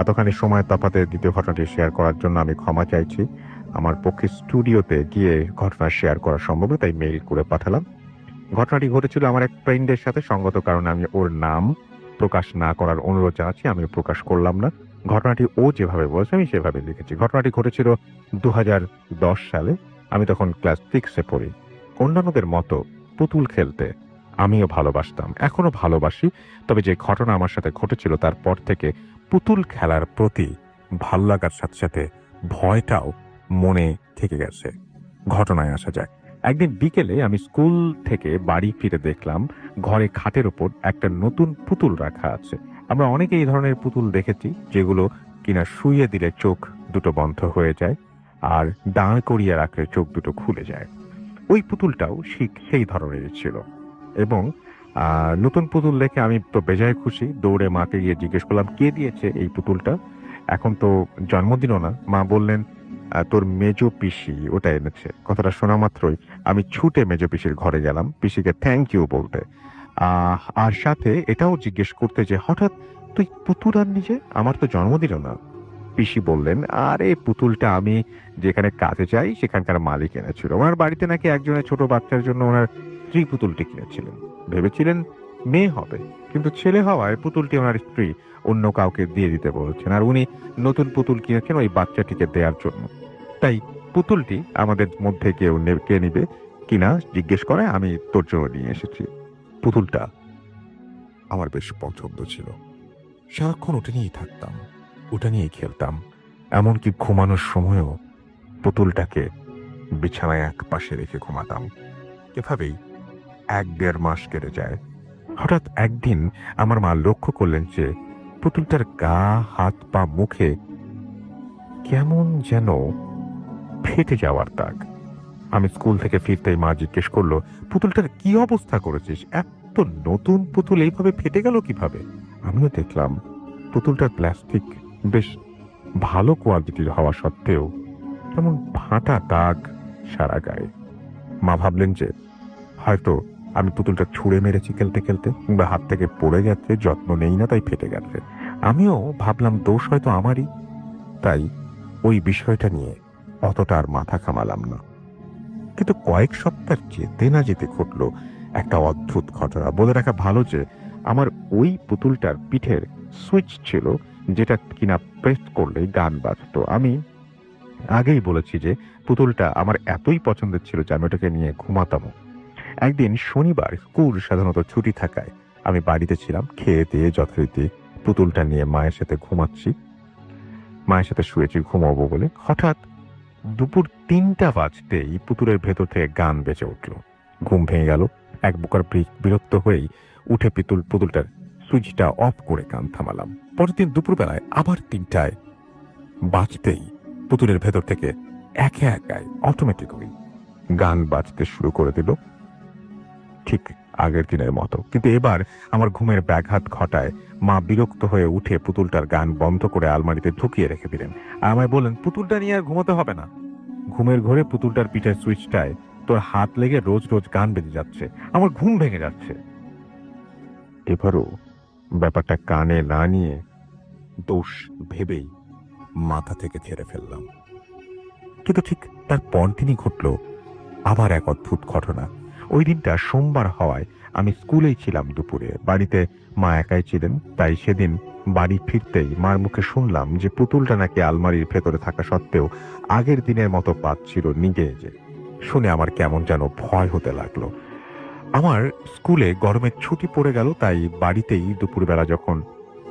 এতখানি সময় তফাতে দ্বিতীয় ঘটনাটি শেয়ার করার জন্য আমি ক্ষমা চাইছি। আমার পক্ষে স্টুডিওতে গিয়ে ঘটনা শেয়ার করা সম্ভব নয়, তাই মেইল করে পাঠালাম। ঘটনাটি ঘটেছিল আমার এক ফ্রেন্ডের সাথে। সঙ্গত কারণে আমি ওর নাম প্রকাশ না করার অনুরোধ জানাচ্ছি, আমি প্রকাশ করলাম না। ঘটনাটি ও যেভাবে বলছে আমি সেভাবে লিখেছি। ঘটনাটি ঘটেছিল 2010 সালে। আমি তখন ক্লাস 6-এ পড়ি। অন্যান্যদের মতো পুতুল খেলতে আমিও ভালোবাসতাম, এখনো ভালোবাসি। তবে যে ঘটনা আমার সাথে ঘটেছিল তারপর থেকে পুতুল খেলার প্রতি ভাল লাগার সাথে সাথে ভয়টাও মনে থেকে গেছে। ঘটনায় আসা যায়। একদিন বিকেলে আমি স্কুল থেকে বাড়ি ফিরে দেখলাম ঘরে খাটের ওপর একটা নতুন পুতুল রাখা আছে। আমরা অনেকে এই ধরনের পুতুল দেখেছি, যেগুলো কিনা শুইয়ে দিলে চোখ দুটো বন্ধ হয়ে যায়, আর দাঁড় করিয়ে রাখলে চোখ দুটো খুলে যায়। ওই পুতুলটাও সেই ধরনের ছিল, এবং নতুন পুতুল দেখে আমি তো বেজায় খুশি। দৌড়ে মাকে গিয়ে জিজ্ঞেস করলাম কে দিয়েছে এই পুতুলটা। এখন তো জন্মদিনও না। মা বললেন তোর মেজো পিসি ওটা এনেছে। কথাটা শোনা মাত্রই আমি ছুটে মেজো পিসির ঘরে গেলাম পিসিকে থ্যাংক ইউ বলতে, আর সাথে এটাও জিজ্ঞেস করতে যে হঠাৎ তুই পুতুল আনলি যে, আমার তো জন্মদিনও না। পিসি বললেন আরে পুতুলটা আমি যেখানে কাজে যাই সেখানকার মালিক এনেছিল। ওনার বাড়িতে নাকি একজনের ছোট বাচ্চার জন্য ওনার স্ত্রী পুতুলটি কিনেছিলেন। ভেবেছিলেন মেয়ে হবে, কিন্তু ছেলে হওয়ায় পুতুলটি ওনার স্ত্রী অন্য কাউকে দিয়ে দিতে বলছেন, আর উনি নতুন পুতুল কিনেছেন ওই বাচ্চাটিকে দেওয়ার জন্য। তাই পুতুলটি আমাদের মধ্যে কে নিবে কিনা জিজ্ঞেস করে আমি তোর জন্য নিয়ে এসেছি। পুতুলটা আমার বেশ পছন্দ ছিল। সারাক্ষণ ওটা নিয়েই থাকতাম, ওটা নিয়েই খেলতাম। এমনকি ঘুমানোর সময়ও পুতুলটাকে বিছানায় এক পাশে রেখে ঘুমাতাম। এভাবেই 1-1.5 মাস কেটে যায়। হঠাৎ একদিন আমার মা লক্ষ্য করলেন যে পুতুলটার গা, হাত, পা, মুখে কেমন যেন ফেটে যাওয়ার দাগ। আমি স্কুল থেকে ফিরতেই মা জিজ্ঞেস করলো পুতুলটার কি অবস্থা করেছিস, এত নতুন পুতুল এইভাবে ফেটে গেল কিভাবে? আমিও দেখলাম পুতুলটার প্লাস্টিক বেশ ভালো কোয়ালিটির হওয়া সত্ত্বেও কেমন ফাটা দাগ সারা গায়ে। মা ভাবলেন যে হয়তো আমি পুতুলটা ছুঁড়ে মেরেছি খেলতে খেলতে, কিংবা হাত থেকে পড়ে গেছে, যত্ন নেই না তাই ফেটে গেছে। আমিও ভাবলাম দোষ হয়তো আমারই, তাই ওই বিষয়টা নিয়ে অতটা আর মাথা ঘামালাম না। কিন্তু কয়েক সপ্তাহ যেতে না যেতে ঘটলো একটা অদ্ভুত ঘটনা। বলে রাখা ভালো যে আমার ওই পুতুলটার পিঠের সুইচ ছিল যেটা কিনা প্রেস করলেই গান বাজতো। আমি আগেই বলেছি যে পুতুলটা আমার এতই পছন্দের ছিল যে আমি ওটাকে নিয়ে ঘুমাতাম। একদিন শনিবার, স্কুল সাধারণত ছুটি থাকায় আমি বাড়িতে ছিলাম, খেয়ে দিয়ে যথারীতি পুতুলটা নিয়ে মায়ের সাথে ঘুমাচ্ছি, মায়ের সাথে শুয়েছি ঘুমাবো বলে। হঠাৎ দুপুর ৩টা বাজতেই পুতুলের ভেতর থেকে গান বেজে উঠল। ঘুম ভেঙে গেল। এক প্রকার বিরক্ত হয়েই উঠে পুতুলটার সুইচটা অফ করে গান থামালাম। পরের দিন দুপুরবেলায় আবার ৩টায় বাজতেই পুতুলের ভেতর থেকে একে একাই অটোমেটিক্যালি গান বাজতে শুরু করে দিল, ঠিক আগের দিনের মতো। কিন্তু এবার আমার ঘুমের ব্যাঘাত ঘটায় মা বিরক্ত হয়ে উঠে পুতুলটার গান বন্ধ করে আলমারিতে ঢুকিয়ে রেখে দিলেন। আর আমায় বললেন, পুতুলটা নিয়ে আর ঘুমোতে হবে না। ঘুমের ঘরে পুতুলটার পিঠের সুইচটায় তোর হাত লেগে রোজ রোজ গান বেজে যাচ্ছে, আমার ঘুম ভেঙে যাচ্ছে। এবারও ব্যাপারটা কানে না নিয়ে দোষ ভেবেই মাথা থেকে ঝেড়ে ফেললাম। কিন্তু ঠিক তার পরদিনই ঘটল আবার এক অদ্ভুত ঘটনা। ওই দিনটা সোমবার হওয়ায় আমি স্কুলেই ছিলাম দুপুরে, বাড়িতে মা একাই ছিলেন। তাই সেদিন বাড়ি ফিরতেই মার মুখে শুনলাম যে পুতুলটা নাকি আলমারির ভেতরে থাকা সত্ত্বেও আগের দিনের মতো পাচ্ছিল নিজে। যে শুনে আমার কেমন যেন ভয় হতে লাগলো। আমার স্কুলে গরমের ছুটি পড়ে গেল, তাই বাড়িতেই দুপুরবেলা যখন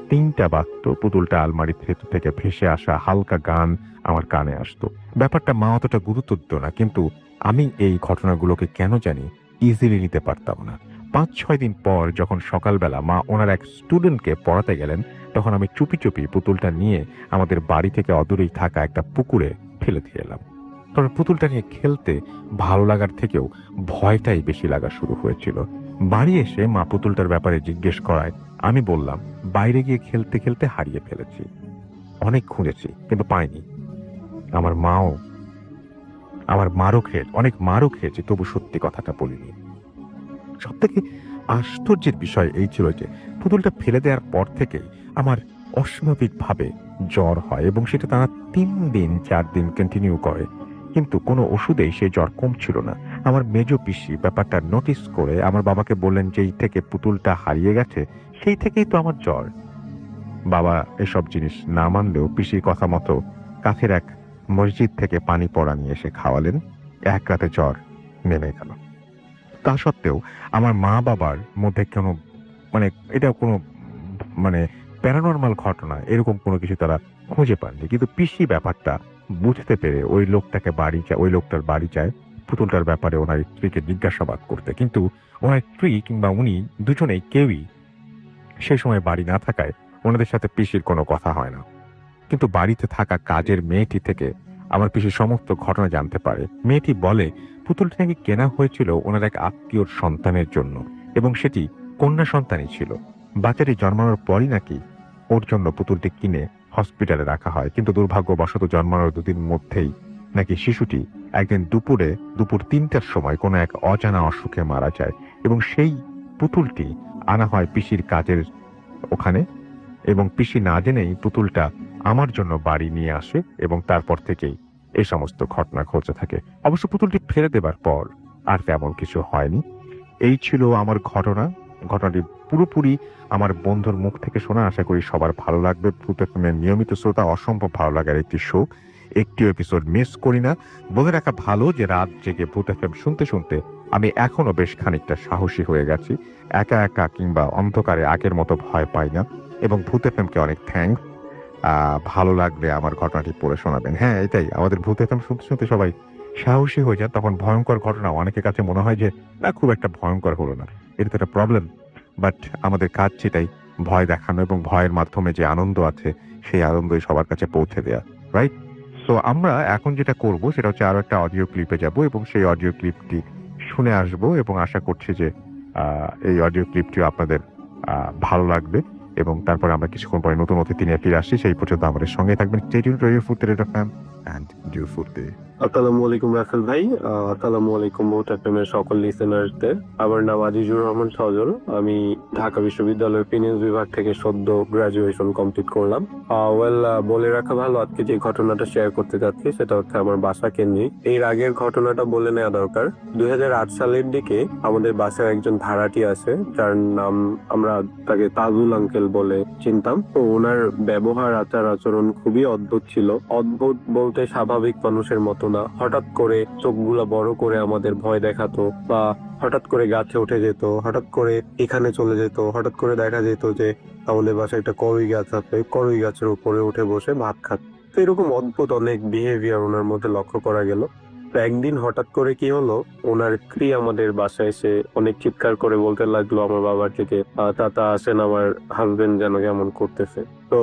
৩টা বাজতো পুতুলটা আলমারির ভেতর থেকে ভেসে আসা হালকা গান আমার কানে আসতো। ব্যাপারটা মা অতটা গুরুত্ব দিত না, কিন্তু আমি এই ঘটনাগুলোকে কেন জানি ইজিলি নিতে পারতাম না। ৫-৬ দিন পর যখন সকালবেলা মা ওনার এক স্টুডেন্টকে পড়াতে গেলেন, তখন আমি চুপি চুপি পুতুলটা নিয়ে আমাদের বাড়ি থেকে অদূরেই থাকা একটা পুকুরে ফেলে দিয়ে এলাম। তবে পুতুলটা নিয়ে খেলতে ভালো লাগার থেকেও ভয়টাই বেশি লাগা শুরু হয়েছিল। বাড়ি এসে মা পুতুলটার ব্যাপারে জিজ্ঞেস করায় আমি বললাম, বাইরে গিয়ে খেলতে খেলতে হারিয়ে ফেলেছি, অনেক খুঁজেছি কিন্তু পাইনি। অনেক মারও খেয়েছি, তবু সত্যি কথাটা বলিনি। সব থেকে আশ্চর্যের বিষয় এই ছিল যে পুতুলটা ফেলে দেওয়ার পর থেকেই আমার অস্বাভাবিকভাবে জ্বর হয় এবং সেটা টানা 3-4 দিন কন্টিনিউ করে, কিন্তু কোনো ওষুধেই সেই জ্বর কমছিল না। আমার মেজ পিসি ব্যাপারটা নোটিস করে আমার বাবাকে বললেন, যেই থেকে পুতুলটা হারিয়ে গেছে সেই থেকেই তো আমার জ্বর। বাবা এসব জিনিস না মানলেও পিসির কথা মতো কাছের এক মসজিদ থেকে পানি পড়া নিয়ে এসে খাওয়ালেন। এক রাতে জ্বর নেমে গেল। তা সত্ত্বেও আমার মা বাবার মধ্যে এটা কোনো প্যারানর্মাল ঘটনা এরকম কোনো কিছু তারা খুঁজে পাননি। কিন্তু পিসি ব্যাপারটা বুঝতে পেরে ওই লোকটার বাড়ি যায় পুতুলটার ব্যাপারে ওনার স্ত্রীকে জিজ্ঞাসাবাদ করতে। কিন্তু ওনার স্ত্রী কিংবা উনি দুজনেই কেউই সেই সময় বাড়ি না থাকায় ওনাদের সাথে পিসির কোনো কথা হয় না। কিন্তু বাড়িতে থাকা কাজের মেয়েটি থেকে আমার পিসি সমস্ত ঘটনা জানতে পারে। মেয়েটি বলে পুতুলটা নাকি কেনা হয়েছিল ওনার এক আত্মীয়র সন্তানের জন্য এবং সেটি কন্যা সন্তানই ছিল। বাচ্চাটি জন্মানোর পরই নাকি ওর জন্য পুতুলটি কিনে হসপিটালে রাখা হয়, কিন্তু দুর্ভাগ্যবশত জন্মানোর 2 দিন মধ্যেই নাকি শিশুটি একদিন দুপুর 3টার সময় কোনো এক অজানা অসুখে মারা যায় এবং সেই পুতুলটি আনা হয় পিসির কাজের ওখানে এবং পিসি না জেনেই পুতুলটা আমার জন্য বাড়ি নিয়ে আসে এবং তারপর থেকেই এই সমস্ত ঘটনা ঘটতে থাকে। অবশ্য পুতুলটি ফেলে দেবার পর আর তেমন কিছু হয়নি। এই ছিল আমার ঘটনাটি পুরোপুরি আমার বন্ধুর মুখ থেকে শোনা। আশা করি সবার ভালো লাগবে। ভূত এফএমের নিয়মিত শ্রোতা, অসম্ভব ভালো লাগার একটি শো, একটিও এপিসোড মিস করি না। বলে রাখা ভালো যে রাত জেগে ভূত এফএম শুনতে শুনতে আমি এখনো বেশ খানিকটা সাহসী হয়ে গেছি। একা একা কিংবা অন্ধকারে আগের মতো ভয় পাই না এবং ভূত এফএমকে অনেক থ্যাঙ্কস। ভালো লাগলে আমার ঘটনাটি পড়ে শোনাবেন। হ্যাঁ, এটাই, আমাদের ভূত এফএম শুনতে শুনতে সবাই সাহসী হয়ে যান, তখন ভয়ঙ্কর ঘটনা অনেকের কাছে মনে হয় যে না, খুব একটা ভয়ঙ্কর হলো না, এটা তো একটা প্রবলেম। বাট আমাদের কাজ সেটাই, ভয় দেখানো এবং ভয়ের মাধ্যমে যে আনন্দ আছে সেই আনন্দই সবার কাছে পৌঁছে দেয়া, রাইট? তো আমরা এখন যেটা করব সেটা হচ্ছে আরো একটা অডিও ক্লিপে যাব এবং সেই অডিও ক্লিপটি শুনে আসব এবং আশা করছি যে এই অডিও ক্লিপটিও আপনাদের ভালো লাগবে এবং তারপরে আমরা কিছুক্ষণ পরে নতুন অতিথি নিয়ে ফিরে আসছি। সেই পর্যন্ত আমাদের সঙ্গে থাকবেন। স্টে টিউনড, রেডিও ফুর্তি, রেড এফএম, এন্ড ডু ফুর্তি। আসসালামু আলাইকুম রাসেল ভাই, আসসালামু আলাইকুম বহুত এফএমের সকল লিসেনারদের। আমার নাম আজিজুর রহমান সজল। আমি ঢাকা বিশ্ববিদ্যালয়ের ফিনান্স বিভাগ থেকে সদ্য গ্রাজুয়েশন কমপ্লিট করলাম। বলে রাখা ভালো, আজকে যে ঘটনাটা শেয়ার করতে যাচ্ছি সেটা হচ্ছে আমার বাসা কেন্দ্রিক। এর আগের ঘটনাটা বলে নেওয়া দরকার। 2008 সালের দিকে আমাদের বাসায় একজন ভাড়াটি আছে, যার নাম আমরা তাকে তাজুল আঙ্কেল বলে চিনতাম। তো ওনার ব্যবহার আচার আচরণ খুবই অদ্ভুত ছিল। অদ্ভুত বলতে স্বাভাবিক মানুষের মতো না। হঠাৎ করে চোখগুলা বড় করে আমাদের ভয় দেখাতো, বা হঠাৎ করে গাছে উঠে যেত, হঠাৎ করে এখানে চলে যেত, হঠাৎ করে দেখা যেত যে আমাদের বাসায় একটা করই গাছ আছে, করই গাছের উপরে উঠে বসে ভাত খাচ্ছে। তো এরকম অদ্ভুত অনেক বিহেভিয়ার ওনার মধ্যে লক্ষ্য করা গেল। তো একদিন হঠাৎ করে কি হলো, ওনার স্ত্রী আমাদের বাসায় এসে অনেক চিৎকার করে বলতে লাগলো আমার বাবার থেকে, তাতা আসেন, আমার হাজবেন্ড যেন কেমন করতেছে। তো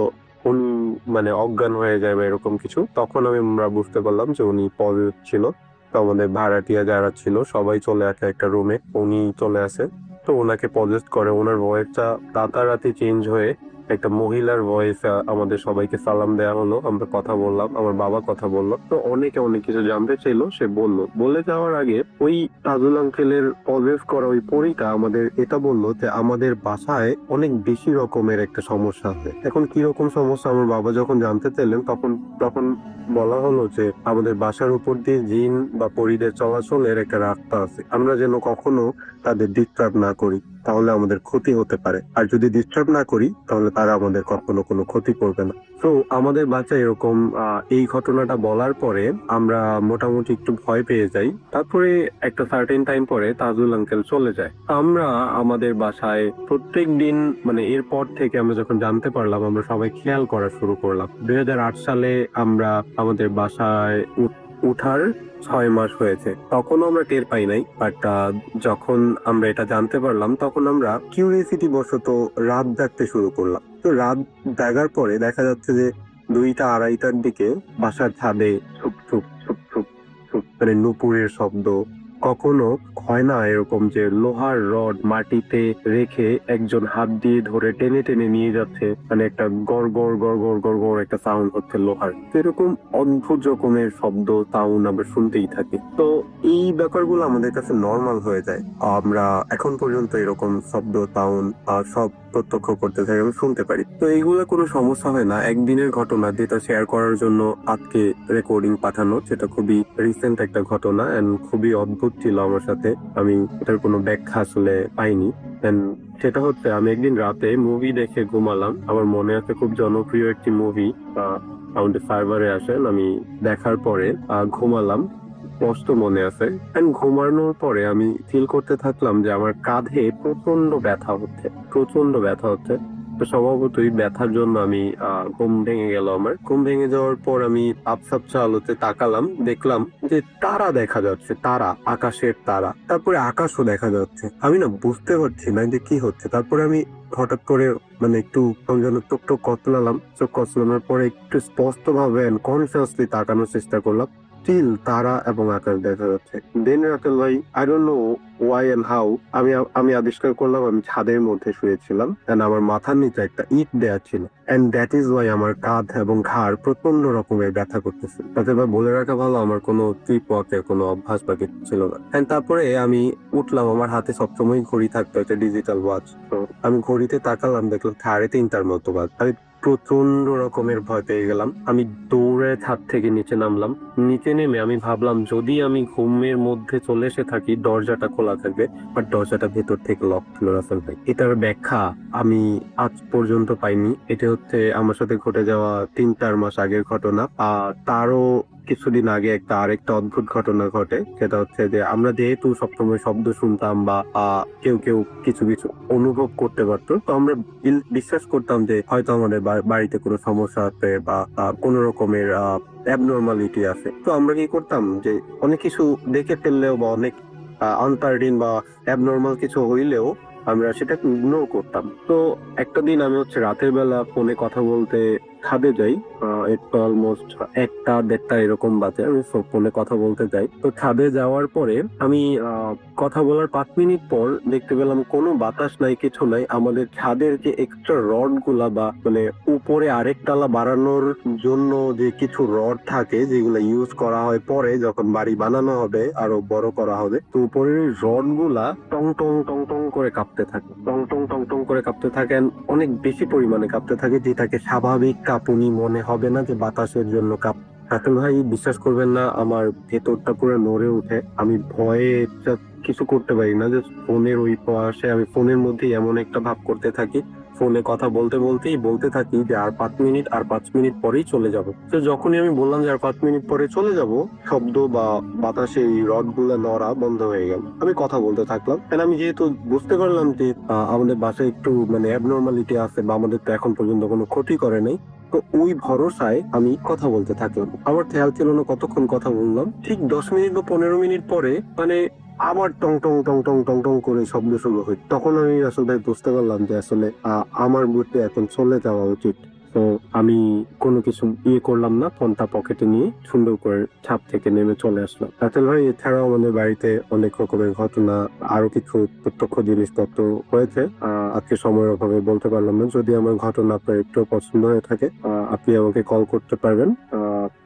উনি মানে অজ্ঞান হয়ে যায় বা এরকম কিছু। তখন আমরা বুঝতে পারলাম যে উনি পজিটিভ ছিল। তো আমাদের ভাড়াটিয়া যারা ছিল সবাই চলে আসে একটা রুমে, উনি চলে আসে। তো ওনাকে পজেস্ট করে, ওনার ভয়েসটা রাতারাতি চেঞ্জ হয়ে একটা মহিলার ভয়েস আমাদের সবাইকে সালাম দেওয়া হলো, আমরা কথা বললাম, আমার বাবা কথা বললো। তো অনেকে অনেক কিছু জানতে চাইলো, সে বললো। বলে যাওয়ার আগে ওই তাজুল আঙ্কেলের পজেস করা ওই পরীটা আমাদের এটা বললো যে আমাদের বাসায় অনেক বেশি রকমের একটা সমস্যা আছে। এখন কি রকম সমস্যা আমার বাবা যখন জানতে চাইলেন, তখন বলা হলো যে আমাদের বাসার উপর দিয়ে জিন বা পরীদের চলাচলের একটা রাস্তা আছে, আমরা যেন কখনো তাদের ডিস্টার্ব না করি, তাহলে আমাদের ক্ষতি হতে পারে। আর যদি ডিস্টার্ব না করি তাহলে তারা আমাদের কখনো কোনো ক্ষতি করবে না। তো আমাদের বাচ্চা এরকম এই ঘটনাটা বলার পরে আমরা মোটামুটি একটু ভয় পেয়ে যাই। তারপরে একটা সার্টেন টাইম পরে তাজুল আঙ্কেল চলে যায়। আমরা আমাদের বাসায় প্রত্যেক দিন মানে এরপর থেকে আমরা যখন জানতে পারলাম, আমরা সবাই খেয়াল করা শুরু করলাম। 2008 সালে আমরা আমাদের বাসায় উঠার 6 মাস হয়েছে, তখনও আমরা টের পাই নাই। বাট যখন আমরা এটা জানতে পারলাম, তখন আমরা কিউরিয়াসিটি বশত রাত জাগতে শুরু করলাম। তো রাত জাগার পরে দেখা যাচ্ছে যে 2টা 2:30টার দিকে বাসার ছাদে soup soup soup soup soup মানে নুপুরের শব্দ। কখনো হয় না এরকম যে লোহার রড মাটিতে রেখে একজন হাত দিয়ে ধরে টেনে টেনে নিয়ে যাচ্ছে, মানে একটা গড় গড় গড় গড় গড় গড় একটা সাউন্ড হচ্ছে লোহার। তো এরকম অদ্ভুত রকমের শব্দ সাউন্ড আমরা শুনতেই থাকি। তো এই ব্যাপারগুলো আমাদের কাছে নর্মাল হয়ে যায়। আমরা এখন পর্যন্ত এরকম শব্দ সাউন্ড সব প্রত্যক্ষ করতে থাকি, আমি শুনতে পারি। তো এইগুলো কোনো সমস্যা হয় না। একদিনের ঘটনা যেটা শেয়ার করার জন্য আজকে রেকর্ডিং পাঠানো, সেটা খুবই রিসেন্ট একটা ঘটনা এন্ড খুবই অদ্ভুত ছিল আমার সাথে। আমি এটার কোনো ব্যাখ্যা আসলে পাইনি। সেটা হচ্ছে, আমি একদিন রাতে মুভি দেখে ঘুমালাম। আমার মনে আছে খুব জনপ্রিয় একটি মুভি আমাদের সার্ভারে আসেন, আমি দেখার পরে ঘুমালাম, স্পষ্ট মনে আছে। এন্ড ঘুমানোর পরে আমি ফিল করতে থাকলাম যে আমার কাঁধে প্রচন্ড ব্যথা হচ্ছে। তো স্বভাবতই ব্যথার জন্য আমি ঘুম ভেঙে গেল। আমার ঘুম ভেঙে যাওয়ার পর আমি আবছা আলোতে তাকালাম, দেখলাম যে তারা দেখা যাচ্ছে, তারা, আকাশের তারা। তারপরে আকাশও দেখা যাচ্ছে। আমি না বুঝতে পারছি না যে কি হচ্ছে। তারপরে আমি হঠাৎ করে মানে একটু যেন চোখ কচলানোর পরে একটু স্পষ্ট ভাবে কনসিয়াসলি তাকানোর চেষ্টা করলাম। স্টিল তারা এবং আকাশ দেখা যাচ্ছে। দেন রাকেল ভাই, I don't know why and how, আমি আবিষ্কার করলাম আমি ছাদের মধ্যে শুয়েছিলাম এন্ড আমার মাথার নিচে একটা ইট দেয়া ছিল। এন্ড দ্যাট ইজ ওয়াই আমার কাঁধ এবং ঘাড় প্রচন্ড রকমের ব্যথা করতেছে। তাতে বলে রাখা ভালো, আমার কোনো ট্রিপ ওয়াকের কোনো অভ্যাস বা কিছু ছিল না। এন্ড তারপরে আমি উঠলাম, আমার হাতে সবসময় ঘড়ি থাকতো, একটা ডিজিটাল ওয়াচ। তো আমি ঘড়িতে তাকালাম, দেখলাম 3:30টার মতো বাজ। আমি প্রচন্ড রকমের ভয় পেয়ে গেলাম। আমি দৌড়ে ছাদ থেকে নিচে নামলাম। নিচে নেমে আমি ভাবলাম যদি আমি ঘুমের মধ্যে চলে এসে থাকি, দরজাটা খোলা থাকবে, বাট দরজাটা ভেতর থেকে লক ছিল রাসেল ভাই। এটার ব্যাখ্যা আমি আজ পর্যন্ত পাইনি। এটা হচ্ছে আমার সাথে ঘটে যাওয়া 3-4 মাস আগের ঘটনা। তারও কিছুদিন আগে আরেকটা অদ্ভুত ঘটনা ঘটে। সেটা হচ্ছে যে আমরা যেহেতু সবসময় শব্দ শুনতাম বা কেউ কিছু অনুভব করতে পারতো, তো আমরা বিশ্বাস করতাম যে হয়তো আমাদের বাড়িতে কোনো সমস্যা আছে বা কোনো রকমের অ্যাবনর্মালিটি আছে। তো আমরা কি করতাম যে অনেক কিছু দেখে ফেললেও বা অনেক আনসার্টিন বা অ্যাবনর্মাল কিছু হইলেও আমরা সেটাকে ইগনোর করতাম। তো একটা দিন আমি রাতের বেলা ফোনে কথা বলতে ছাদে যাই। একটু অলমোস্ট 1টা 1:30 এরকম বাজে, আমি ফোনে কথা বলতে যাই। তো ছাদে যাওয়ার পরে আমি কথা বলার 5 মিনিট পর দেখতে পেলাম কোনো বাতাস নাই, কিছু নাই। আমাদের ছাদের যে এক্সট্রা রড গুলা বা মানে উপরে আরেক তালা বাড়ানোর জন্য যে কিছু রড থাকে যেগুলো ইউজ করা হয় পরে যখন বাড়ি বানানো হবে, আরো বড় করা হবে, তো উপরের রড গুলা টং টং টং টং করে কাঁপতে থাকে, টং টং টং টং করে কাঁপতে থাকেন, অনেক বেশি পরিমাণে কাঁপতে থাকে, যেটাকে স্বাভাবিক কাঁপুনি মনে হবে না, যে বাতাসের জন্য রাসেল ভাই বিশ্বাস করবেন না, আমার ভেতরটা পুরো নড়ে উঠে। আমি ভয়ে কিছু করতে পারি না, যে ফোনের ওই পাশে আমি ফোনের মধ্যে এমন একটা ভাব করতে থাকি, ফোনে কথা বলতে বলতেই বলতে থাকি যে আর 5 মিনিট পরেই চলে যাব। তো যখনই আমি বললাম যে আর 5 মিনিট পরে চলে যাব, শব্দ বা বাতাসে এই রড গুলো নড়া বন্ধ হয়ে গেল। আমি কথা বলতে থাকলাম, আমি যেহেতু বুঝতে পারলাম যে আমাদের বাসায় একটু মানে অ্যাবনর্মালিটি আছে, বা আমাদের তো এখন পর্যন্ত কোনো ক্ষতি করে নাই, তো ওই ভরসায় আমি কথা বলতে থাকলাম। আমার খেয়াল ছিল না কতক্ষণ কথা বললাম। ঠিক 10 মিনিট বা 15 মিনিট পরে মানে আবার টং টং টং টং টং টং করে শব্দ শুরু হয়। তখন আমি আসলে বুঝতে পারলাম যে আসলে আমার বুঝতে এখন চলে যাওয়া উচিত। তো আমি কোনো কিছু করলাম না, ফোনটা পকেটে নিয়ে সুন্দর করে ছাদ থেকে নেমে চলে আসলাম। রাসেল ভাই, এছাড়াও আমাদের বাড়িতে অনেক রকমের ঘটনা, আরো কিছু প্রত্যক্ষ জিনিসপত্র হয়েছে, আজকে সময়ের অভাবে বলতে পারলাম না। যদি আমার ঘটনা আপনার একটু পছন্দ হয়ে থাকে, আপনি আমাকে কল করতে পারবেন,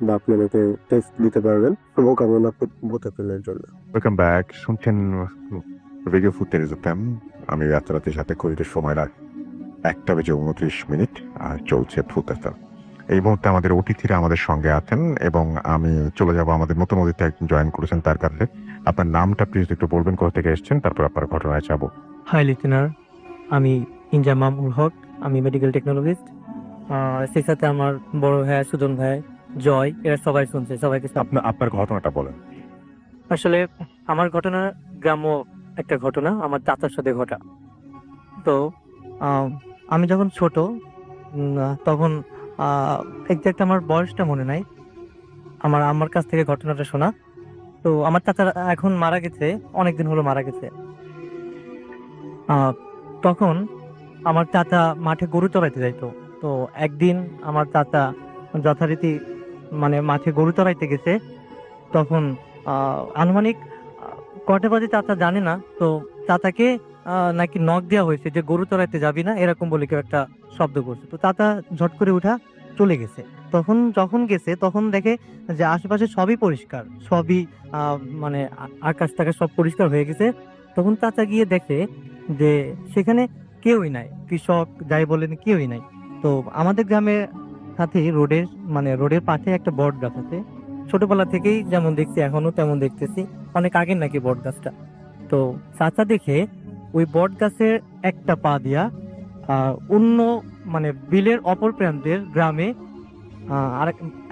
বা আপনি আমাকে টেক্সট দিতে পারবেন। শুভকামনা ভূতের জন্য। Welcome back. শুনছেন রেডিও ফুটেজ FM। আমি রাতারাতির সাথে ঘড়িতে সময় রাখ 1:29 আর চলছে ভূত FM। এই মুহূর্তে আমাদের অতিথিরা আমাদের সঙ্গে আছেন এবং আমি চলে যাব আমাদের নতুন অতিথি একজন জয়েন করেছেন তার কাছে। আপনার নামটা প্লিজ একটু বলবেন, কোথা থেকে এসেছেন, তারপর আপনার ঘটনায় যাব। হাই লিসেনার, আমি ইনজামাম উল হক, আমি মেডিকেল টেকনোলজিস্ট। সেই সাথে আমার বড় ভাই সুজন ভাই, জয়, এরা সবাই শুনছে, সবাইকে আপনার ঘটনাটা বলেন। আসলে আমার ঘটনা গ্রাম্য একটা ঘটনা, আমার চাচার সাথে ঘটা। তো আমি যখন ছোট, তখন এক্সাক্ট আমার বয়সটা মনে নাই, আমার কাছ থেকে ঘটনাটা শোনা। তো আমার চাচা এখন মারা গেছে, অনেকদিন হলো মারা গেছে। তখন আমার চাচা মাঠে গরু চড়াইতে যাইতো। তো একদিন আমার চাচা যথারীতি মানে মাঠে গরু চড়াইতে গেছে। তখন আনুমানিক কয়টা বাজে চাচা জানে না, তো চাচাকে নাকি নক দেওয়া হয়েছে যে গরু চড়াইতে যাবি না, এরকম বলে কেউ একটা শব্দ করছে। তো চাচা ঝট করে উঠা চলে গেছে। যখন গেছে তখন দেখে যে আশেপাশে সবই পরিষ্কার, সবই মানে আকাশ টাকাশ সব পরিষ্কার হয়ে গেছে। তখন চাচা গিয়ে দেখে যে সেখানে কেউই নাই, কৃষক যাই বলেন কেউই নাই। তো আমাদের গ্রামের সাথে রোডের পাশে একটা বট গাছ আছে। ছোটবেলা থেকেই যেমন দেখছি এখনো তেমন দেখতেছি, অনেক আগের নাকি বট গাছটা। তো চাচা দেখে ওই বট গাছের একটা পা দিয়া অন্য মানে বিলের অপর প্রান্তের গ্রামে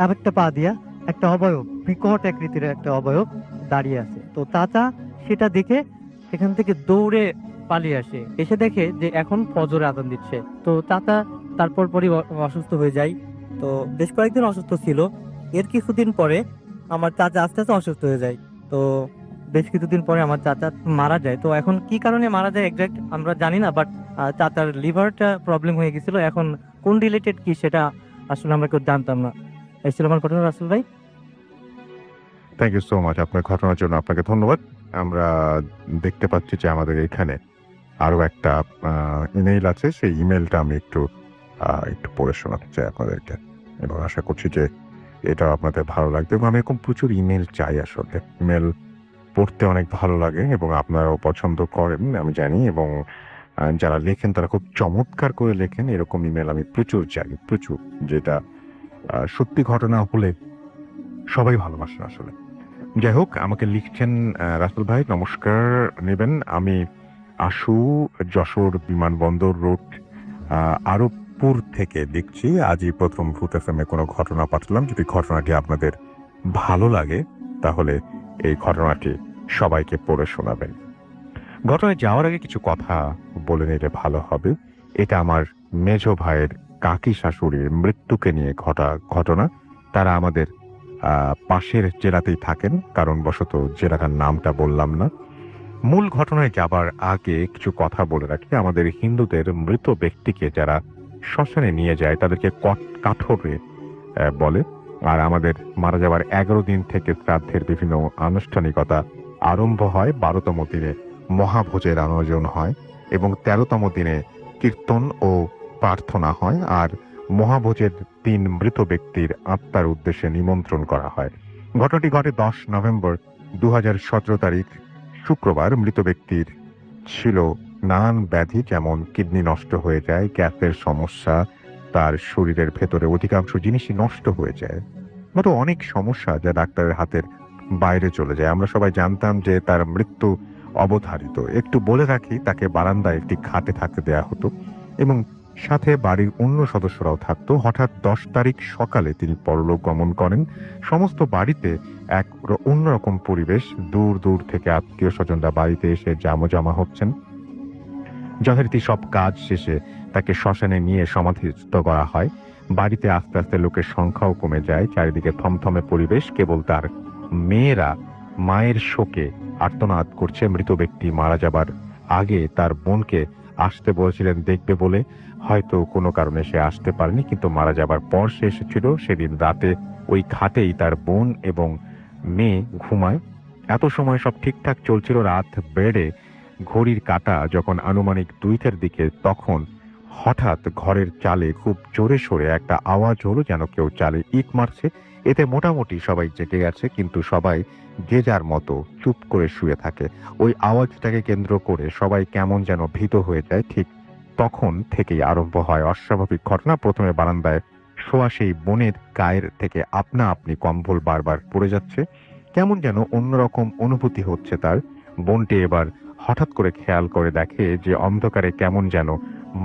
আরেকটা পা দিয়া একটা অবয়ব, বিকট আকৃতির একটা অবয়ব দাঁড়িয়ে আছে। তো চাচা সেটা দেখে সেখান থেকে দৌড়ে পালিয়ে আসে, এসে দেখে যে এখন ফজর আজান দিচ্ছে। তো চাচা তারপর পরই অসুস্থ হয়ে যায়। তো বেশ কয়েকদিন অসুস্থ ছিল। এর কিছুদিন পরে আমার চাচা আস্তে আস্তে অসুস্থ হয়ে যায়। তো বেশ কিছুদিন পরে আমার চাচা মারা যায়। তো এখন কি কারণে মারা যায় এক্সাক্ট আমরা জানি না, বাট চাচার লিভারটা প্রবলেম হয়ে গেছিল। এখন কোন রিলেটেড কি সেটা আসলে আমরা কেউ জানতাম না। এই ছিল আমার ঘটনা রাসেল ভাই। থ্যাংক ইউ সো মাচ আপনার ঘটনার জন্য, আপনাকে ধন্যবাদ। আমরা দেখতে পাচ্ছি যে আমাদের এখানে আরো একটা ইমেইল আছে, সেই ইমেলটা আমি একটু পড়ে শোনাতে চাই আপনাদেরকে এবং আশা করছি যে এটা আপনাদের ভালো লাগবে। এবং আমি এরকম প্রচুর ইমেল চাই, আসলে ইমেল পড়তে অনেক ভালো লাগে এবং আপনারাও পছন্দ করেন আমি জানি, এবং যারা লেখেন তারা খুব চমৎকার করে লেখেন। এরকম ইমেল আমি প্রচুর চাই, প্রচুর, যেটা সত্যি ঘটনা হলে সবাই ভালোবাসেন আসলে। যাই হোক, আমাকে লিখছেন রাসেল ভাই নমস্কার নেবেন, আমি আশু যশোর বিমানবন্দর রোড আরবপুর থেকে লিখছি। আজই প্রথম ভূত FM কোনো ঘটনা পাঠালাম। যদি ঘটনাটি আপনাদের ভালো লাগে তাহলে এই ঘটনাটি সবাইকে পড়ে শোনাবেন। ঘটনায় যাওয়ার আগে কিছু কথা বলে নিলে ভালো হবে। এটা আমার মেজ ভাইয়ের কাকি শাশুড়ির মৃত্যুকে নিয়ে ঘটনা। তারা আমাদের পাশের জেলাতেই থাকেন, কারণবশত জেলাটার নামটা বললাম না। মূল ঘটনায় যাবার আগে কিছু কথা বলে রাখি। আমাদের হিন্দুদের মৃত ব্যক্তিকে যারা শ্মশানে নিয়ে যায়, তাদেরকে কাঠোরে বলে। আর আমাদের মারা যাওয়ার 11 দিন থেকে শ্রাদ্ধের বিভিন্ন আনুষ্ঠানিকতা আরম্ভ হয়। 12তম দিনে মহাভোজের আয়োজন হয় এবং 13তম দিনে কীর্তন ও প্রার্থনা হয়। আর মহাভোজের দিন মৃত ব্যক্তির আত্মার উদ্দেশ্যে নিমন্ত্রণ করা হয়। ঘটনাটি ঘটে 10 নভেম্বর 2017 তারিখ শুক্রবার। মৃত ব্যক্তির ছিল নানান ব্যাধি, যেমন কিডনি নষ্ট হয়ে যায়, গ্যাসের সমস্যা, তার শরীরের ভেতরে অধিকাংশ জিনিসই নষ্ট হয়ে যায়, মতো অনেক সমস্যা যা ডাক্তারের হাতের বাইরে চলে যায়। আমরা সবাই জানতাম যে তার মৃত্যু অবধারিত। একটু বলে রাখি, তাকে বারান্দায় একটি খাটে থাকতে দেয়া হতো এবং সাথে বাড়ির অন্য সদস্যরাও থাকতো। হঠাৎ 10 তারিখ সকালে তিনি পরলোক গমন করেন। সমস্ত বাড়িতে এক অন্যরকম পরিবেশ। দূর দূর থেকে আত্মীয় স্বজনরা বাড়িতে এসে জমা হচ্ছেন। যথারীতি সব কাজ শেষে তাকে শ্মশানে নিয়ে সমাধিস্থ করা হয়। বাড়িতে আস্তে আস্তে লোকের সংখ্যাও কমে যায়। চারিদিকে থমথমে পরিবেশ। কেবল তার মেয়েরা মায়ের শোকে আর্তনাদ করছে। মৃত ব্যক্তি মারা যাবার আগে তার বোনকে আসতে বলেছিলেন দেখবে বলে, হয়তো কোনো কারণে সে আসতে পারেনি, কিন্তু মারা যাবার পর সে এসেছিল। সেদিন রাতে ওই খাটেই তার বোন এবং মেয়ে ঘুমায়। এত সময় সব ঠিকঠাক চলছিল। রাত বেড়ে ঘড়ির কাঁটা যখন আনুমানিক 2টার দিকে, তখন হঠাৎ ঘরের চালে খুব জোরে সোরে একটা আওয়াজ হলো, যেন কেউ চালে ইট মারছে। এতে মোটামুটি সবাই জেগে গেছে, কিন্তু সবাই যে যার মতো চুপ করে শুয়ে থাকে। ওই আওয়াজটাকে কেন্দ্র করে সবাই কেমন যেন ভীত হয়ে যায়। ঠিক তখন থেকেই আরম্ভ হয় অস্বাভাবিক ঘটনা। প্রথমে বারান্দায় শোয়া সেই বোনের গায়ের থেকে আপনা আপনি কম্বল বারবার পড়ে যাচ্ছে। কেমন যেন অন্যরকম অনুভূতি হচ্ছে তার। বোনটি এবার হঠাৎ করে খেয়াল করে দেখে যে অন্ধকারে কেমন যেন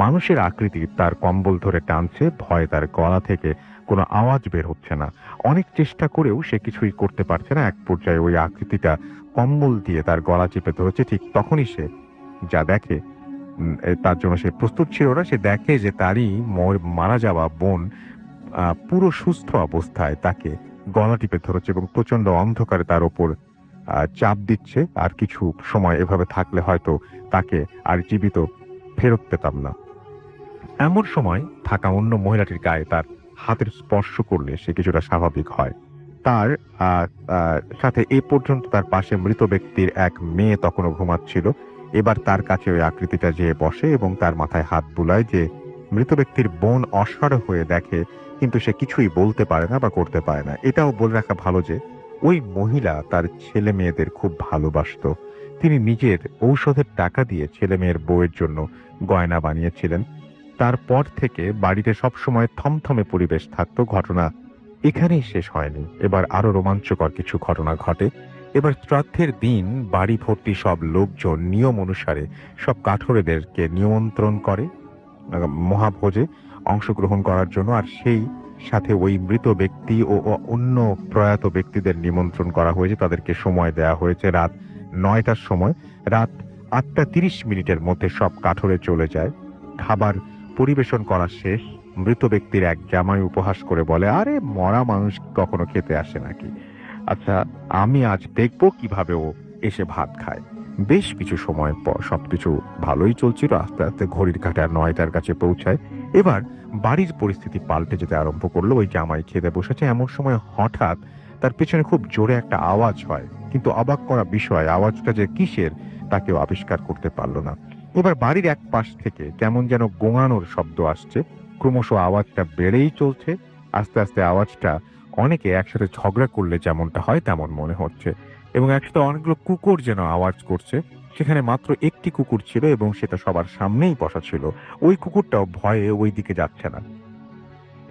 মানুষের আকৃতি তার কম্বল ধরে টানছে। ভয়ে তার গলা থেকে কোনো আওয়াজ বের হচ্ছে না। অনেক চেষ্টা করেও সে কিছুই করতে পারছে না। এক পর্যায়ে ওই আকৃতিটা কম্বল দিয়ে তার গলা চেপে ধরেছে। ঠিক তখনই সে যা দেখে, তার জন্য সে প্রস্তুত ছিল না। সে দেখে যে তারই মারা যাওয়া বোন পুরো সুস্থ অবস্থায় তাকে গলা টিপে ধরেছে এবং প্রচন্ড অন্ধকারে তার ওপর চাপ দিচ্ছে। আর কিছু সময় এভাবে থাকলে হয়তো তাকে আর জীবিত ফেরত পেতাম না। এমন সময় থাকা অন্য মহিলাটির গায়ে তার হাতের স্পর্শ করলে সে কিছুটা স্বাভাবিক হয়। তার সাথে এ পর্যন্ত তার পাশে মৃত ব্যক্তির এক মেয়ে তখনও ঘুমাচ্ছিল। এবার তার কাছে ওই আকৃতিটা যেয়ে বসে এবং তার মাথায় হাত বুলায়। যে মৃত ব্যক্তির বোন অসাড় হয়ে দেখে, কিন্তু সে কিছুই বলতে পারে না বা করতে পারে না। এটাও বলে রাখা ভালো যে ওই মহিলা তার ছেলে মেয়েদের খুব ভালোবাসত। তিনি নিজের ঔষধের টাকা দিয়ে ছেলে মেয়ের বউয়ের জন্য গয়না বানিয়েছিলেন। তারপর থেকে বাড়িতে সবসময় থমথমে পরিবেশ থাকতো। ঘটনা এখানেই শেষ হয়নি। এবার আরো রোমাঞ্চকর কিছু ঘটনা ঘটে। এবার শ্রাদ্ধের দিন বাড়ি ভর্তি সব লোকজন নিয়ম অনুসারে সব কাঠুরেদেরকে নিমন্ত্রণ করে মহাভোজে অংশগ্রহণ করার জন্য। আর সেই সাথে ওই মৃত ব্যক্তি ও অন্য প্রয়াত ব্যক্তিদের নিমন্ত্রণ করা হয়েছে। তাদেরকে সময় দেওয়া হয়েছে রাত 9টার সময়। রাত 8:30 মধ্যে সব কাঠুরে চলে যায়। খাবার পরিবেশন করা শেষ। মৃত ব্যক্তির এক জামাই উপহাস করে বলে, আরে মরা মানুষ কখনো খেতে আসে নাকি? আচ্ছা, আমি আজ দেখবো কিভাবে ও এসে ভাত খায়। বেশ কিছু সময় পর সবকিছু ভালোই চলছিল। আস্তে আস্তে ঘড়ির কাঁটা 9টার কাছে পৌঁছায়। এবার বাড়ির পরিস্থিতি পাল্টে যেতে আরম্ভ করলো। ওই জামাই খেতে বসেছে, এমন সময় হঠাৎ তার পেছনে খুব জোরে একটা আওয়াজ হয়। কিন্তু অবাক করা বিষয়, আওয়াজটা যে কিসের তা কেউ আবিষ্কার করতে পারলো না। এবার বাড়ির এক পাশ থেকে কেমন যেন গোঙানোর শব্দ আসছে। ক্রমশ আওয়াজটা বেড়েই চলছে। আস্তে আস্তে আওয়াজটা অনেকে একসাথে ঝগড়া করলে যেমনটা হয় তেমন মনে হচ্ছে, এবং একসাথে অনেকগুলো কুকুর যেন আওয়াজ করছে। সেখানে মাত্র একটি কুকুর ছিল এবং সেটা সবার সামনেই বসা ছিল। ওই কুকুরটাও ভয়ে ওই দিকে যাচ্ছে না।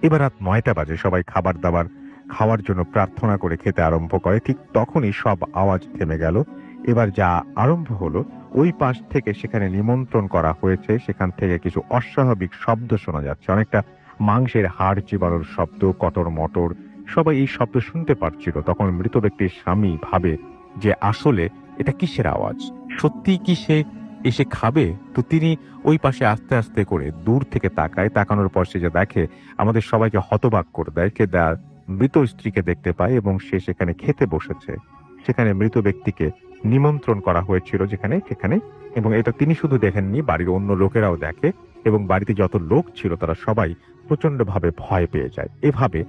এবার রাত 9টা বাজে। সবাই খাবার দাবার খাওয়ার জন্য প্রার্থনা করে খেতে আরম্ভ করে। ঠিক তখনই সব আওয়াজ থেমে গেল। এবার যা আরম্ভ হলো, ওই পাশ থেকে সেখানে নিমন্ত্রণ করা হয়েছে সেখান থেকে কিছু অস্বাভাবিক শব্দ শোনা যাচ্ছে। অনেকটা মাংসের হাড় চিবানোর শব্দ, কটর মটর। সবাই এই শব্দ শুনতে পারছিল। তখন মৃত ব্যক্তির স্বামী ভাবে যে আসলে এটা কিসের আওয়াজ, সত্যি কি সে এসে খাবে? তো তিনি ওই পাশে আস্তে আস্তে করে দূর থেকে তাকায়। তাকানোর পর সে যে দেখে, আমাদের সবাইকে হতবাক করে দেয়। কে তার মৃত স্ত্রীকে দেখতে পায় এবং সে সেখানে খেতে বসেছে। সেখানে মৃত ব্যক্তিকে নিমন্ত্রণ করা হয়েছিল যেখানে সেখানে, এবং এটা তিনি শুধু দেখেননি, বাড়ির অন্য লোকেরাও দেখে। এবং বাড়িতে যত লোক ছিল তারা সবাই প্রচন্ডভাবে ভয় পেয়ে যায়। এভাবে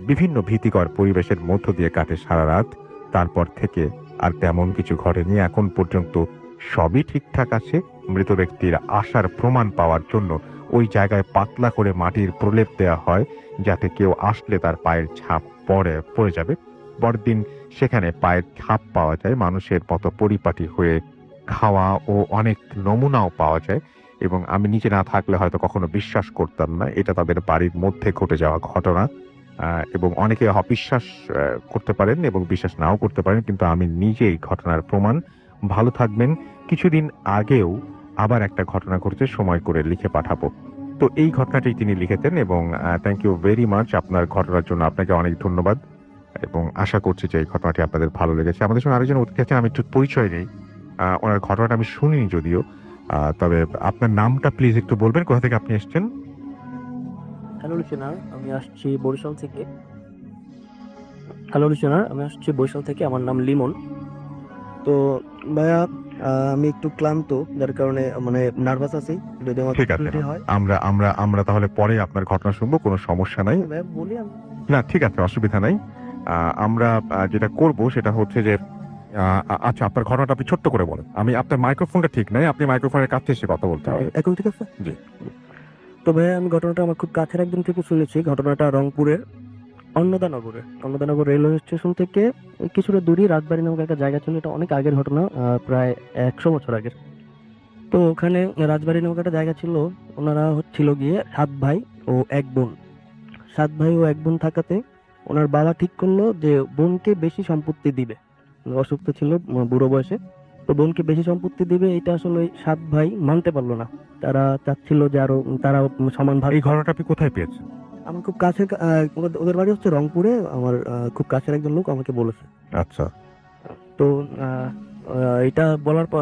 বিভিন্ন ভীতিকর পরিবেশের মধ্য দিয়ে কাটে সারা রাত। তারপর থেকে আর তেমন কিছু ঘটেনি। এখন পর্যন্ত সবই ঠিকঠাক আছে। মৃত ব্যক্তির আসার প্রমাণ পাওয়ার জন্য ওই জায়গায় পাতলা করে মাটির প্রলেপ দেওয়া হয়, যাতে কেউ আসলে তার পায়ের ছাপ পড়ে যাবে। পরদিন সেখানে পায়ের ছাপ পাওয়া যায়, মানুষের মতো পরিপাটি হয়ে খাওয়া ও অনেক নমুনাও পাওয়া যায়। এবং আমি নিজে না থাকলে হয়তো কখনো বিশ্বাস করতাম না এটা তাদের বাড়ির মধ্যে ঘটে যাওয়া ঘটনা। এবং অনেকে অবিশ্বাস করতে পারেন এবং বিশ্বাস নাও করতে পারেন, কিন্তু আমি নিজেই ঘটনার প্রমাণ। ভালো থাকবেন। কিছুদিন আগেও আবার একটা ঘটনা ঘটেছে, সময় করে লিখে পাঠাবো। তো এই ঘটনাটি তিনি লিখেছেন এবং থ্যাংক ইউ ভেরি মাচ আপনার ঘটনার জন্য। আপনাকে অনেক ধন্যবাদ এবং আশা করছি যে এই ঘটনাটি আপনাদের ভালো লেগেছে। আমাদের সঙ্গে আরেকজন অতিথি আছেন, আমি একটু পরিচয় নেই। ওনার ঘটনাটা আমি শুনিনি যদিও, তবে আপনার নামটা প্লিজ একটু বলবেন, কোথা থেকে আপনি এসেছেন? হ্যালো লিসেনার, আমি আসছি বরিশাল থেকে। হ্যালো লিসেনার, আমি আসছি বরিশাল থেকে। আমার নাম লিমন। তো ভাইয়া, আমি একটু ক্লান্ত, যার কারণে মানে নার্ভাস আছি। যদি আমার ঠিক আছে, ত্রুটি হয় আমরা আমরা আমরা তাহলে পরে আপনার ঘটনা শুনবো, কোনো সমস্যা নাই। ভাইয়া বলি আমি। না, ঠিক আছে, অসুবিধা নাই। আমরা যেটা করব সেটা হচ্ছে যে আচ্ছা, আপনার ঘটনাটা আপনি ছোট্ট করে বলেন। আমি আপনার মাইক্রোফোনটা ঠিক নাই, আপনি মাইক্রোফোনের কাছে এসে কথা বলতে হবে। এখন ঠিক আছে? জি। তো ভাইয়া, আমি ঘটনাটা আমার খুব কাছের একজন থেকে শুনেছি। ঘটনাটা রংপুরের অন্নদানগর রেলওয়ে স্টেশন থেকে কিছুটা দূরই রাজবাড়ি নামক একটা জায়গা ছিল। এটা অনেক আগের ঘটনা, প্রায় 100 বছর আগের। তো ওখানে রাজবাড়ি নামক একটা জায়গা ছিল। ওনারা ছিল গিয়ে 7 ভাই ও 1 বোন। 7 ভাই ও 1 বোন থাকাতে ওনার বাবা ঠিক করলো যে বোনকে বেশি সম্পত্তি দিবে। অসুস্থ ছিল, বুড়ো বয়সে। তো বোনকে বেশি সম্পত্তি দিবে, এটা আসলে ওই 7 ভাই মানতে পারলো না। তারা চাচ্ছিল যে আরো তারা সমান ভাগ। এই ঘটনাটা আপনি কোথায় পেয়েছেন? আমার খুব কাছের, ওদের বাড়ি হচ্ছে রংপুরে। আমার খুব কাছের একজন লোক আমাকে বলেছে। আচ্ছা। তো এটা বলার পর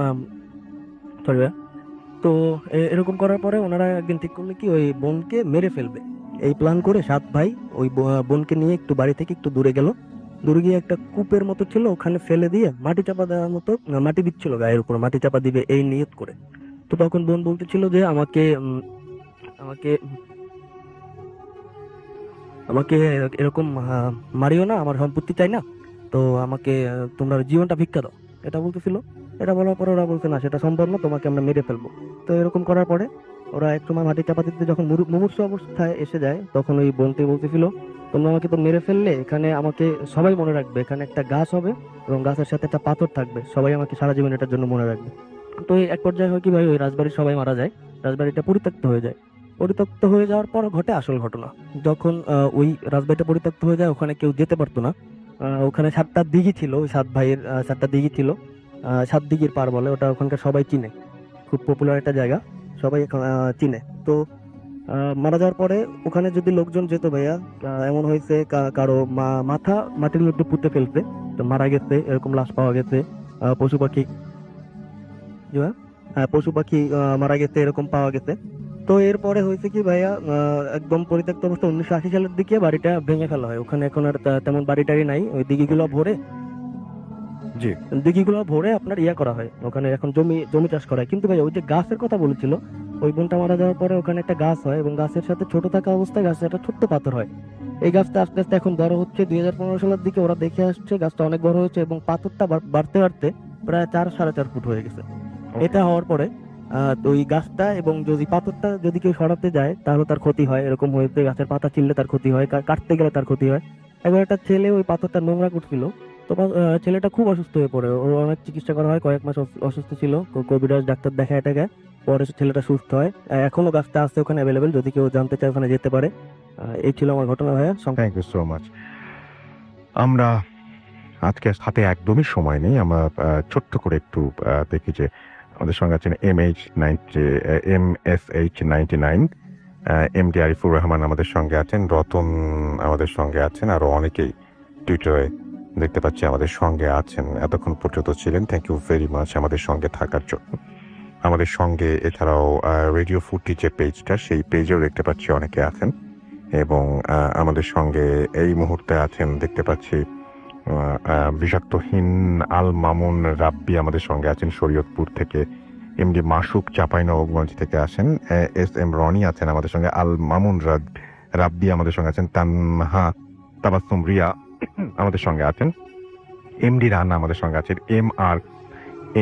সরি, তো এরকম করার পরে ওনারা একদিন ঠিক করলো কি ওই বোনকে মেরে ফেলবে। এই প্ল্যান করে 7 ভাই ওই বোনকে নিয়ে একটু বাড়ি থেকে একটু দূরে গেল। দূরে গিয়ে একটা কূপের মতো ছিল, ওখানে ফেলে দিয়ে মাটি চাপা দেওয়ার মতো, মাটি দিচ্ছিল গায়ের উপর, মাটি চাপা দিবে এই নিয়ত করে। তো তখন বোন বলতেছিল যে আমাকে আমাকে আমাকে এরকম মারিও না, আমার সম্পত্তি চাই না, তো আমাকে তোমরা জীবনটা ভিক্ষা দাও, এটা বলতেছিল। এটা বলার পরে ওরা বলছে না, সেটা সম্ভব না, তোমাকে আমরা মেরে ফেলবো। তো এরকম করার পরে ওরা এক সময় মাটি চাপা দিতে যখন মুমূর্ষু অবস্থায় এসে যায়, তখন ওই বোনটি বলতেছিল তোমরা আমাকে তো মেরে ফেললে, এখানে আমাকে সবাই মনে রাখবে, এখানে একটা গাছ হবে এবং গাছের সাথে একটা পাথর থাকবে, সবাই আমাকে সারা জীবন এটার জন্য মনে রাখবে। তো এই এক পর্যায়ে হয় কি ভাই, ওই রাজবাড়ির সবাই মারা যায়, রাজবাড়িটা পরিত্যক্ত হয়ে যায়। পরিত্যক্ত হয়ে যাওয়ার পর ঘটে আসল ঘটনা। যখন ওই রাজবাড়িটা পরিত্যক্ত হয়ে যায়, ওখানে কেউ যেতে পারতো না। ওখানে 7টা দিঘি ছিল, ওই 7 ভাইয়ের 7টা দিঘি ছিল। 7 দিঘির পার বলে ওটা, ওখানকার সবাই চিনে, খুব পপুলার একটা জায়গা, সবাই চিনে। তো মারা যাওয়ার পরে ওখানে যদি লোকজন যেত ভাইয়া, এমন হয়েছে কারো মাথা মাটির মধ্যে পুঁতে ফেলতে, তো মারা গেছে, এরকম লাশ পাওয়া গেছে। পশু পাখি পশু পাখি মারা গেছে, এরকম পাওয়া গেছে। তো এরপরে হয়েছে কি ভাইয়া, একদম পরিত্যক্ত অবস্থা 1980 সালের দিকে বাড়িটা ভেঙে ফেলা হয়। ওখানে এখন আর তেমন বাড়ি টাড়ি নাই। ওই দিঘিগুলো ভরে আপনার ইয়া করা হয়, ওখানে এখন জমি চাষ করা হয়। কিন্তু ভাই ওই যে গাছের কথা বলেছিল, ওই বোনটা মারা যাওয়ার পরে ওখানে একটা গাছ হয় এবং গাছের সাথে ছোট থাকা অবস্থায় গাছে একটা ছোট্ট পাথর হয়। এই গাছটা আস্তে আস্তে এখন বড় হচ্ছে। 2015 সালের দিকে ওরা দেখে আসছে গাছটা অনেক বড় হয়েছে এবং পাথরটা বাড়তে বাড়তে প্রায় 4-4.5 ফুট হয়ে গেছে। এটা হওয়ার পরে ওই গাছটা এবং যদি পাথরটা যদি কেউ সরাতে যায় তাহলে তার ক্ষতি হয়, এরকম হয়েছে। গাছের পাতা ছিঁড়লে তার ক্ষতি হয়, কাটতে গেলে তার ক্ষতি হয়। এবার একটা ছেলে ওই পাথরটা নোংরা করছিল, তো ছেলেটা খুব অসুস্থ হয়ে পড়ে। ওর অনেক চিকিৎসা করা হয়, কয়েক মাস অসুস্থ ছিল, কবিরাজ ডাক্তার দেখায় টাকায়, পরে ছেলেটা সুস্থ হয়। এখনো গাছটা আছে ওখানে অ্যাভেলেবেল, যদি কেউ জানতে চায় ওখানে যেতে পারে। এই ছিল আমার ঘটনা ভাইয়া। Thank you so much. আমরা আজকে হাতে একদমই সময় নেই, আমরা ছোট্ট করে একটু দেখি যে আমাদের সঙ্গে আছেন MSH99, MD আরিফুর রহমান আমাদের সঙ্গে আছেন, রতন আমাদের সঙ্গে আছেন, আরো অনেকেই টুইটারে দেখতে পাচ্ছি আমাদের সঙ্গে আছেন, এতক্ষণ পর্যন্ত ছিলেন। থ্যাংক ইউ ভেরি মাচ আমাদের সঙ্গে থাকার জন্য। আমাদের সঙ্গে এছাড়াও রেডিও ফুটি যে পেজটা, সেই পেজেও দেখতে পাচ্ছি অনেকে আছেন এবং আমাদের সঙ্গে এই মুহূর্তে আছেন দেখতে পাচ্ছি বিষাক্তহীন আল মামুন রাব্বি আমাদের সঙ্গে আছেন শরীয়তপুর থেকে, এমডি মাসুক চাঁপাইনবাবগঞ্জ থেকে আসেন, এস এম রনি আছেন আমাদের সঙ্গে, আল মামুন রাব্বি আমাদের সঙ্গে আছেন, তানহা তাবাসসুম রিয়া আমাদের সঙ্গে আছেন, এমডি রানা আমাদের সঙ্গে আছেন,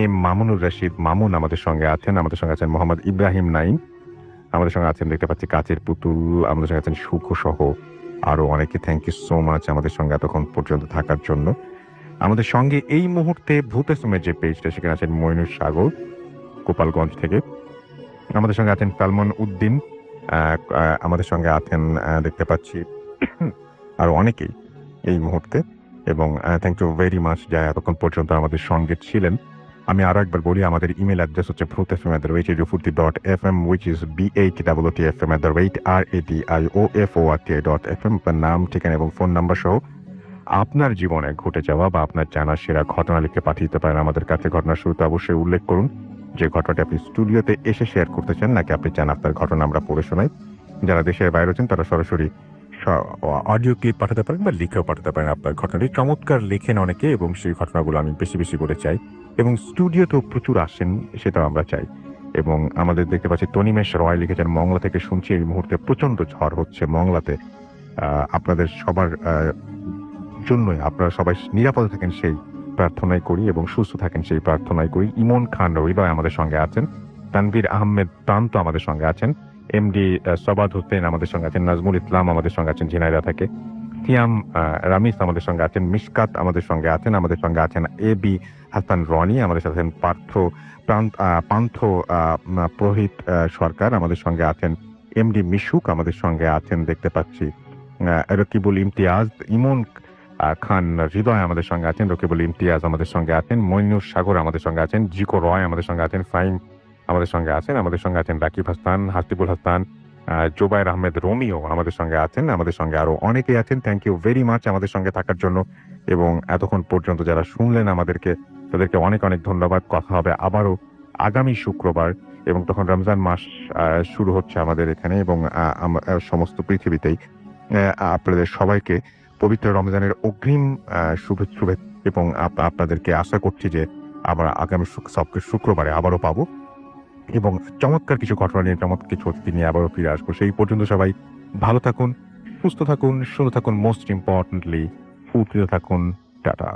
এম মামুনুর রশিদ মামুন আমাদের সঙ্গে আছেন, আমাদের সঙ্গে আছেন মোহাম্মদ ইব্রাহিম নাইম আমাদের সঙ্গে আছেন, দেখতে পাচ্ছি কাচের পুতুল আমাদের সঙ্গে আছেন, সুখ সহ আরো অনেকে। থ্যাংক ইউ সো মাচ আমাদের সঙ্গে এতক্ষণ পর্যন্ত থাকার জন্য। আমাদের সঙ্গে এই মুহূর্তে ভূত এসএমের যে পেজটা, সেখানে আছেন মইনুর সাগর গোপালগঞ্জ থেকে, আমাদের সঙ্গে আছেন সালমান উদ্দিন, আমাদের সঙ্গে আছেন দেখতে পাচ্ছি আরো অনেকেই এই মুহূর্তে। এবং থ্যাংক ইউ ভেরি মাচ যারা এতক্ষণ পর্যন্ত আমাদের সঙ্গে ছিলেন। আমি আরো একবার বলি, আমাদের ইমেল অ্যাড্রেস হচ্ছে bhutfm@radiofurti.fm, which is BHTTFM@radioforti.fm। আপনার নাম, ঠিকানা এবং ফোন নাম্বার সহ আপনার জীবনে ঘটে যাওয়া বা আপনার জানা সেরা ঘটনা লিখে পাঠিয়ে দিতে পারেন আমাদের কাছে। ঘটনার শুরুতে অবশ্যই উল্লেখ করুন যে ঘটনাটি আপনি স্টুডিওতে এসে শেয়ার করতে চান, নাকি আপনি চান আপনার ঘটনা আমরা পড়ে শোনাই। যারা দেশের বাইরে আছেন তারা সরাসরি অডিও ক্লিপ পাঠাতে পারেন বা লিখেও পাঠাতে পারেন আপনার ঘটনাটি। চমৎকার লেখেন অনেকে এবং সেই ঘটনাগুলো আমি বেশি বেশি করে চাই, এবং স্টুডিওতেও প্রচুর আসেন, সেটাও আমরা চাই। এবং আমাদের দেখতে পাচ্ছি তনিমেশ রয় লিখেছেন, মংলা থেকে শুনছি এই মুহূর্তে প্রচন্ড ঝড় হচ্ছে মংলাতে। আপনাদের সবার জন্যই আপনারা সবাই নিরাপদে থাকেন সেই প্রার্থনাই করি এবং সুস্থ থাকেন সেই প্রার্থনাই করি। ইমন খান হৃদয় আমাদের সঙ্গে আছেন, তানভীর আহমেদ প্রান্ত আমাদের সঙ্গে আছেন, এমডি সবাদ হোসেন আমাদের সঙ্গে আছেন, নাজমুল ইসলাম আমাদের সঙ্গে আছেন ঝিনাইদহ থেকে, সিয়াম রামিস আমাদের সঙ্গে আছেন, মিশকাত আমাদের সঙ্গে আছেন, আমাদের সঙ্গে আছেন এ বি হাসান রনি, আমাদের সাথে আছেন পান্থ প্রহিত সরকার, আমাদের সঙ্গে আছেন এমডি মিশুক, আমাদের সঙ্গে আছেন দেখতে পাচ্ছি রকিবুল ইমতিয়াজ, ইমন খান হৃদয় আমাদের সঙ্গে আছেন, রকিবুল ইমতিয়াজ আমাদের সঙ্গে আছেন, মইনুর সাগর আমাদের সঙ্গে আছেন, জিকো রয় আমাদের সঙ্গে আছেন, ফাইম আমাদের সঙ্গে আছেন, আমাদের সঙ্গে আছেন রাকিব হাসান, হাসিবুল হাসান, জোবায়ের আহমেদ রোমিও আমাদের সঙ্গে আছেন, আমাদের সঙ্গে আরো অনেকেই আছেন। থ্যাংক ইউ ভেরি মাচ আমাদের সঙ্গে থাকার জন্য, এবং এতক্ষণ পর্যন্ত যারা শুনলেন আমাদেরকে তাদেরকে অনেক অনেক ধন্যবাদ। কথা হবে আবারও আগামী শুক্রবার, এবং তখন রমজান মাস শুরু হচ্ছে আমাদের এখানে এবং সমস্ত পৃথিবীতেই। আপনাদের সবাইকে পবিত্র রমজানের অগ্রিম শুভেচ্ছা এবং আপনাদেরকে আশা করছি যে আমরা আগামী শুক্রবারে আবারও পাবো এবং চমৎকার কিছু ঘটনা নিয়ে, চমৎকার কিছু অতিথি নিয়ে আবারও ফিরে আসবো। সেই পর্যন্ত সবাই ভালো থাকুন, সুস্থ থাকুন, সুন্দর থাকুন, মোস্ট ইম্পর্টেন্টলি ফুর্তিতে থাকুন। টাটা।